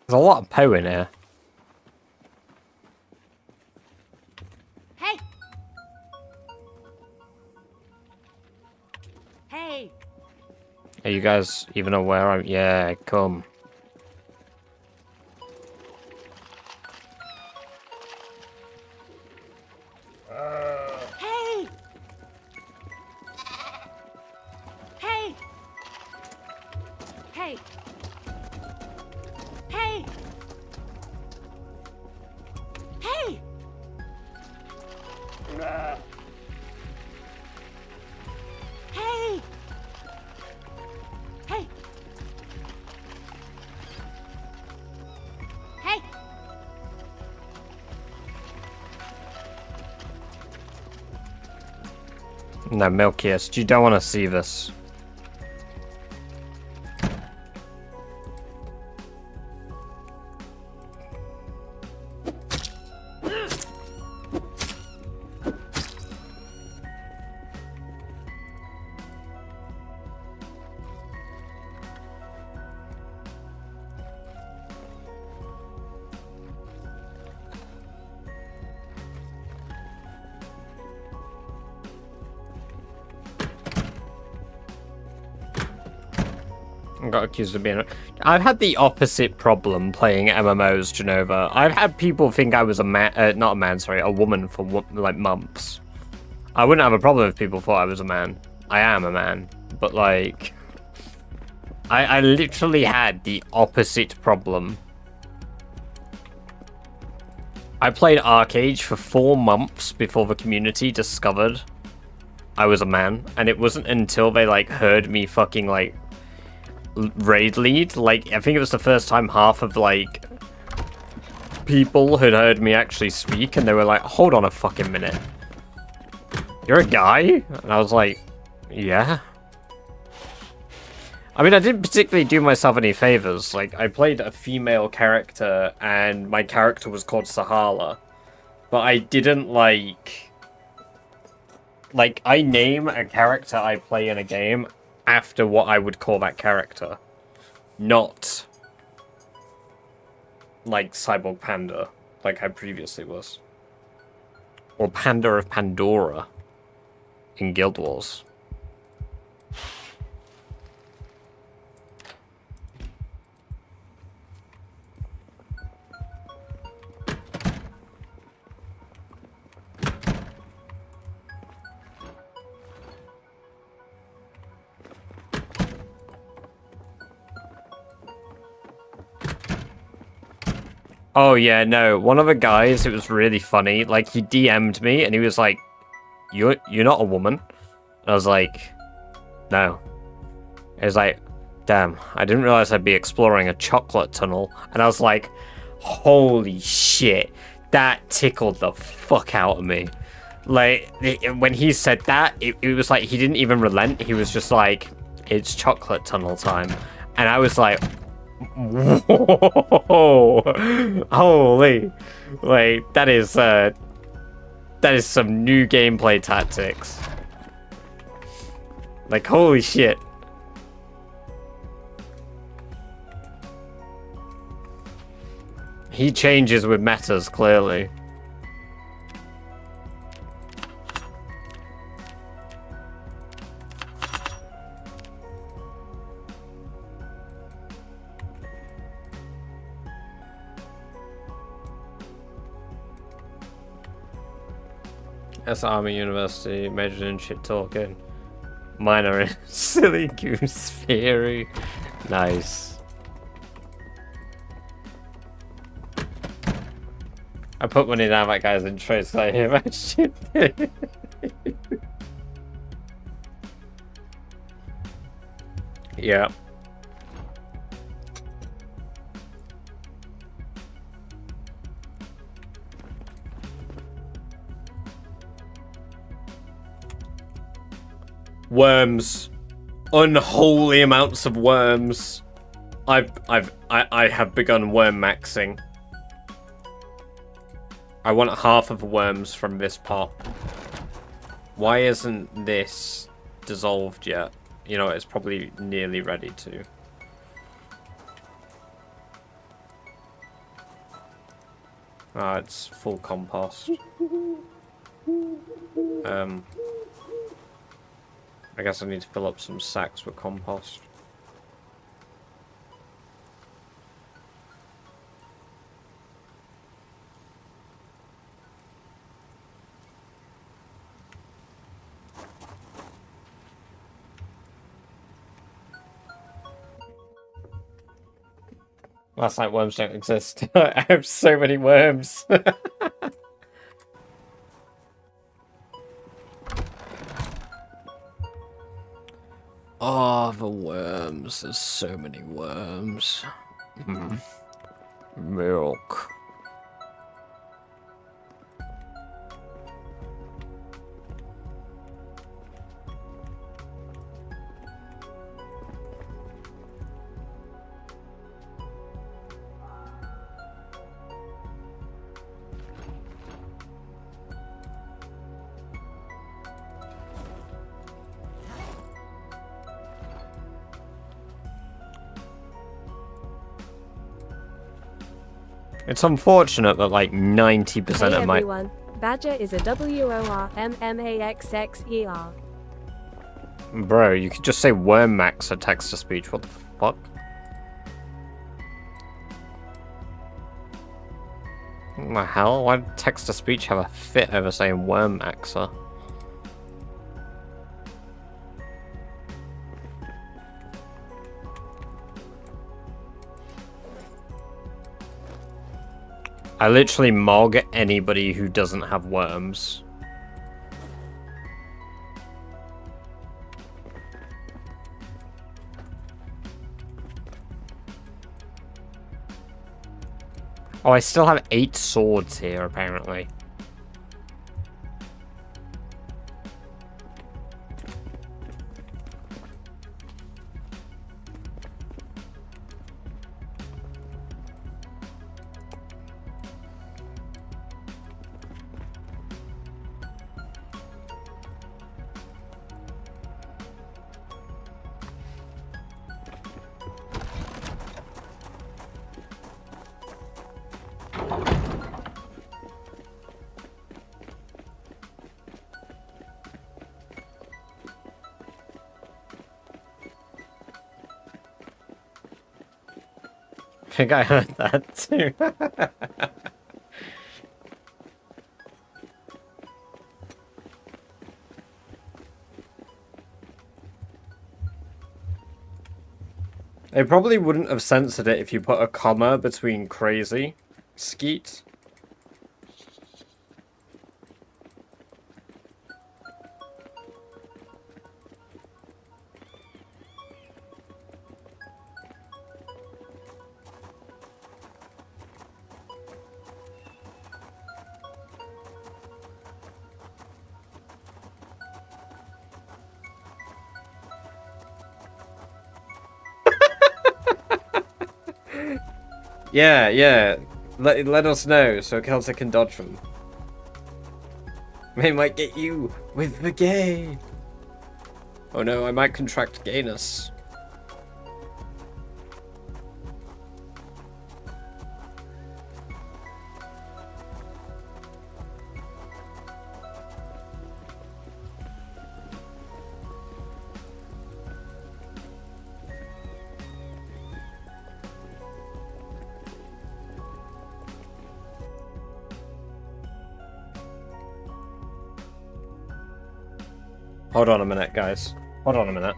There's a lot of Poe in here. Hey! Hey! Are you guys even aware I'm... Yeah, come. Hey! Hey! Hey! Hey! Hey! Hey! Hey! Hey! No, Milkiest, you don't want to see this. I got accused of being... I've had the opposite problem playing MMOs, Genova. I've had people think I was a man... not a man, sorry, a woman for, like, months. I wouldn't have a problem if people thought I was a man. I am a man. But, like... I literally had the opposite problem. I played Arcade for 4 months before the community discovered I was a man. And it wasn't until they, like, heard me fucking, like... raid lead, like, I think it was the first time half of, like, people had heard me actually speak, and they were like, hold on a fucking minute. You're a guy? And I was like, yeah. I mean, I didn't particularly do myself any favors. Like, I played a female character, and my character was called Sahala. But I didn't, like, I name a character I play in a game after what I would call that character. Not like Cyborg Panda, like I previously was. Or Panda of Pandora in Guild Wars. Oh yeah, no. One of the guys, it was really funny. Like, he DM'd me and he was like, You're not a woman? And I was like, no. He was like, damn, I didn't realize I'd be exploring a chocolate tunnel. And I was like, holy shit, that tickled the fuck out of me. Like, when he said that, it was like he didn't even relent. He was just like, it's chocolate tunnel time. And I was like, whoa, holy, like, that is some new gameplay tactics. Like, holy shit. He changes with metas, clearly. That's Army University, majored in shit talking. Minor in silly goose theory. Nice. I put money down that guy's intro so I hear that shit. Yeah. Worms. Unholy amounts of worms. I have begun worm maxing. I want half of the worms from this pot. Why isn't this dissolved yet? You know, it's probably nearly ready to. Ah, it's full compost. I guess I need to fill up some sacks with compost. That's like worms don't exist. I have so many worms. Oh, the worms. There's so many worms. Milk. It's unfortunate that like 90% Hey of my... everyone, Badger is a WORMMAXXER. Bro, you could just say worm max or text-to-speech. What the fuck? What the hell? Why did text-to-speech have a fit over saying worm maxer? I literally mog anybody who doesn't have worms. Oh, I still have 8 swords here, apparently. I think I heard that too. They probably wouldn't have censored it if you put a comma between crazy. Skeet. Yeah. Let us know so Celtic can dodge them. They might get you with the gay. Oh no, I might contract gayness. Hold on a minute, guys. Hold on a minute.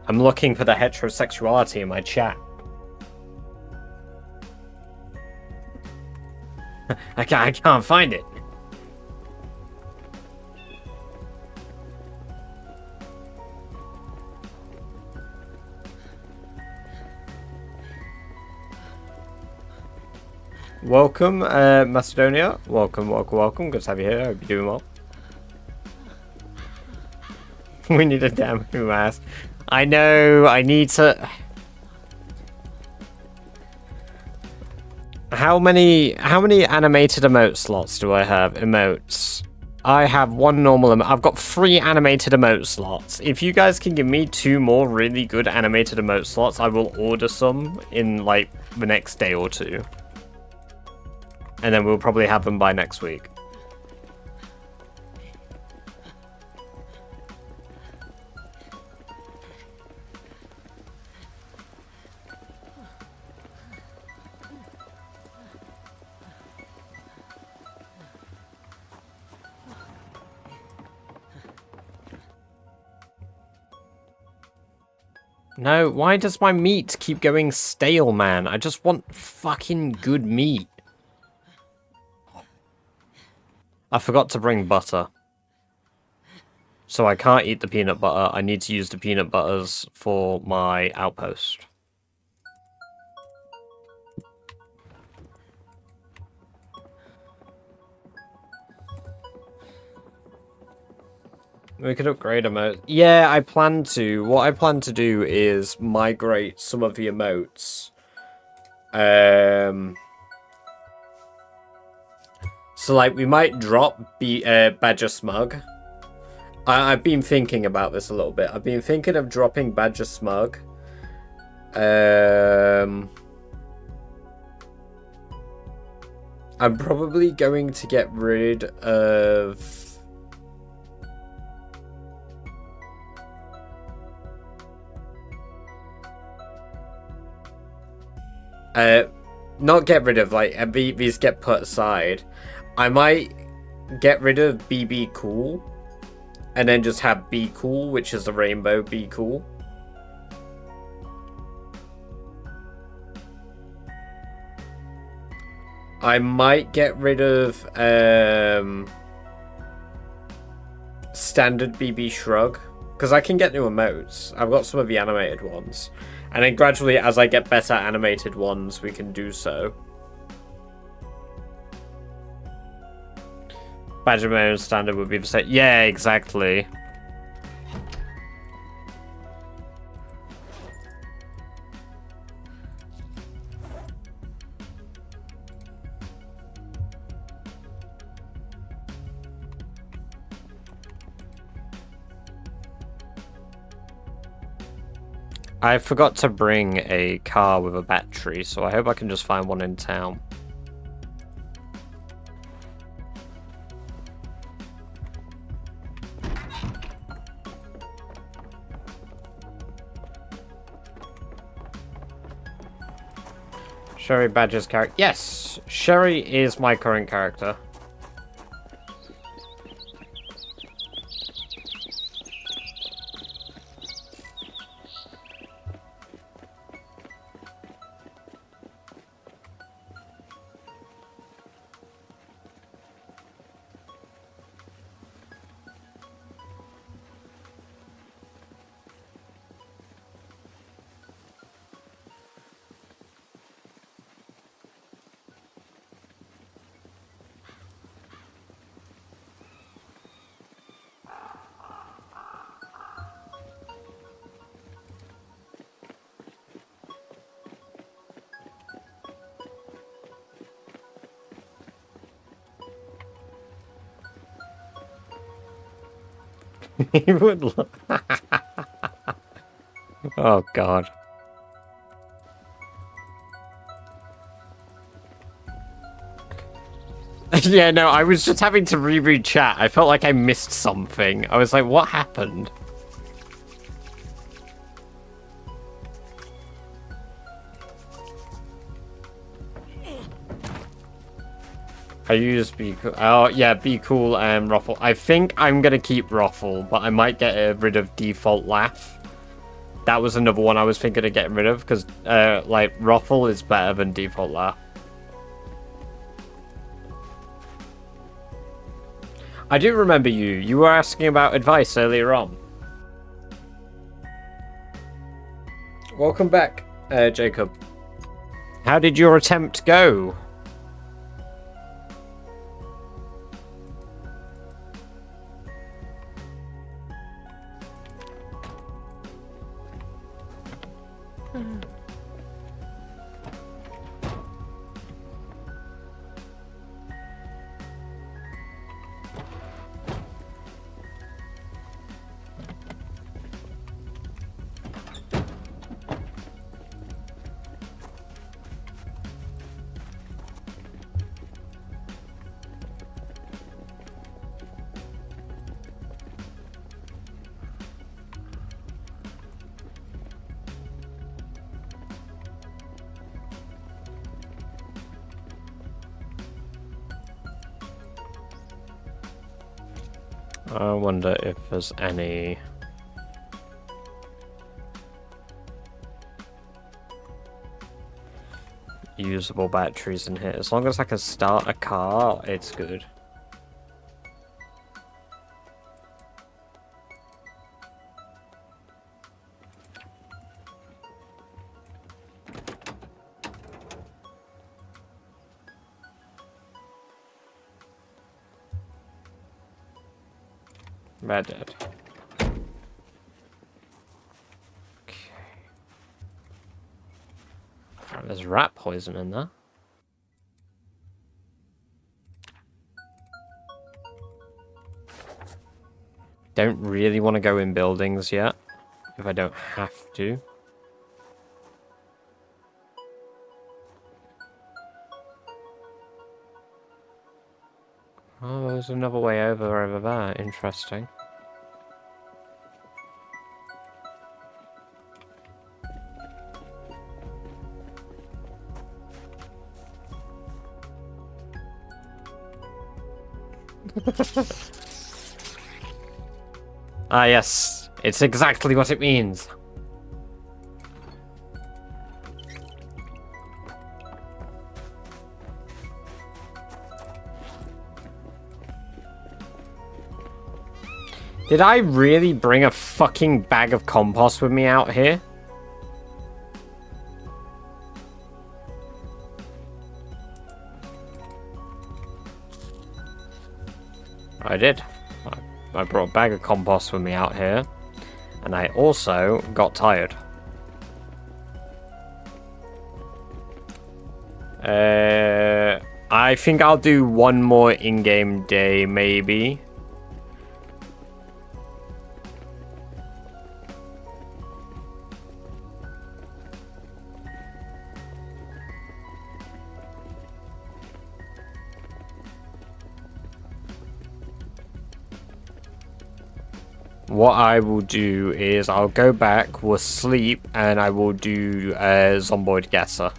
I'm looking for the heterosexuality in my chat. I can't find it. Welcome, Macedonia. Welcome. Good to have you here. I hope you're doing well. We need a damn mask. I know, I need to... How many animated emote slots do I have? Emotes. I have one normal emote. I've got 3 animated emote slots. If you guys can give me 2 more really good animated emote slots, I will order some in, like, the next day or 2. And then we'll probably have them by next week. No, why does my meat keep going stale, man? I just want fucking good meat. I forgot to bring butter. So I can't eat the peanut butter. I need to use the peanut butters for my outpost. We could upgrade emotes. Yeah, I plan to. What I plan to do is migrate some of the emotes. So, like, we might drop Badger Smug. I've been thinking about this a little bit. I've been thinking of dropping Badger Smug. I'm probably going to get rid of... not get rid of, like, these get put aside. I might get rid of BB Cool, and then just have Be Cool, which is the rainbow Be Cool. I might get rid of standard BB Shrug, because I can get new emotes. I've got some of the animated ones. And then gradually, as I get better animated ones, we can do so. Badger Mode and Standard would be the same. Yeah, exactly. I forgot to bring a car with a battery, so I hope I can just find one in town. Sherry Badger's character. Yes! Sherry is my current character. He would look. Oh god. Yeah, no, I was just having to reread chat. I felt like I missed something. I was like, what happened? I use Be Cool. Oh, yeah, Be Cool and Ruffle. I think I'm going to keep Ruffle, but I might get rid of Default Laugh. That was another one I was thinking of getting rid of, because, like, Ruffle is better than Default Laugh. I do remember you. You were asking about advice earlier on. Welcome back, Jacob. How did your attempt go? I wonder if there's any... usable batteries in here. As long as I can start a car, it's good. They're dead. Okay. Right, there's rat poison in there. Don't really want to go in buildings yet, if I don't have to. Oh, there's another way over there. Interesting. Ah, yes. It's exactly what it means. Did I really bring a fucking bag of compost with me out here? I did. I brought a bag of compost with me out here. And I also got tired. I think I'll do one more in-game day, maybe. What I will do is I'll go back, we'll sleep, and I will do Zomboid Geoguessr.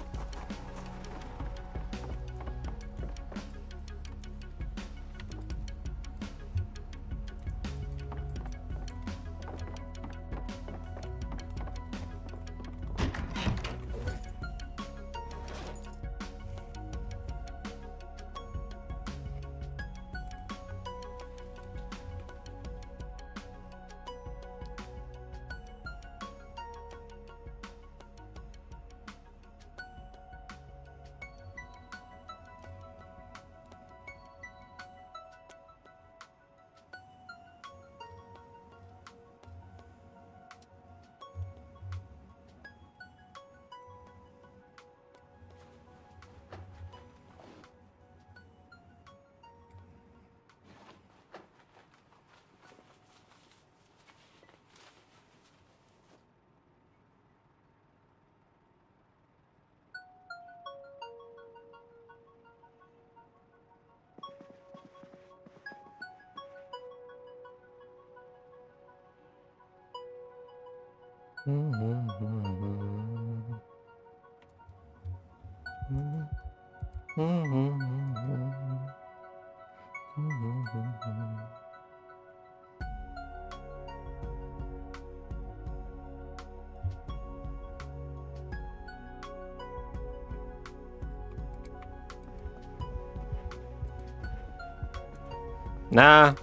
Nah.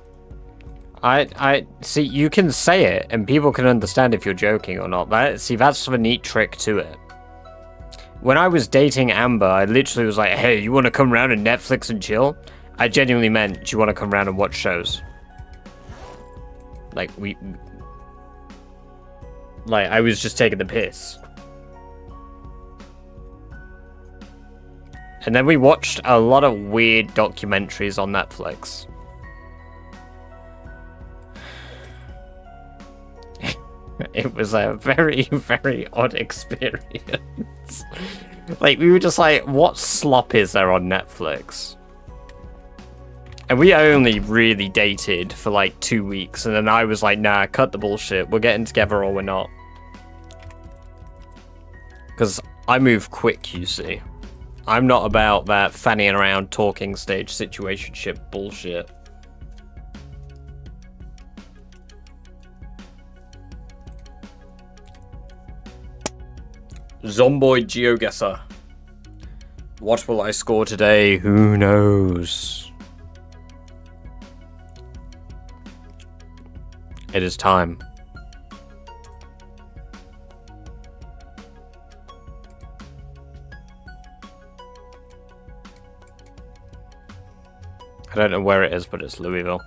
I see, you can say it and people can understand if you're joking or not. That's the neat trick to it. When I was dating Amber, I literally was like, hey, you want to come around and Netflix and chill? I genuinely meant, do you want to come around and watch shows? Like, I was just taking the piss. And then we watched a lot of weird documentaries on Netflix. It was a very, very odd experience. Like, we were just like, what slop is there on Netflix? And we only really dated for like 2 weeks, and then I was like, nah, cut the bullshit. We're getting together or we're not. Because I move quick, you see. I'm not about that fanning around talking stage situationship bullshit. Zomboid Geoguessr. What will I score today? Who knows? It is time. I don't know where it is, but it's Louisville.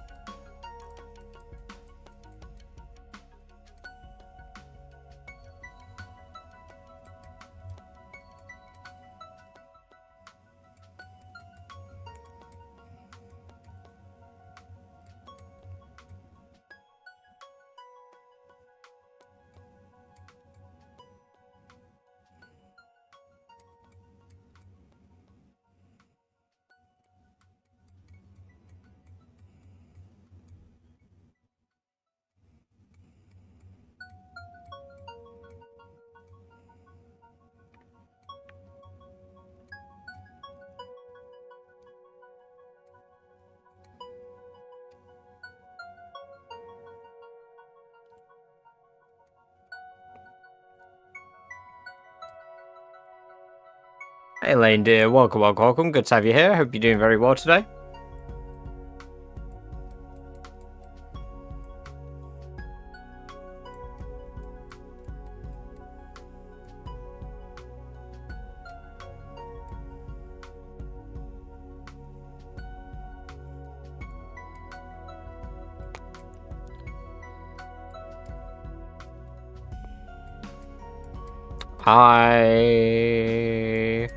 Hey Lane dear, welcome, welcome, welcome. Good to have you here. Hope you're doing very well today. I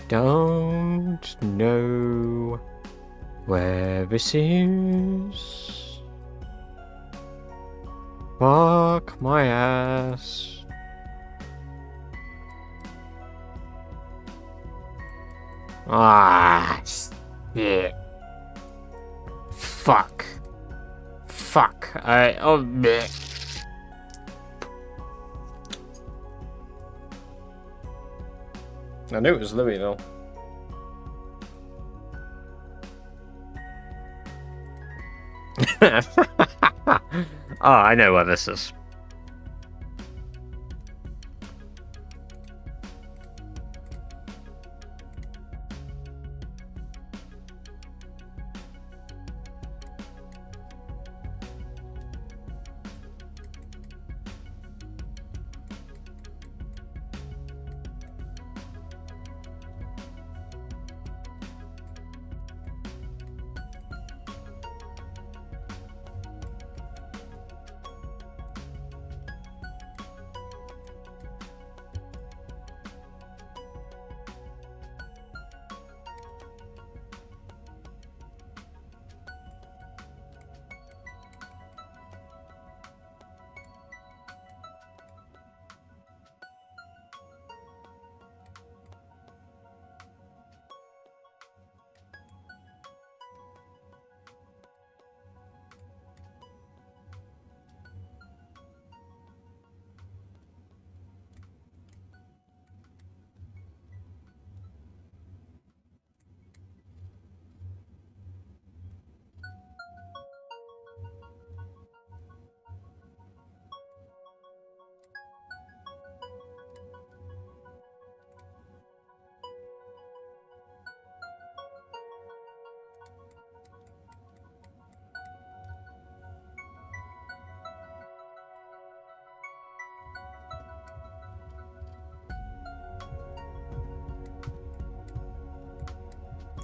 don't know where this is. Fuck my ass. Ah, shit. Fuck. Fuck. Oh, bleh. I knew it was Louisville. Oh, I know where this is.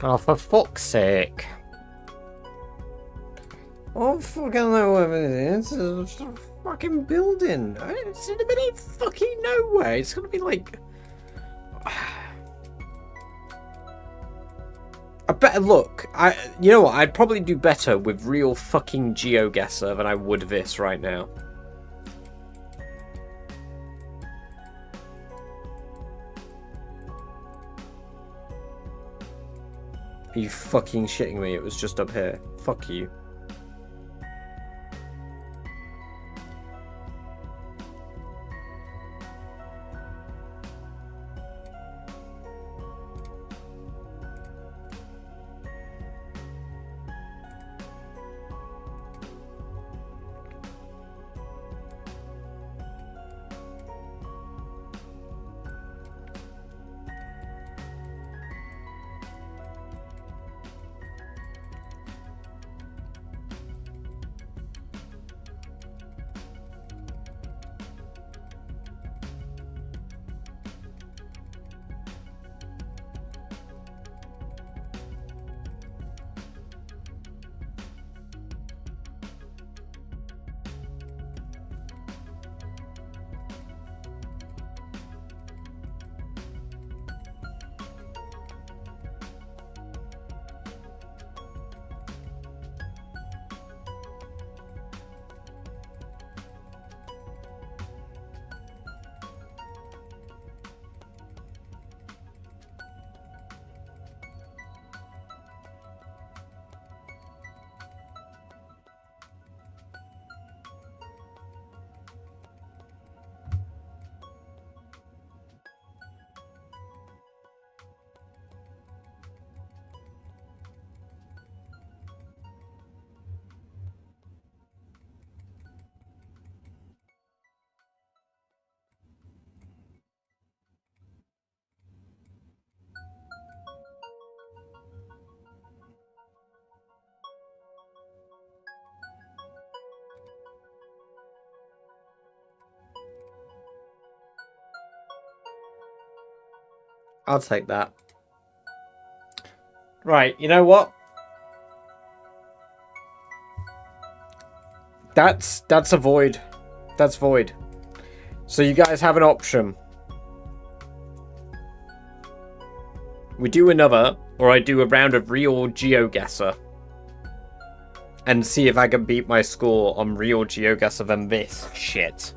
Oh, for fuck's sake. Oh, fucking know where it is. It's a fucking building. It's in the middle of fucking nowhere. It's gonna be like... I better look. You know what? I'd probably do better with real fucking GeoGuessr than I would this right now. Are you fucking shitting me? It was just up here. Fuck you. I'll take that. Right, you know what? That's a void. That's void. So you guys have an option. We do another, or I do a round of real Geoguessr. And see if I can beat my score on real Geoguessr than this shit.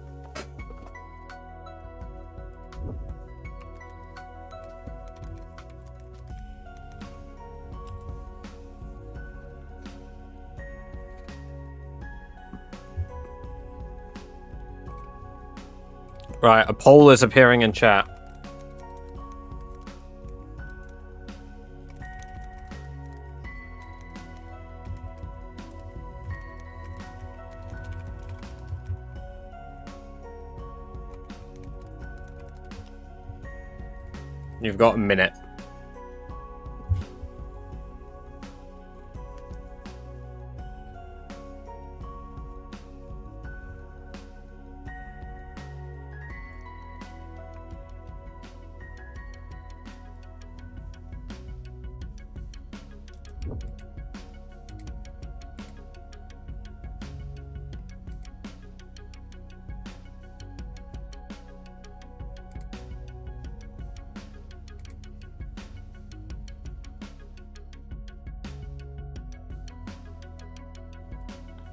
Right, a poll is appearing in chat. You've got a minute.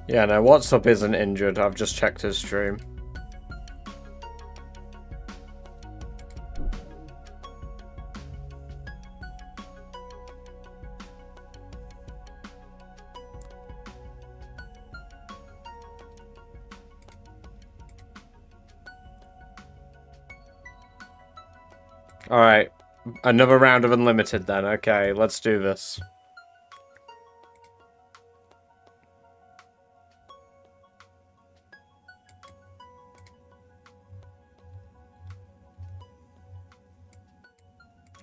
Yeah, no, What's Up isn't injured. I've just checked his stream. Alright, another round of Unlimited then. Okay, let's do this.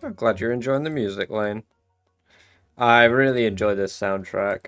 I'm glad you're enjoying the music, Lane. I really enjoy this soundtrack.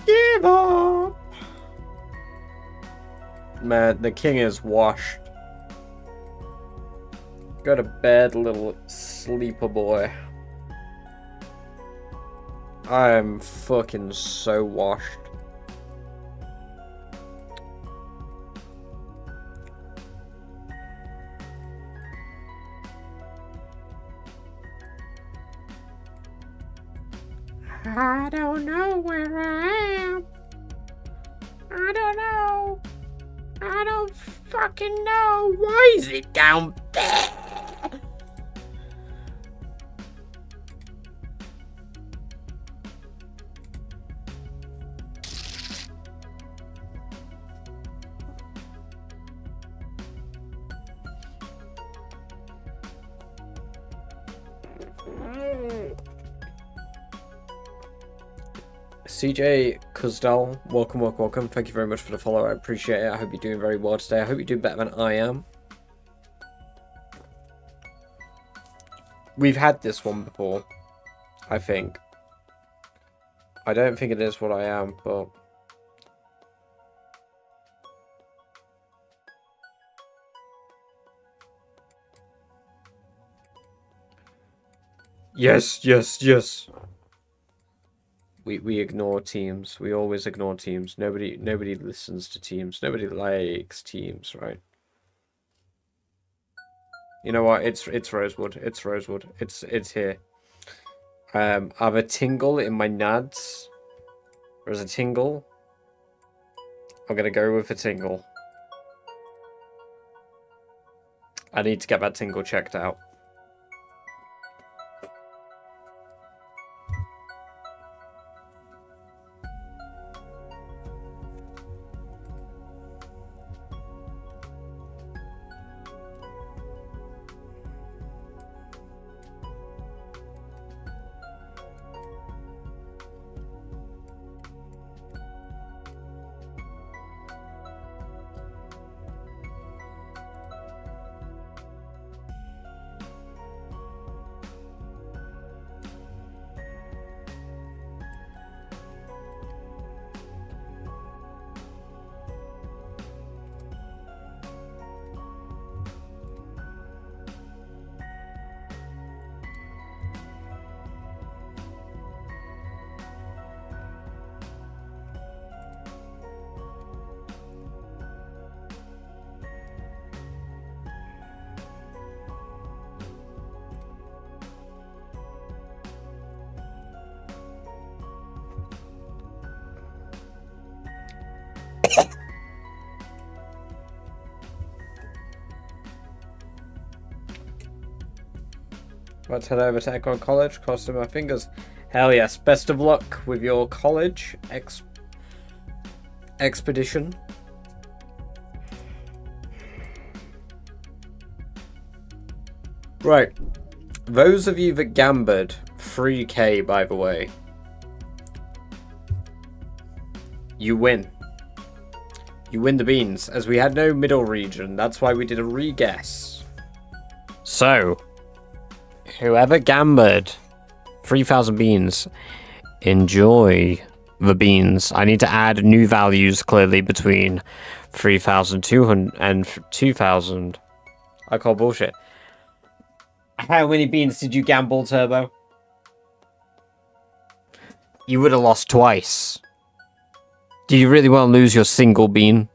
Give up. Man, the king is washed. Go to bed, little sleeper boy. I am fucking so washed. I don't know where I am. I don't know. I don't fucking know. Why is it down there? CJ Kuzdal, welcome. Thank you very much for the follow. I appreciate it. I hope you're doing very well today. I hope you're doing better than I am. We've had this one before, I think. I don't think it is what I am, but... Yes. We ignore teams. We always ignore teams. Nobody listens to teams. Nobody likes teams, right? You know what? It's Rosewood. It's Rosewood. It's here. I have a tingle in my nads. There's a tingle. I'm gonna go with a tingle. I need to get that tingle checked out. Let's head over to Econ College, crossing my fingers. Hell yes, best of luck with your college expedition. Right, those of you that gambered, 3k by the way, you win. You win the beans, as we had no middle region, that's why we did a re-guess. So, whoever gambered 3,000 beans, enjoy the beans. I need to add new values clearly between 3,200 and 2,000. I call bullshit. How many beans did you gamble, Turbo? You would have lost twice. Do you really want to lose your single bean?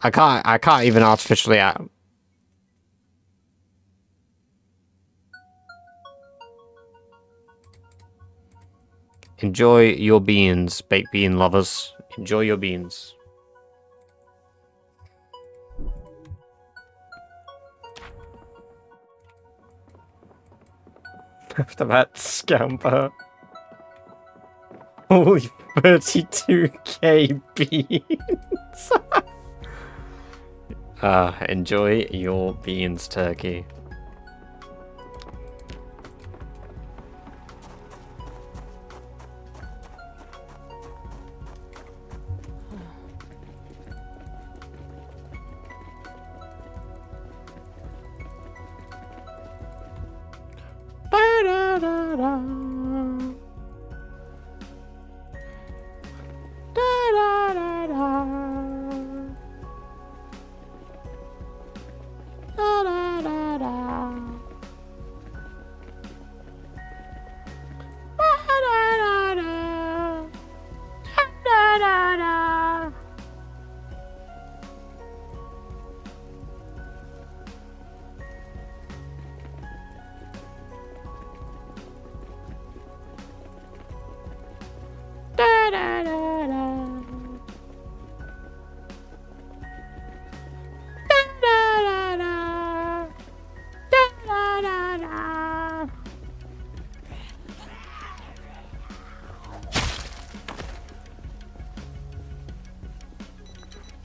I can't even artificially out. Enjoy your beans, baked bean lovers. Enjoy your beans. After that scamper. Holy 32k beans. Enjoy your beans, turkey.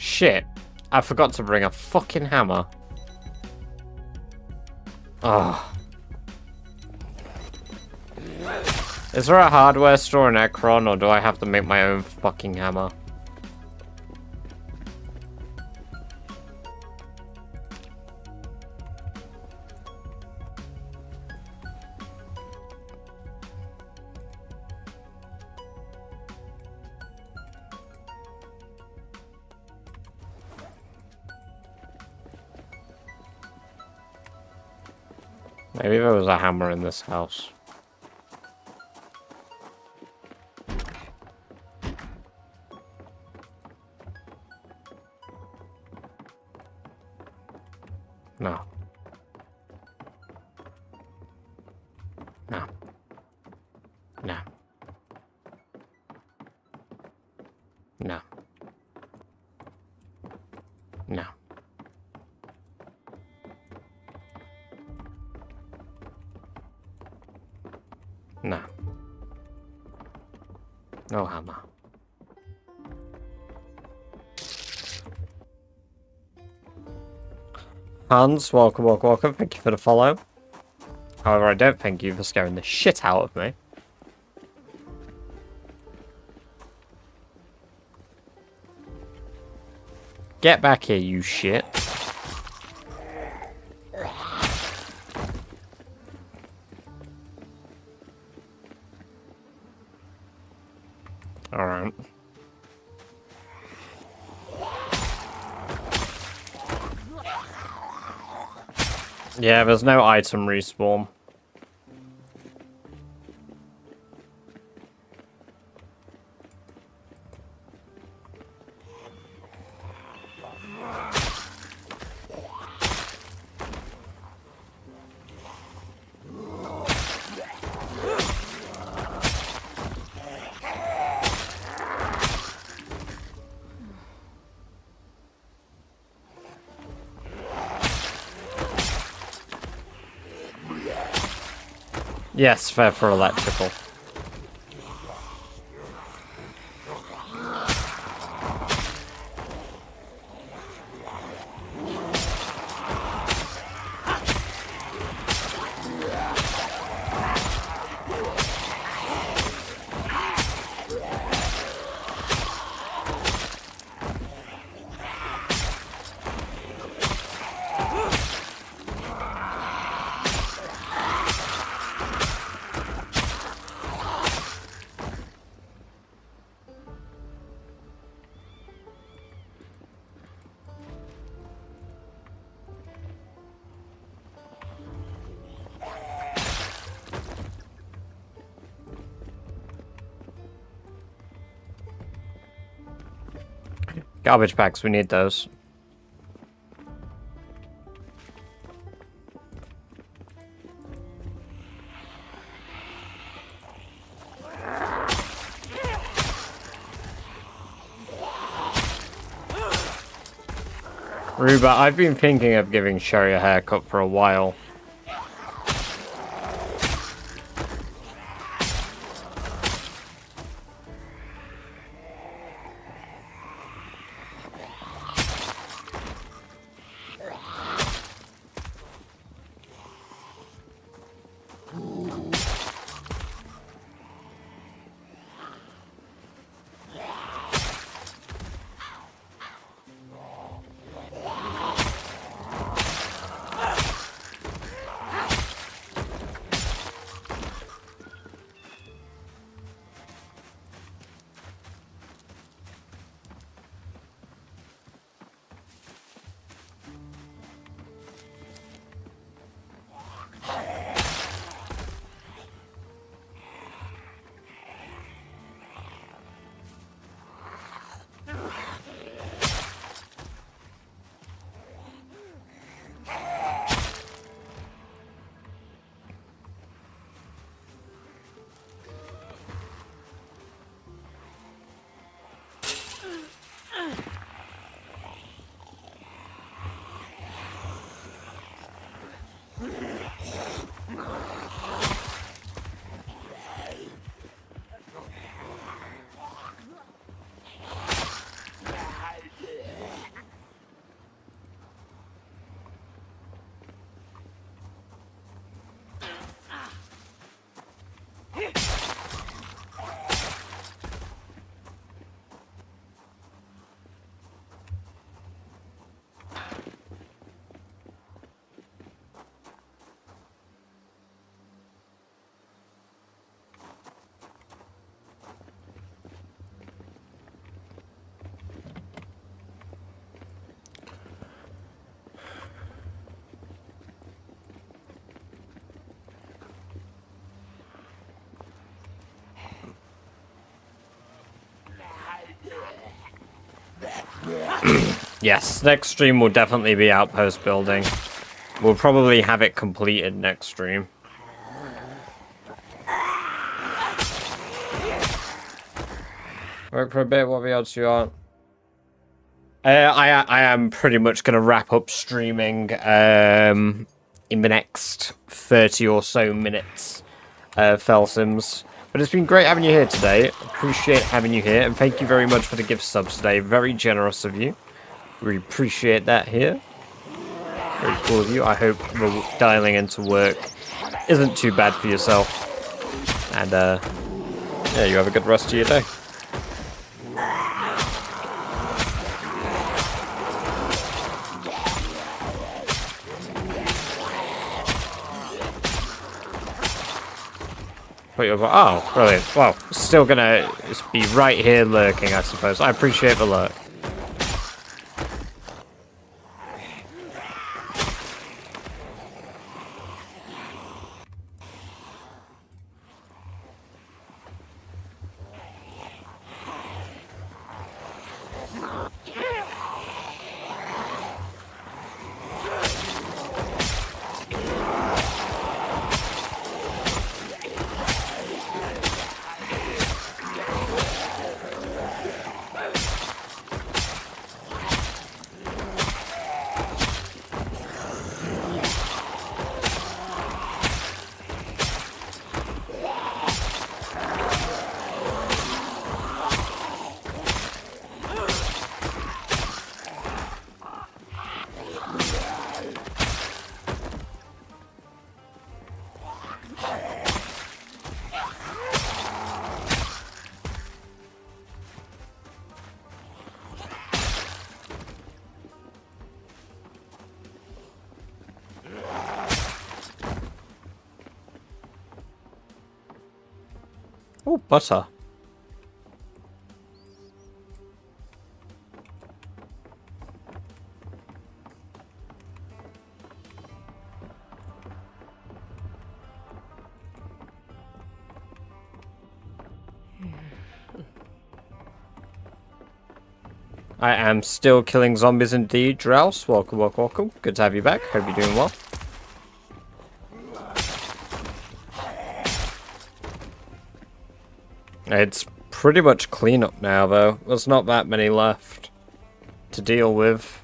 Shit, I forgot to bring a fucking hammer. Oh. Is there a hardware store in Ekron, or do I have to make my own fucking hammer? Maybe there was a hammer in this house. No. No. No. No. No. No. No hammer. Hans, welcome, welcome, welcome. Thank you for the follow. However, I don't thank you for scaring the shit out of me. Get back here, you shit. Alright. Yeah, there's no item respawn. Yes, fair for electrical. Garbage bags, we need those. Ruba, I've been thinking of giving Sherry a haircut for a while. Yes, next stream will definitely be outpost building. We'll probably have it completed next stream. Work for a bit, what are the odds you are? I am pretty much going to wrap up streaming in the next 30 or so minutes, Felsims. But it's been great having you here today. Appreciate having you here, and thank you very much for the gift subs today. Very generous of you. We appreciate that here. Very cool of you. I hope the dialing into work isn't too bad for yourself. And yeah, you have a good rest of your day. Oh, brilliant. Well, still gonna be right here lurking, I suppose. I appreciate the lurk. Oh, butter. I am still killing zombies indeed, Drouse. Welcome, welcome, welcome. Good to have you back. Hope you're doing well. It's pretty much cleanup now, though. There's not that many left to deal with.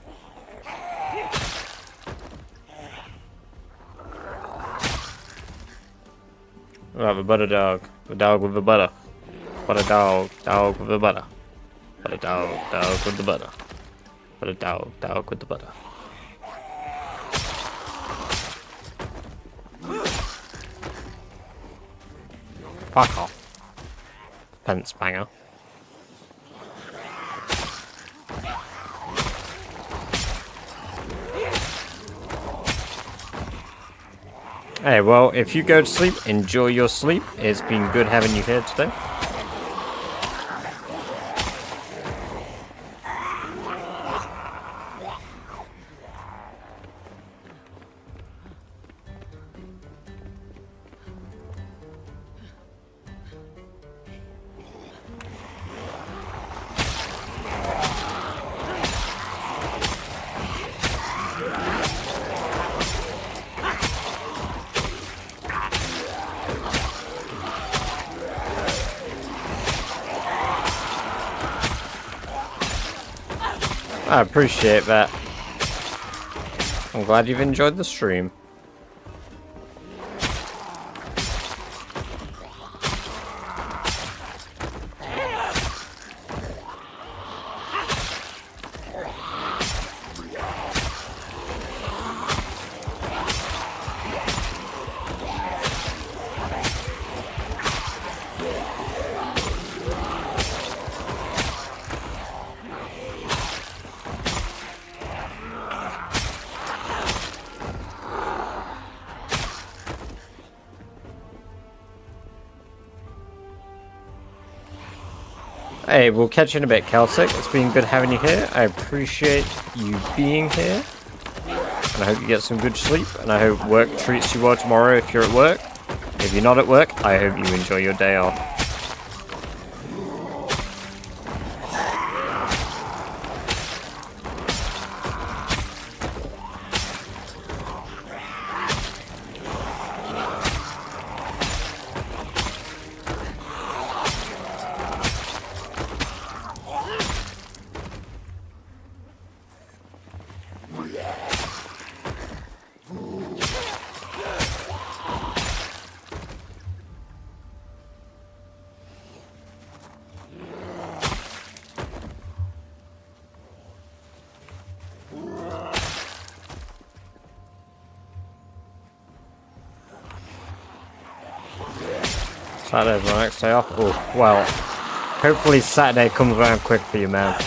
I have a butter dog. A dog with the butter. Butter dog. Dog with the butter. Butter dog. Dog with the butter. Butter dog. Dog with the butter. Fuck off. Fence banger. Hey, well, if you go to sleep, enjoy your sleep. It's been good having you here today. I appreciate that. I'm glad you've enjoyed the stream. Hey, we'll catch you in a bit, Celtic. It's been good having you here. I appreciate you being here. And I hope you get some good sleep. And I hope work treats you well tomorrow if you're at work. If you're not at work, I hope you enjoy your day off. Saturday's my next day off. Oh, well, hopefully Saturday comes around quick for you, man.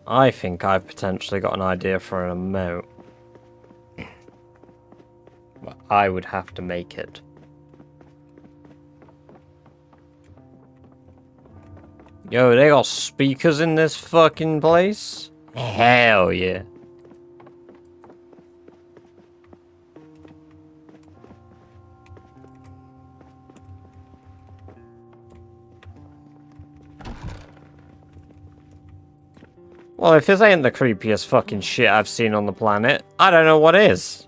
I think I've potentially got an idea for an emote. But I would have to make it. Yo, they got speakers in this fucking place? Hell yeah. Well, if this ain't the creepiest fucking shit I've seen on the planet, I don't know what is.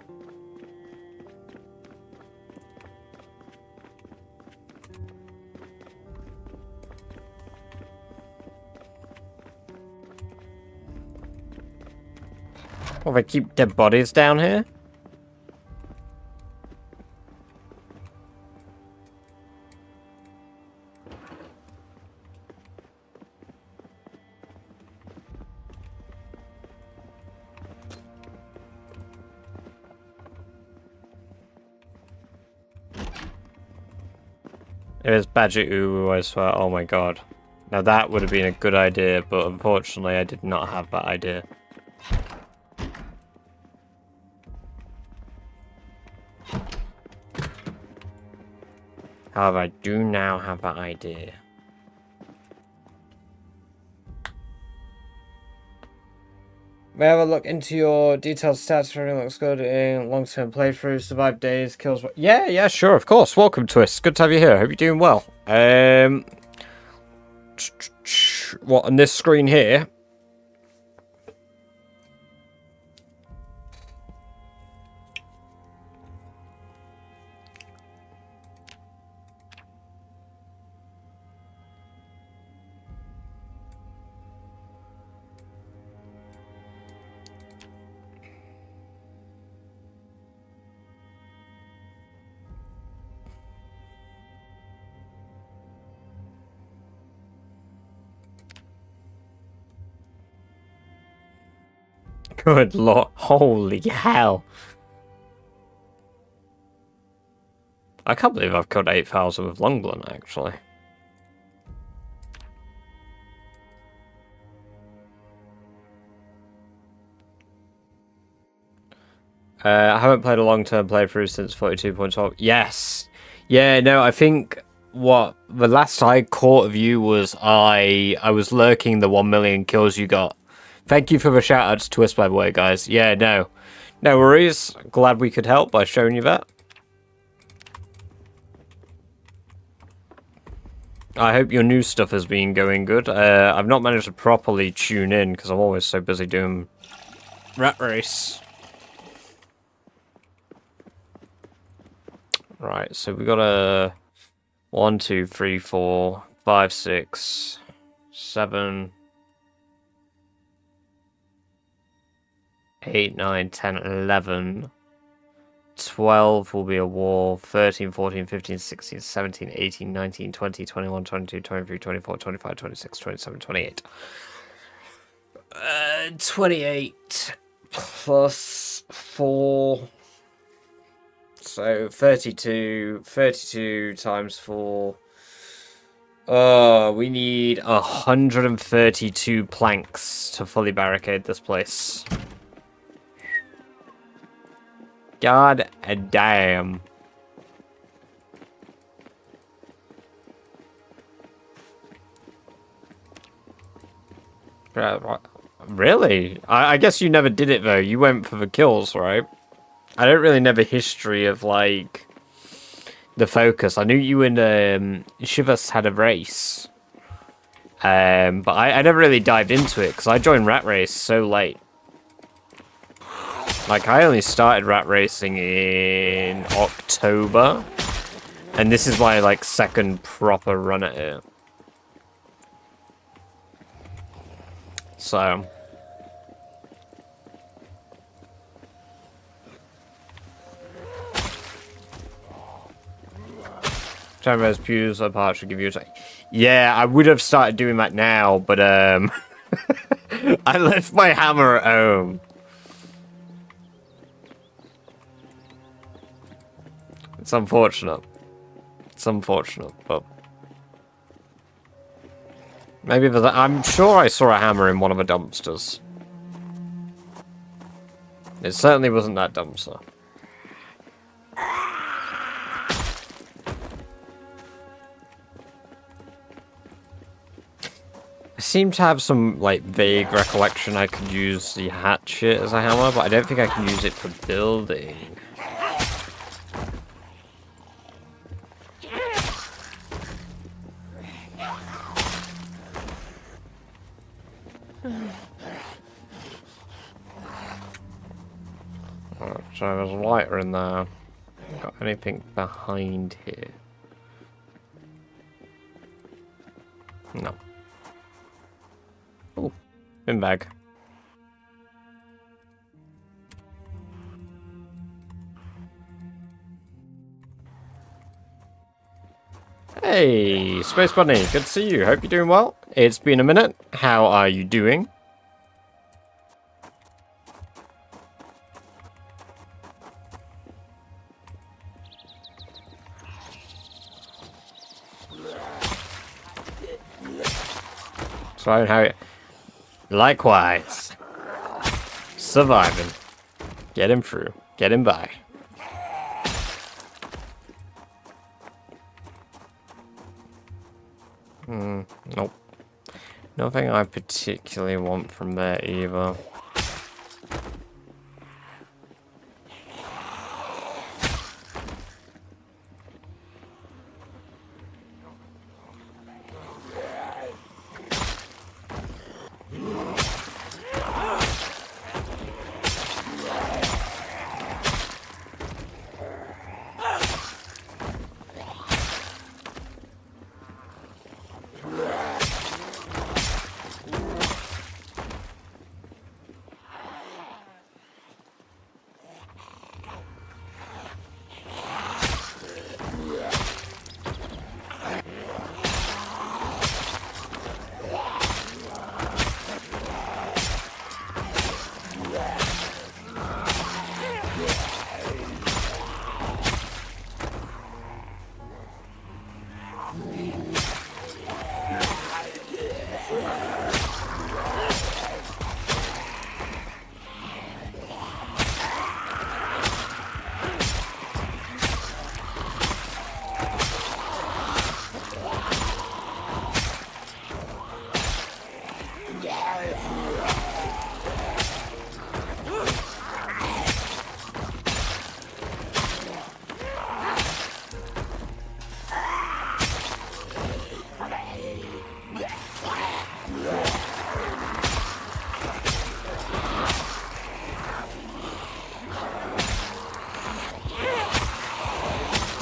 Well, they keep dead bodies down here? It is Badger Uwu, I swear. Oh my god. Now that would have been a good idea, but unfortunately I did not have that idea. However, I do now have that idea. May I have a look into your detailed stats? Everything looks good in long-term playthrough, survive days, kills... Yeah, sure, of course. Welcome, Twist. Good to have you here. Hope you're doing well. What, on this screen here? Good lord. Holy hell. I can't believe I've killed 8,000 with Longblunt, actually. I haven't played a long-term playthrough since 42.12. Yes. Yeah, no, I think what the last I caught of you was I was lurking the 1 million kills you got. Thank you for the shout-out to Twist, by the way, guys. Yeah, no worries. Glad we could help by showing you that. I hope your new stuff has been going good. I've not managed to properly tune in because I'm always so busy doing Rat Race. Right, so we got a 1, 2, 3, 4, 5, 6, 7, 8, 9, 10, 11. 12 will be a wall, 13, 14, 15, 16, 17, 18, 19, 20, 21, 22, 23, 24, 25, 26, 27, 28. 28 plus 4. So 32. 32 times 4. We need 132 planks to fully barricade this place. God damn. Really? I guess you never did it though. You went for the kills, right? I don't really know the history of like the focus. I knew you and Shivas had a race. But I never really dived into it because I joined Rat Race so late. Like, I only started rat racing in October, and this is my, like, second proper run at it. So. Chambers pews apart should give you a take. Yeah, I would have started doing that now, but, I left my hammer at home. It's unfortunate. It's unfortunate, but maybe there's I'm sure I saw a hammer in one of the dumpsters. It certainly wasn't that dumpster. I seem to have some, like, vague recollection I could use the hatchet as a hammer, but I don't think I can use it for building. So there's a lighter in there. Got anything behind here? No. Oh, bin bag. Hey, Space Bunny, good to see you. Hope you're doing well. It's been a minute. How are you doing? So how it likewise surviving, getting through, getting by. Nope, nothing I particularly want from there either.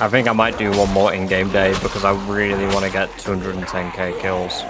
I think I might do one more in-game day because I really want to get 210k kills.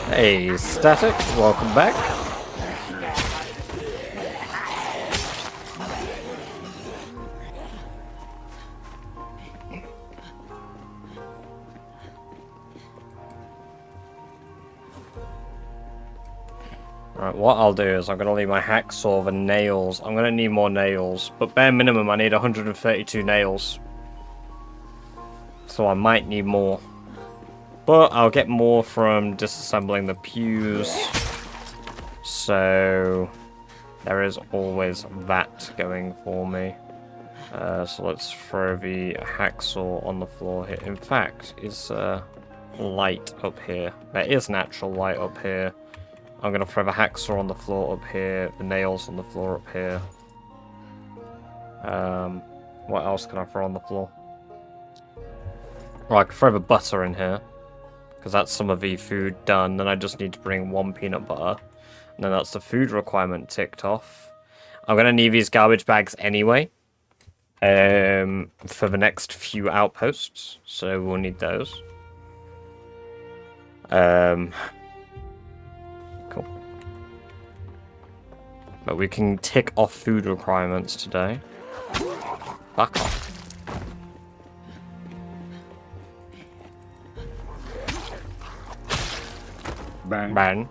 Hey, Static, welcome back. Right, what I'll do is I'm going to leave my hacksaw for nails. I'm going to need more nails, but bare minimum I need 132 nails. So I might need more. But I'll get more from disassembling the pews. So there is always that going for me. So let's throw the hacksaw on the floor here. In fact, is light up here. There is natural light up here. I'm going to throw the hacksaw on the floor up here. The nails on the floor up here. What else can I throw on the floor? Well, I can throw the butter in here. Because that's some of the food done. Then I just need to bring one peanut butter. And then that's the food requirement ticked off. I'm going to need these garbage bags anyway. For the next few outposts. So we'll need those. Cool. But we can tick off food requirements today. Back off. Bang. Bang.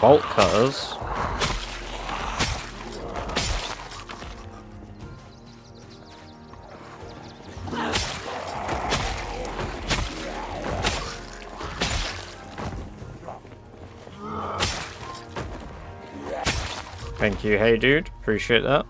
Bolt cutters. Thank you, hey dude. Appreciate that.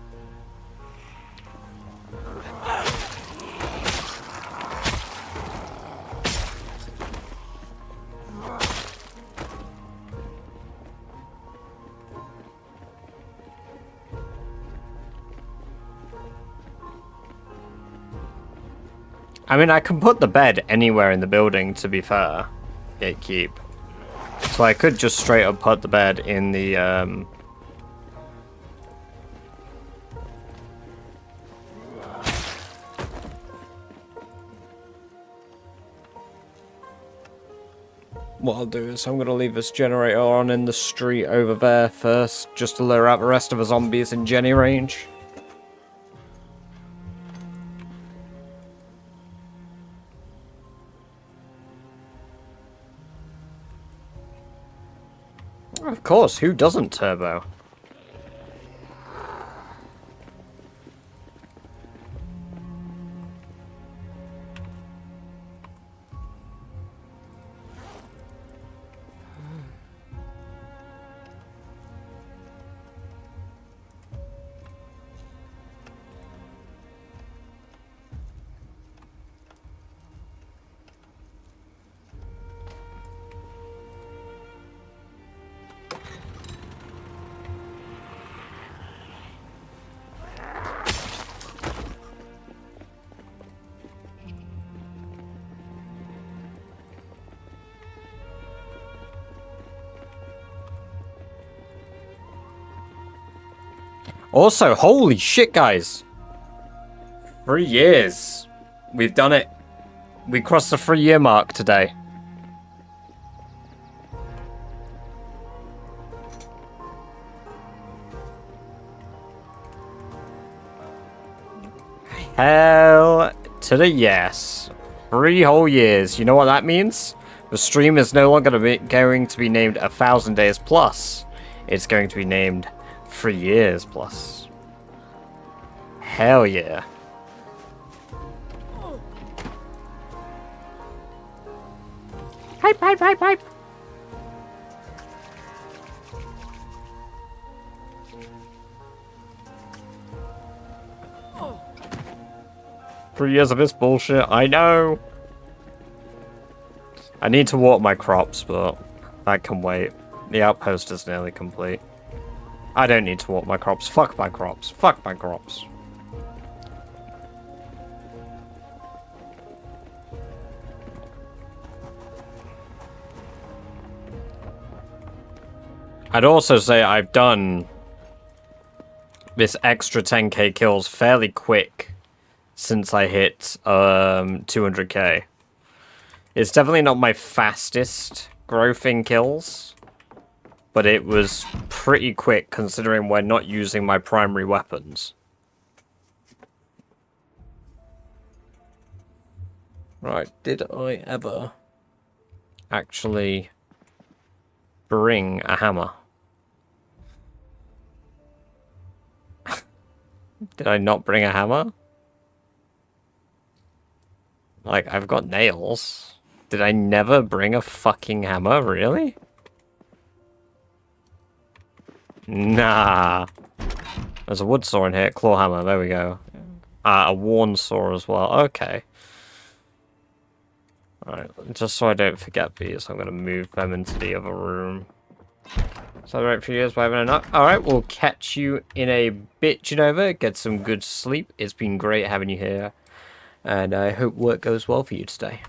I mean, I can put the bed anywhere in the building, to be fair. Gatekeep. So I could just straight up put the bed in the, What I'll do is I'm going to leave this generator on in the street over there first, just to lure out the rest of the zombies in Jenny range. Of course, who doesn't turbo? Also, holy shit, guys. 3 years. We've done it. We crossed the 3-year mark today. Hell to the yes. 3 whole years. You know what that means? The stream is no longer going to be named 1,000 days plus. It's going to be named 3 years plus. Hell yeah. Pipe, pipe, pipe, pipe. Oh. 3 years of this bullshit, I know. I need to water my crops, but that can wait. The outpost is nearly complete. I don't need to water my crops. Fuck my crops. Fuck my crops. I'd also say I've done this extra 10k kills fairly quick since I hit 200k. It's definitely not my fastest growth in kills, but it was pretty quick considering we're not using my primary weapons. Right, did I ever actually bring a hammer? Did I not bring a hammer? Like, I've got nails. Did I never bring a fucking hammer? Really? Nah. There's a wood saw in here. Claw hammer. There we go. A worn saw as well. Okay. Alright, just so I don't forget these, I'm going to move them into the other room. Celebrate 3 years by having a nut. Alright, we'll catch you in a bit, Genova. Get some good sleep. It's been great having you here. And I hope work goes well for you today.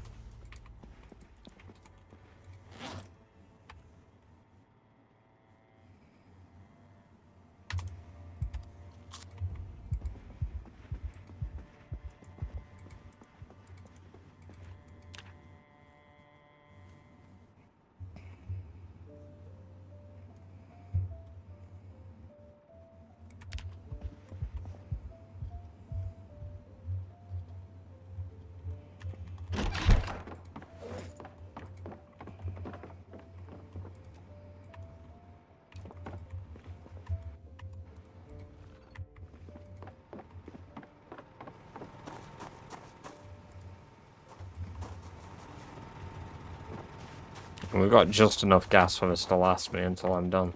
We've got just enough gas for this to last me until I'm done.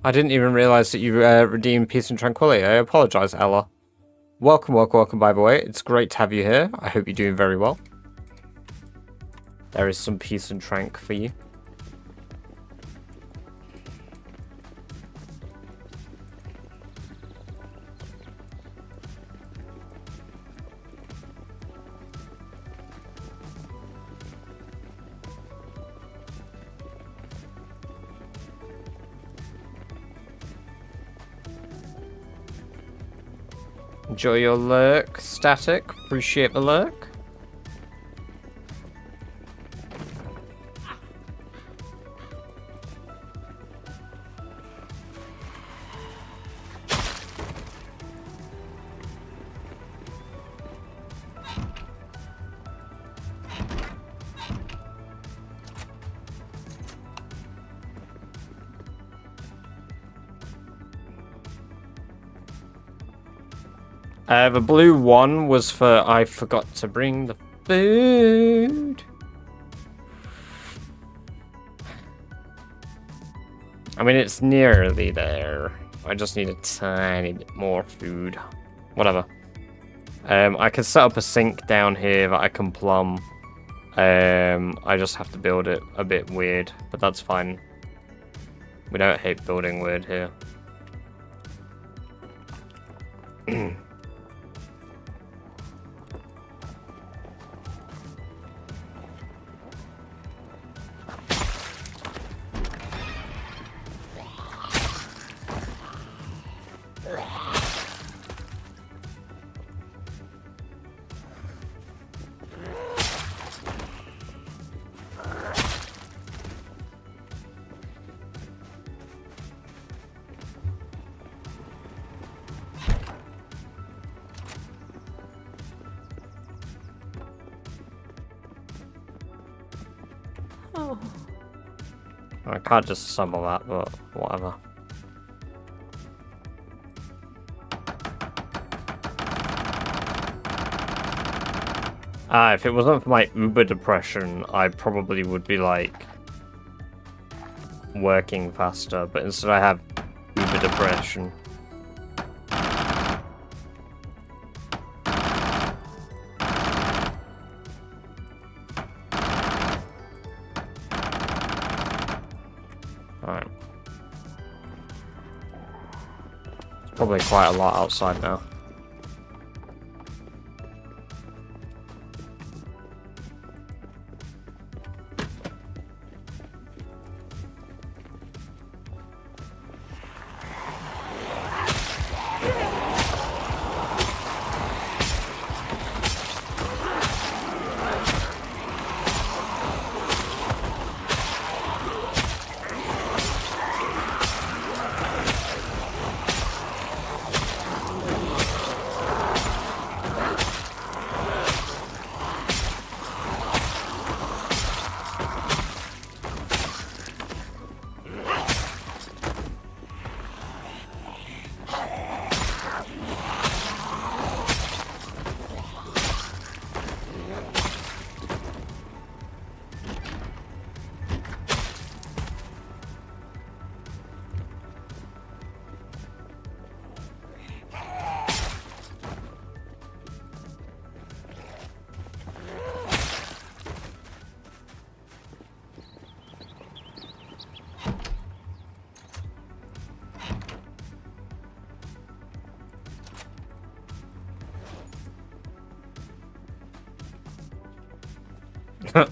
I didn't even realize that you redeemed Peace and Tranquility. I apologize, Ella. Welcome, welcome, welcome, by the way. It's great to have you here. I hope you're doing very well. There is some peace and trank for you. Enjoy your lurk, Static. Appreciate the lurk. The blue one was for I forgot to bring the food. I mean, it's nearly there. I just need a tiny bit more food. Whatever. I can set up a sink down here that I can plumb. I just have to build it a bit weird, but that's fine. We don't hate building weird here. Oh. I can't just assemble that, but whatever. If it wasn't for my Uber depression, I probably would be, like, working faster, but instead I have Uber depression. Alright. It's probably quite a lot outside now.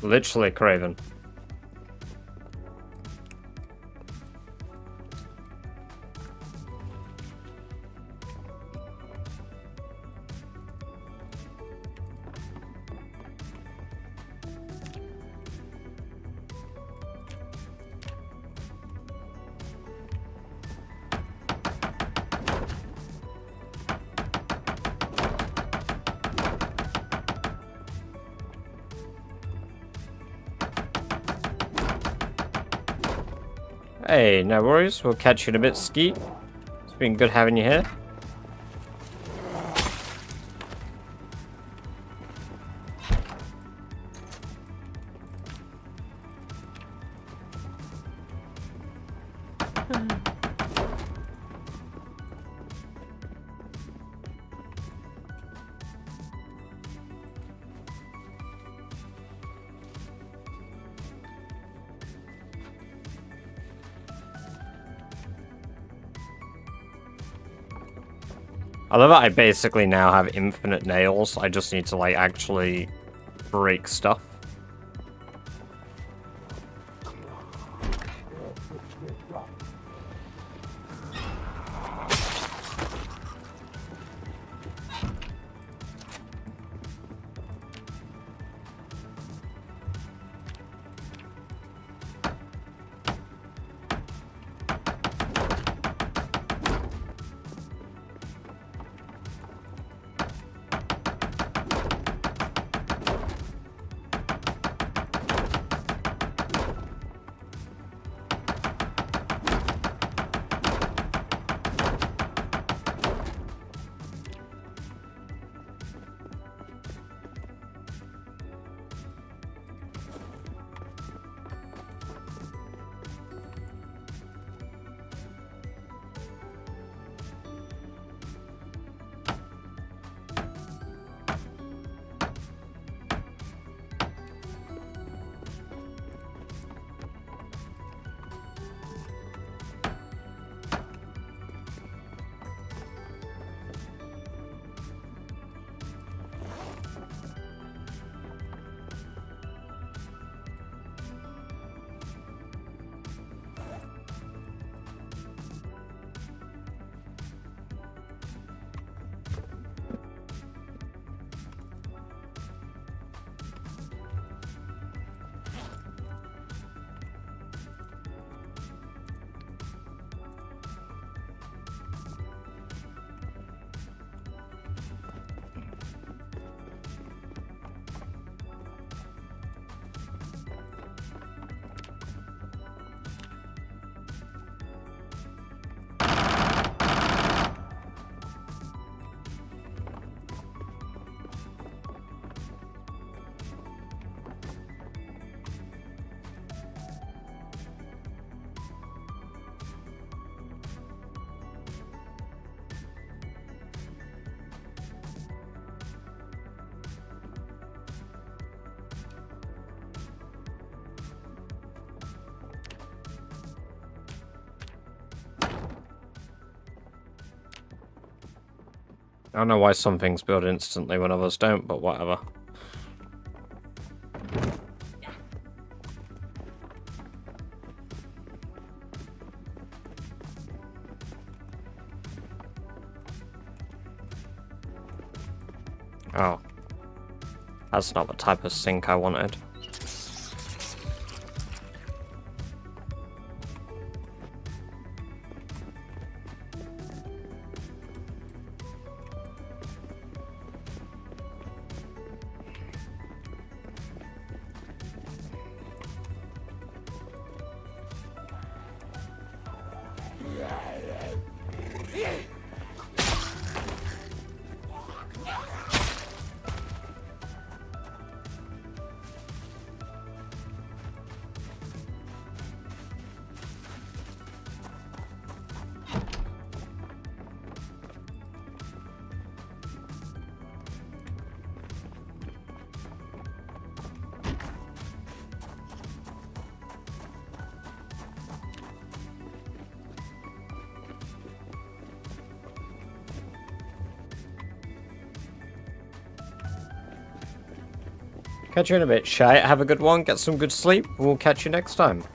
Literally, Craven. Hey, no worries. We'll catch you in a bit, Skeet. It's been good having you here. I love that I basically now have infinite nails. I just need to, like, actually break stuff. I don't know why some things build instantly when others don't, but whatever. Oh. That's not the type of sink I wanted. Catch you in a bit, Shy. Have a good one, get some good sleep. We'll catch you next time.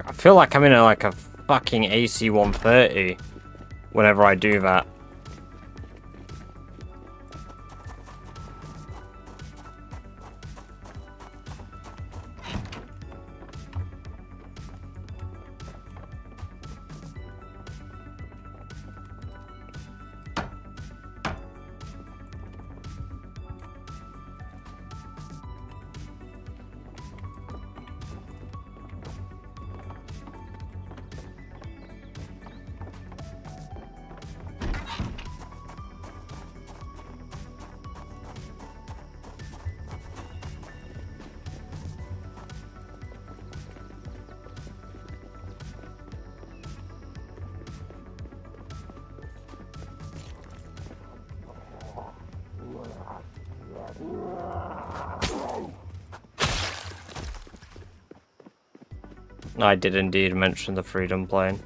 I feel like I'm in like a fucking AC 130 whenever I do that. I did indeed mention the Freedom plane.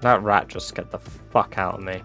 That rat just scared the fuck out of me.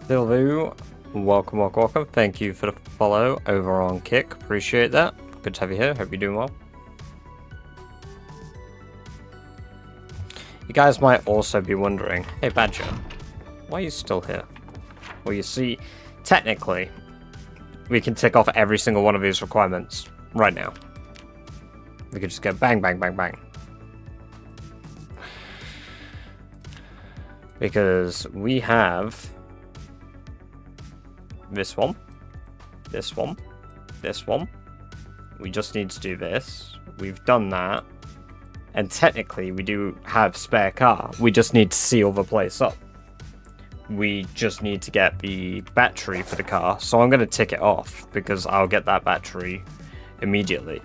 Silvu, welcome, welcome, welcome. Thank you for the follow over on Kick. Appreciate that. Good to have you here. Hope you're doing well. You guys might also be wondering, hey Badger, why are you still here? Well, you see, technically, we can tick off every single one of these requirements right now. We could just go bang, bang, bang, bang. Because we have this one, this one, this one. We just need to do this. We've done that. And technically, we do have spare car. We just need to seal the place up. We just need to get the battery for the car. So I'm going to tick it off because I'll get that battery immediately.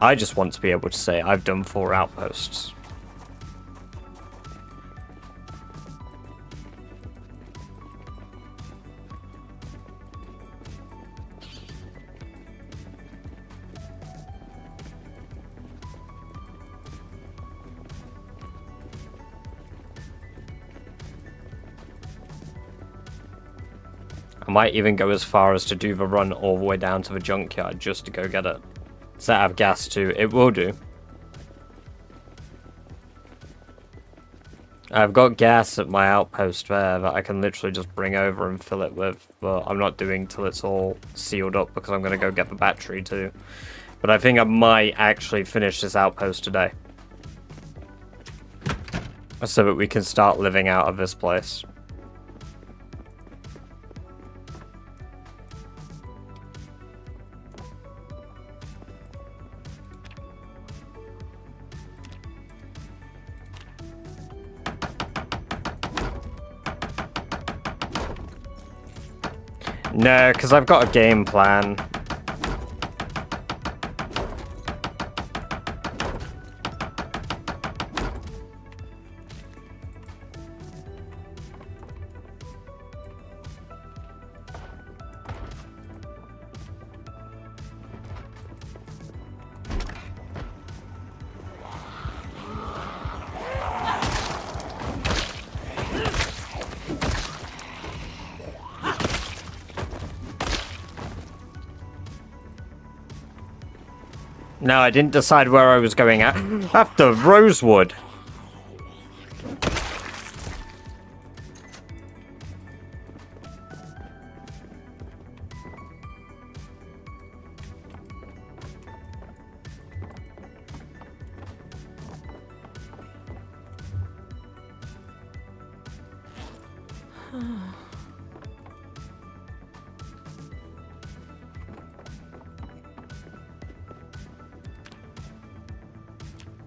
I just want to be able to say I've done 4 outposts. I might even go as far as to do the run all the way down to the junkyard just to go get it. Does that have gas too? It will do. I've got gas at my outpost there that I can literally just bring over and fill it with, but I'm not doing till it's all sealed up because I'm going to go get the battery too. But I think I might actually finish this outpost today, so that we can start living out of this place. No, because I've got a game plan. No, I didn't decide where I was going at. After Rosewood.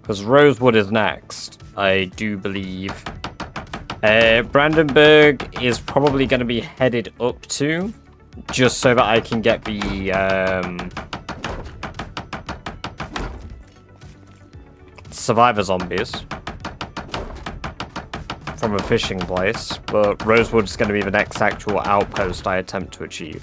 Because Rosewood is next, I do believe. Brandenburg is probably going to be headed up to, just so that I can get the survivor zombies from a fishing place. But Rosewood's going to be the next actual outpost I attempt to achieve.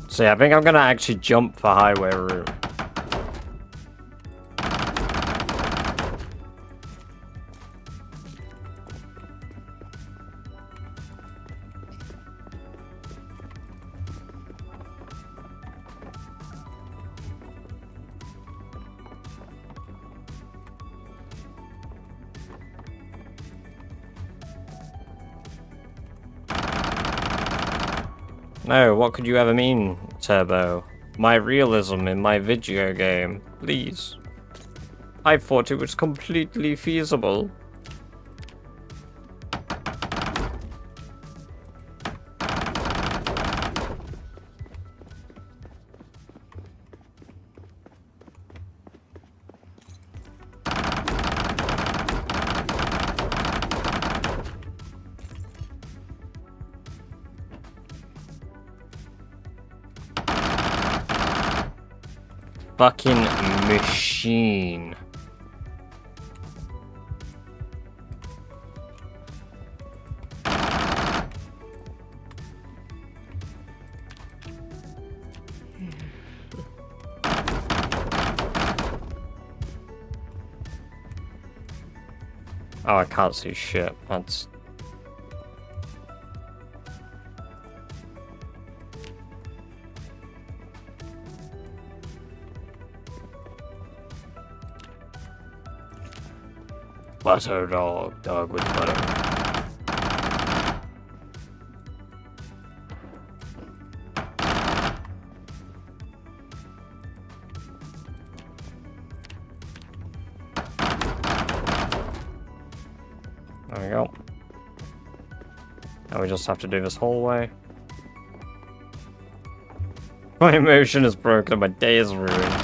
So yeah, I think I'm gonna actually jump the highway route. No, what could you ever mean, Turbo? My realism in my video game, please. I thought it was completely feasible. Fucking machine. Oh, I can't see shit. That's... Butter dog. Dog with butter. There we go. Now we just have to do this whole way. My emotion is broken and my day is ruined.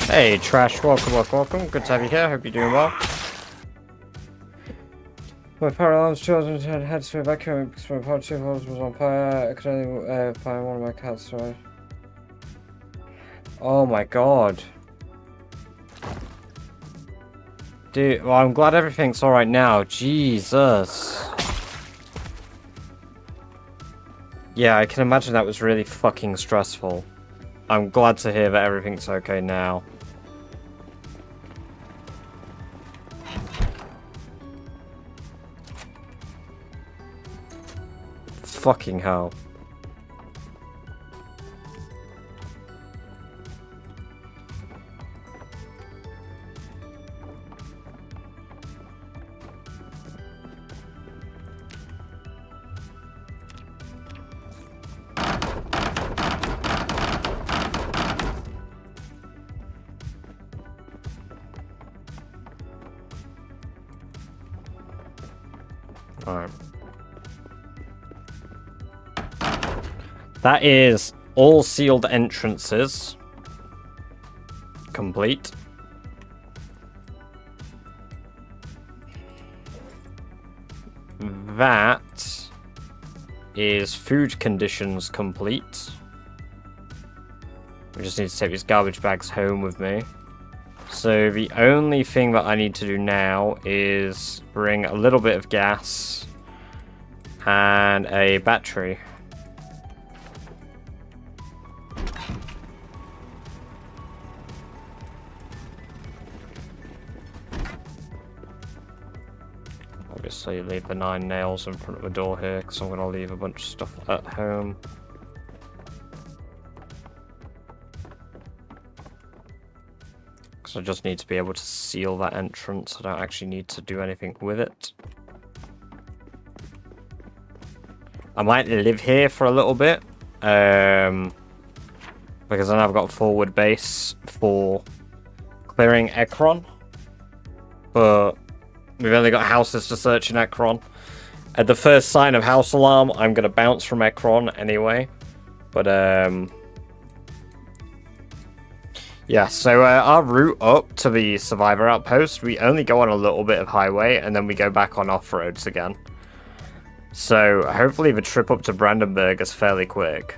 Hey, Trash, welcome, welcome, welcome. Good to have you here. Hope you're doing well. My power alarm's children had to evacuate because my power two holes was on fire. I could only find one of my cats, right? Oh my god. Dude, well, I'm glad everything's alright now. Jesus. Yeah, I can imagine that was really fucking stressful. I'm glad to hear that everything's okay now. Fucking hell. Alright. That is all sealed entrances. Complete. That is food conditions complete. I just need to take these garbage bags home with me. So the only thing that I need to do now is bring a little bit of gas and a battery. Obviously leave the 9 nails in front of the door here because I'm going to leave a bunch of stuff at home. Because I just need to be able to seal that entrance. I don't actually need to do anything with it. I might live here for a little bit. Because then I've got forward base for clearing Ekron. But we've only got houses to search in Ekron. At the first sign of house alarm, I'm going to bounce from Ekron anyway. But, yeah, so our route up to the Survivor Outpost, we only go on a little bit of highway, and then we go back on off-roads again. So, hopefully the trip up to Brandenburg is fairly quick.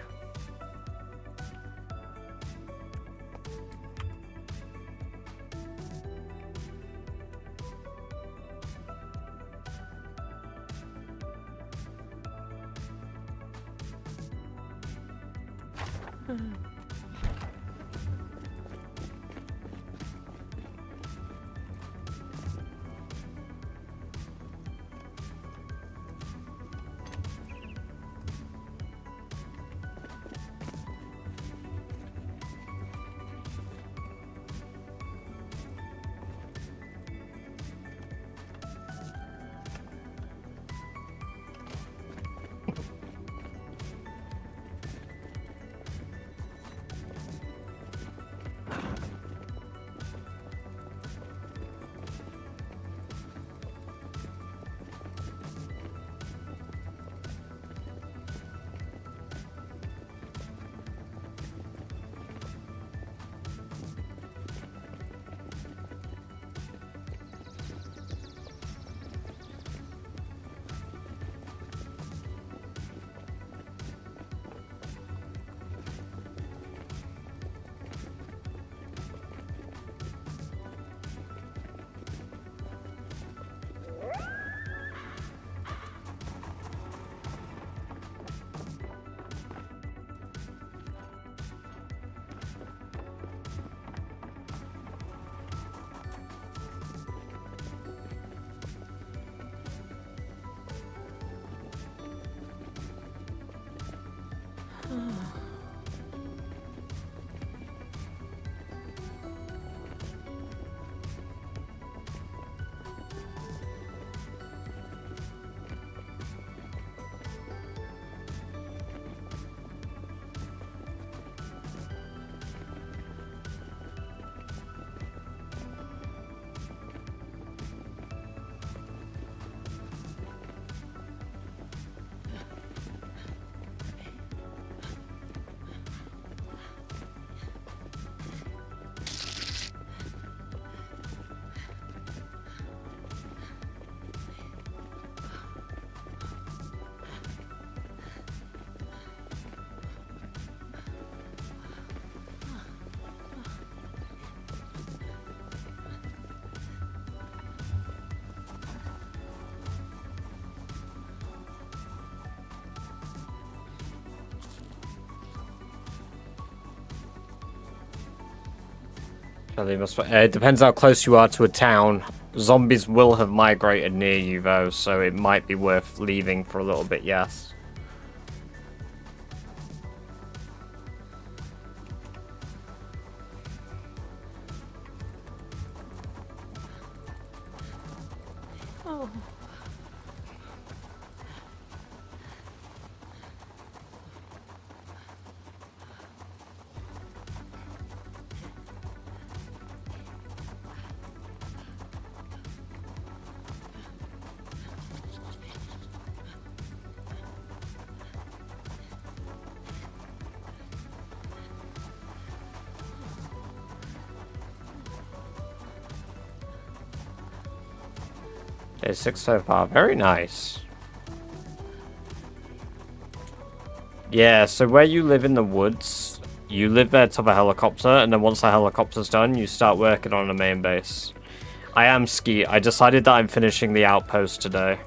So they must. It depends how close you are to a town. Zombies will have migrated near you, though, so it might be worth leaving for a little bit, yes. Oh. Day 6 so far. Very nice. Yeah, so where you live in the woods, you live there to the helicopter, and then once the helicopter's done, you start working on the main base. I am Ski. I decided that I'm finishing the outpost today.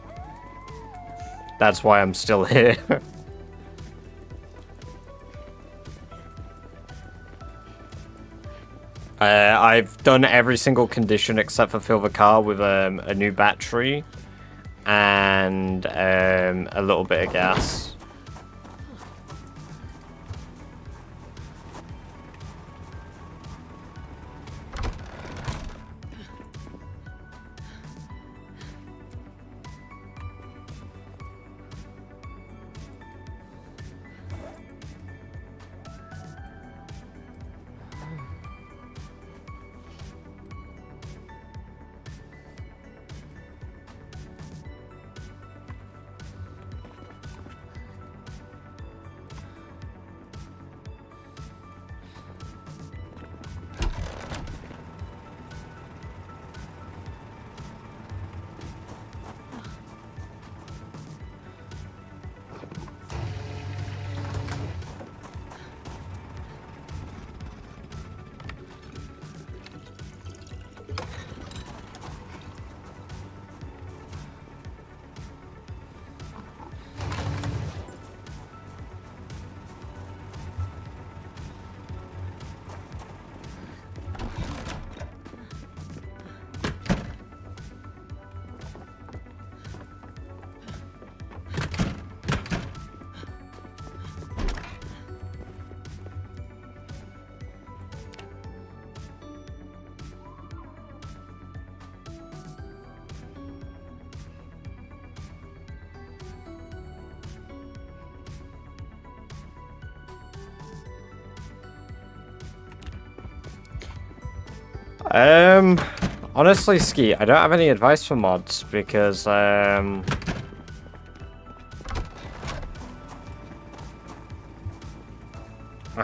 That's why I'm still here. I've done every single condition except for fill the car with a new battery and a little bit of gas. Honestly, Ski, I don't have any advice for mods because, I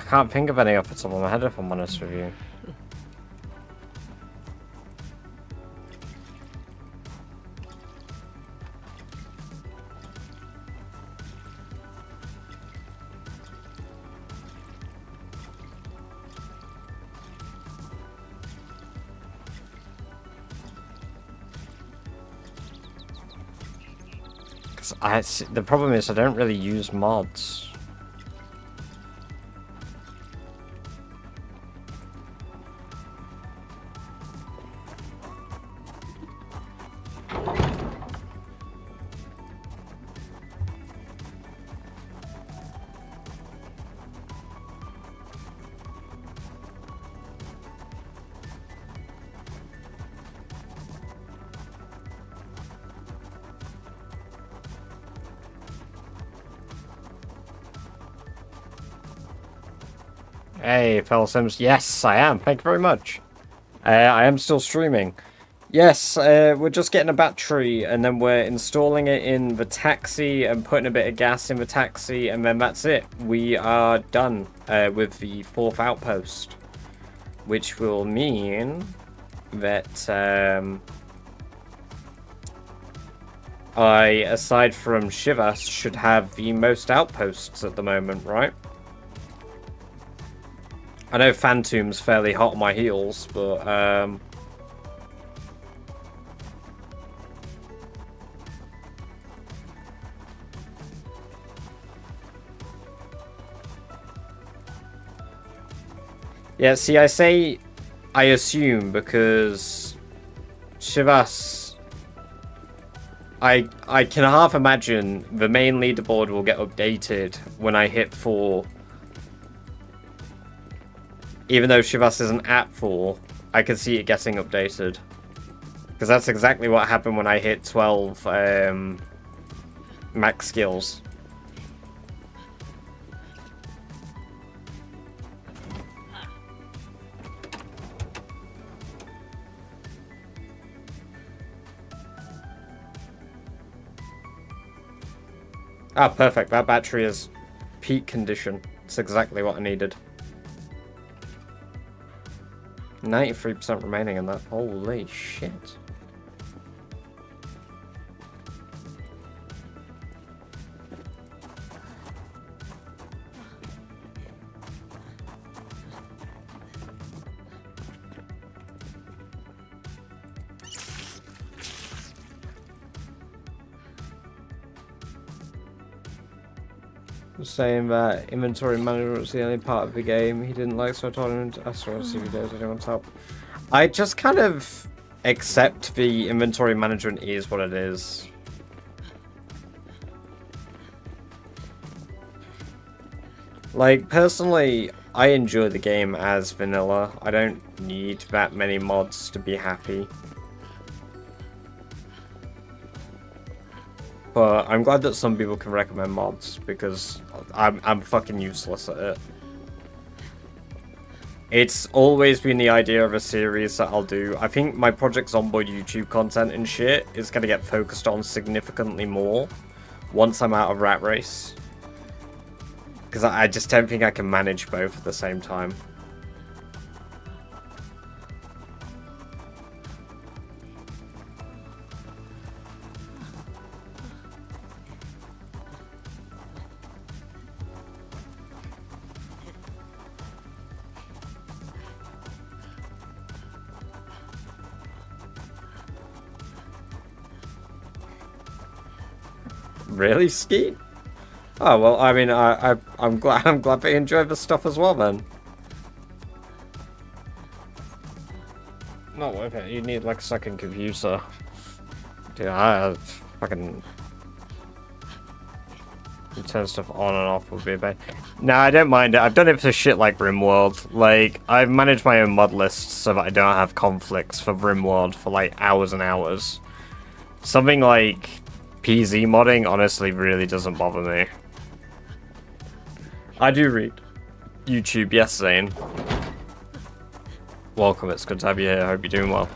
can't think of any off the top of my head if I'm honest with you. The problem is I don't really use mods. Hey, fellow Sims. Yes, I am. Thank you very much. I am still streaming. Yes, we're just getting a battery, and then we're installing it in the taxi and putting a bit of gas in the taxi, and then that's it. We are done with the 4th outpost, which will mean that I, aside from Shiva, should have the most outposts at the moment, right? I know Phantom's fairly hot on my heels, but yeah, see, I say I assume because Shivas, I can half imagine the main leaderboard will get updated when I hit 4. Even though Shivas isn't at 4, I can see it getting updated. Because that's exactly what happened when I hit 12 max skills. Ah, perfect. That battery is peak condition. It's exactly what I needed. 93% remaining in that. Holy shit. Saying that inventory management was the only part of the game he didn't like, so I told him to ask for see if he does anyone's help. I just kind of accept the inventory management is what it is. Like, personally, I enjoy the game as vanilla. I don't need that many mods to be happy. But I'm glad that some people can recommend mods, because I'm fucking useless at it. It's always been the idea of a series that I'll do. I think my Project Zomboid YouTube content and shit is going to get focused on significantly more once I'm out of Rat Race. Because I just don't think I can manage both at the same time. Really, Skeet? Oh well, I mean, I'm glad they enjoyed the stuff as well then. Not worth it. You need like a second computer. Dude, I fucking turn stuff on and off would be a bad. No, I don't mind it. I've done it for shit like RimWorld. Like, I've managed my own mod lists so that I don't have conflicts for RimWorld for like hours and hours. Something like PZ modding honestly really doesn't bother me. I do read YouTube, yes, Zane. Welcome, it's good to have you here. I hope you're doing well.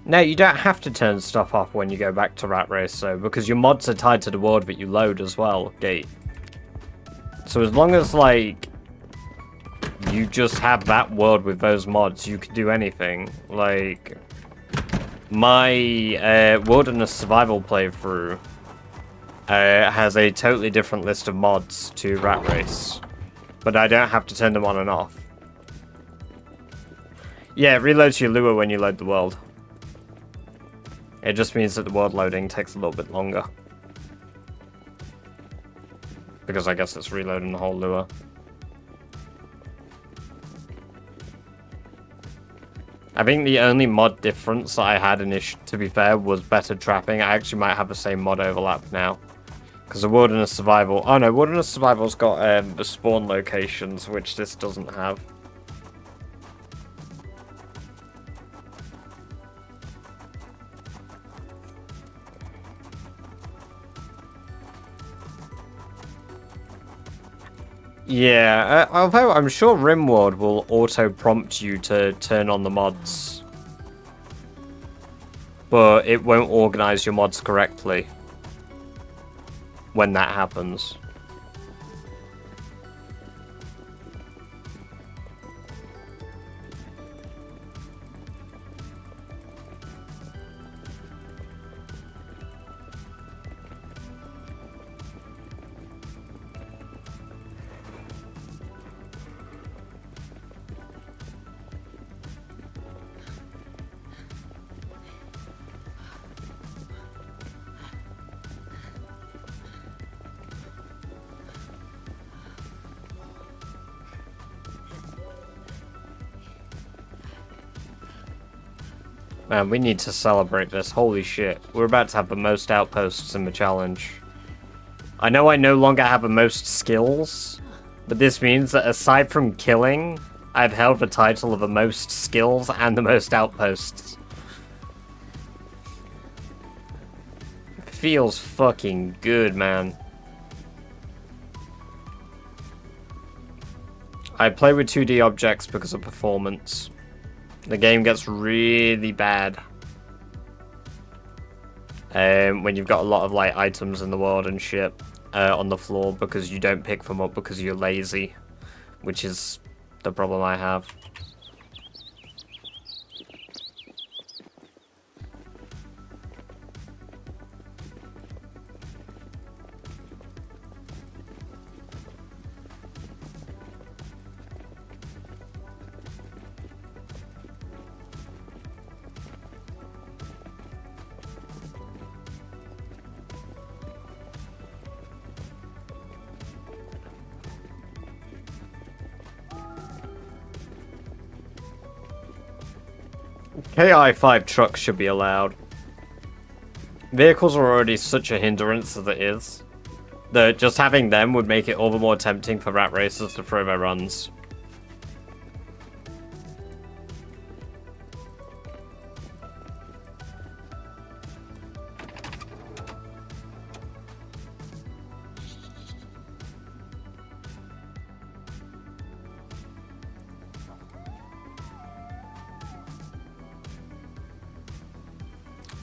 No, you don't have to turn stuff off when you go back to Rat Race, though, because your mods are tied to the world that you load as well, Gate. So as long as, like, you just have that world with those mods, you can do anything. Like, my Wilderness Survival playthrough has a totally different list of mods to Rat Race, but I don't have to turn them on and off. Yeah, it reloads your lure when you load the world. It just means that the world loading takes a little bit longer. Because I guess it's reloading the whole lure. I think the only mod difference that I had in this, to be fair, was better trapping. I actually might have the same mod overlap now. Because the Wilderness Survival... Oh no, Wilderness Survival's got the spawn locations, which this doesn't have. Yeah, although I'm sure RimWorld will auto-prompt you to turn on the mods. But it won't organize your mods correctly when that happens. Man, we need to celebrate this. Holy shit. We're about to have the most outposts in the challenge. I know I no longer have the most skills, but this means that aside from killing, I've held the title of the most skills and the most outposts. It feels fucking good, man. I play with 2D objects because of performance. The game gets really bad when you've got a lot of like items in the world and shit on the floor because you don't pick them up because you're lazy, which is the problem I have. KI5 trucks should be allowed. Vehicles are already such a hindrance as it is, that just having them would make it all the more tempting for rat racers to throw their runs.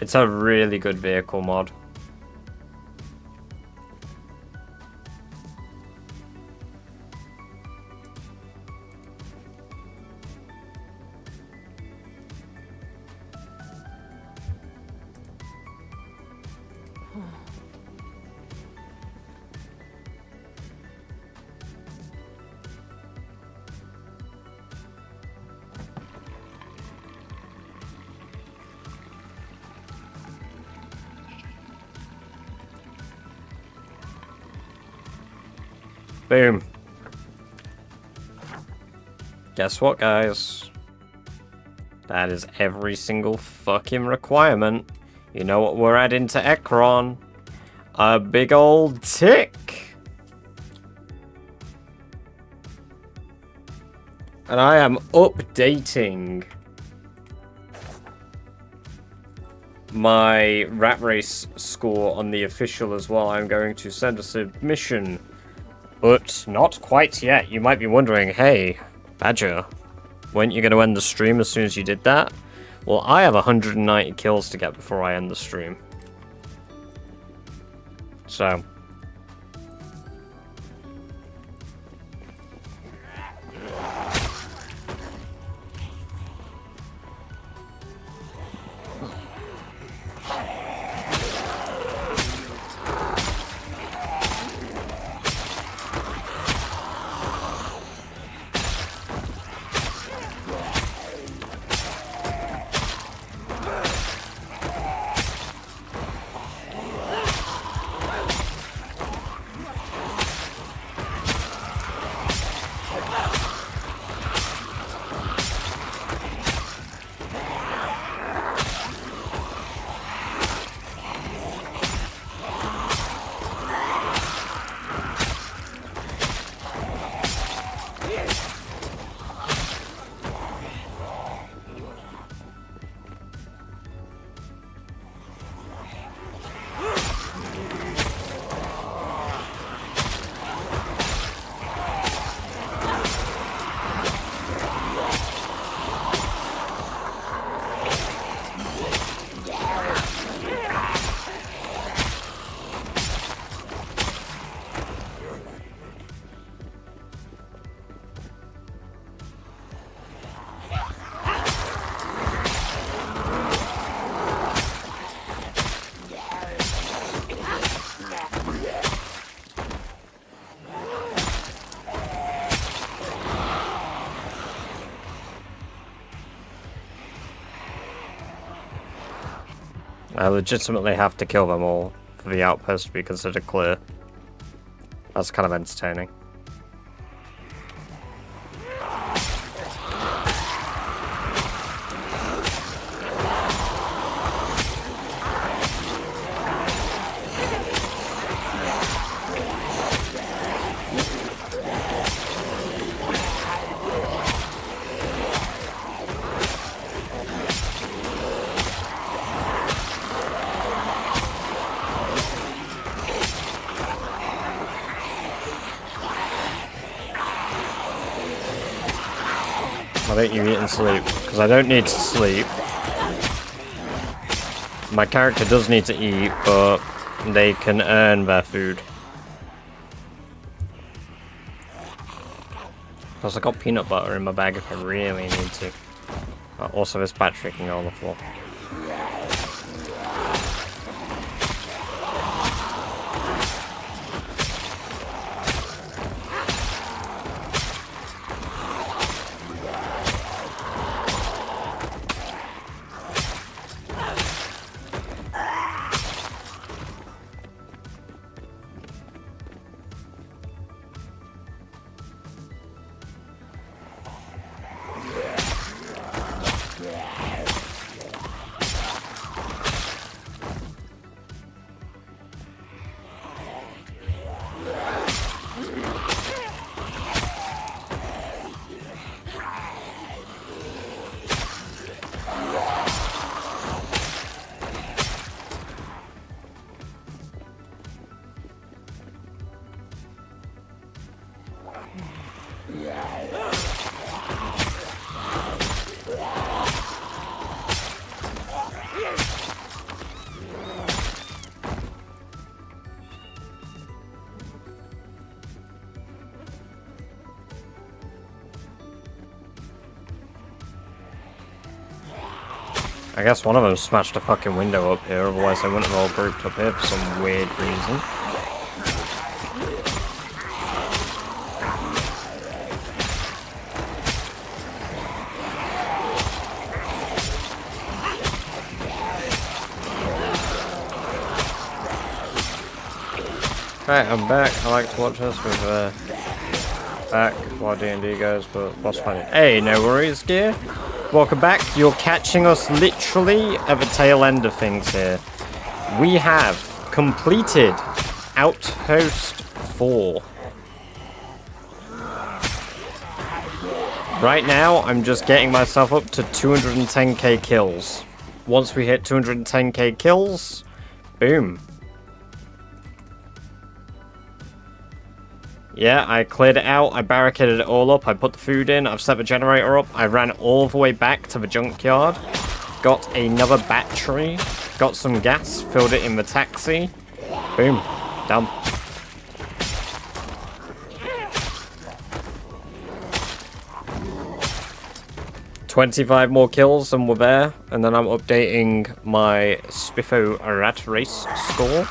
It's a really good vehicle mod. Boom. Guess what, guys? That is every single fucking requirement. You know what we're adding to Ekron? A big old tick! And I am updating my rat race score on the official as well. I'm going to send a submission. But not quite yet. You might be wondering, hey, Badger, weren't you going to end the stream as soon as you did that? Well, I have 190 kills to get before I end the stream. So. I legitimately have to kill them all for the outpost to be considered clear. That's kind of entertaining. Why don't you eat and sleep? Because I don't need to sleep. My character does need to eat, but they can earn their food. Plus I got peanut butter in my bag if I really need to. Also, there's battery can go on the floor. I guess one of them smashed a fucking window up here, otherwise they wouldn't have all grouped up here for some weird reason. Right, I'm back. I like to watch this with back while D&D goes, but boss fighting. Hey, no worries, gear. Welcome back. You're catching us literally at the tail end of things here. We have completed Outpost 4. Right now, I'm just getting myself up to 210k kills. Once we hit 210k kills, boom. Yeah, I cleared it out, I barricaded it all up, I put the food in, I've set the generator up, I ran all the way back to the junkyard, got another battery, got some gas, filled it in the taxi, boom, done. $25 more kills and we're there, and then I'm updating my Spiffo Rat Race score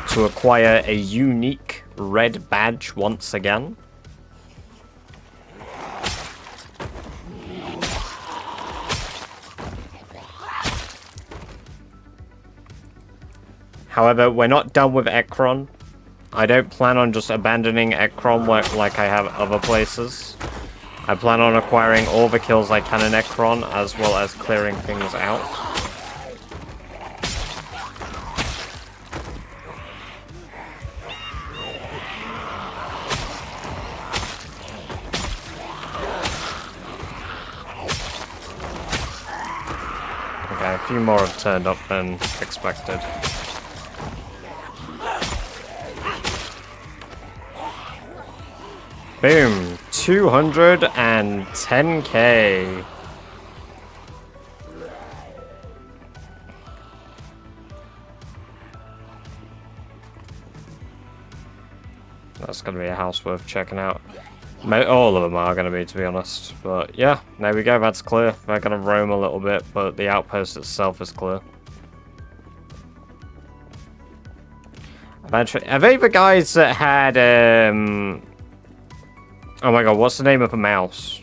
to acquire a unique red badge once again. However, we're not done with Ekron. I don't plan on just abandoning Ekron like I have other places. I plan on acquiring all the kills I can in Ekron, as well as clearing things out. Okay, a few more have turned up than expected. Boom! 210k! That's gonna be a house worth checking out. All of them are gonna be, to be honest. But yeah, there we go, that's clear. They're gonna roam a little bit, but the outpost itself is clear. Eventually, are they the guys that had, oh my god, what's the name of a mouse?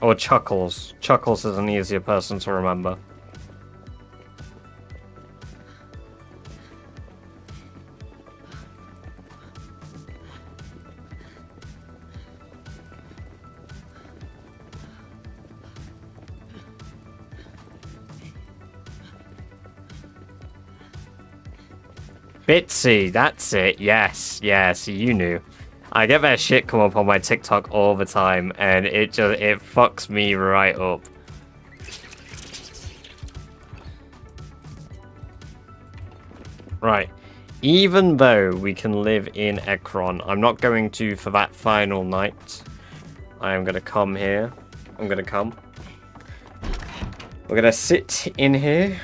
Or Chuckles. Chuckles is an easier person to remember. Bitsy, that's it. Yes, yes, you knew. I get that shit come up on my TikTok all the time, and it fucks me right up. Right. Even though we can live in Ekron, I'm not going to for that final night. I am gonna come here. I'm gonna come. We're gonna sit in here.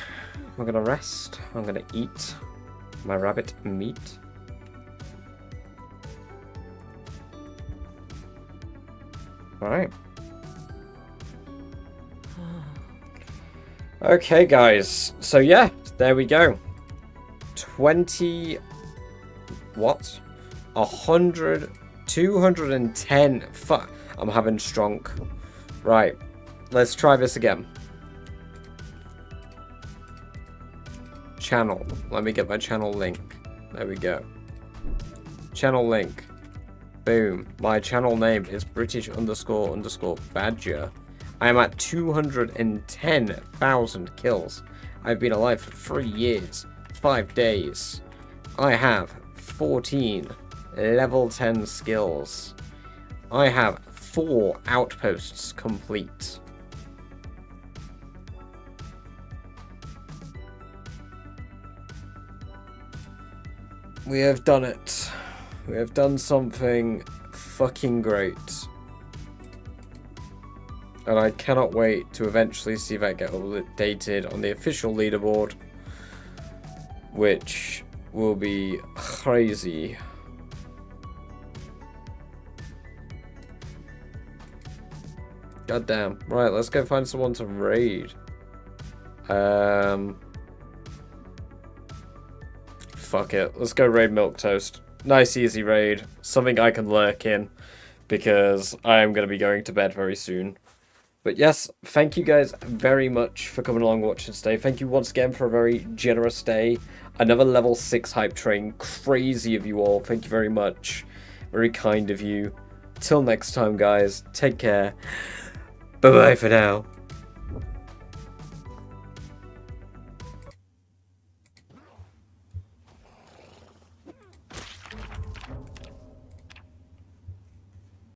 We're gonna rest. I'm gonna eat my rabbit meat. Alright. Okay, guys. So, yeah, there we go. 20... What? 100... 210... Fuck. I'm having strong. Right. Let's try this again. Channel. Let me get my channel link. There we go. Channel link. Boom. My channel name is British__Badger. I am at 210,000 kills. I've been alive for 3 years, 5 days. I have 14 level 10 skills. I have 4 outposts complete. We have done it. We have done something fucking great. And I cannot wait to eventually see that get updated on the official leaderboard. Which will be crazy. God damn. Right, let's go find someone to raid. Fuck it. Let's go raid Milquetoast. Nice easy raid. Something I can lurk in. Because I am going to be going to bed very soon. But yes, thank you guys very much for coming along and watching today. Thank you once again for a very generous day. Another level 6 hype train. Crazy of you all. Thank you very much. Very kind of you. Till next time, guys. Take care. Bye-bye for now.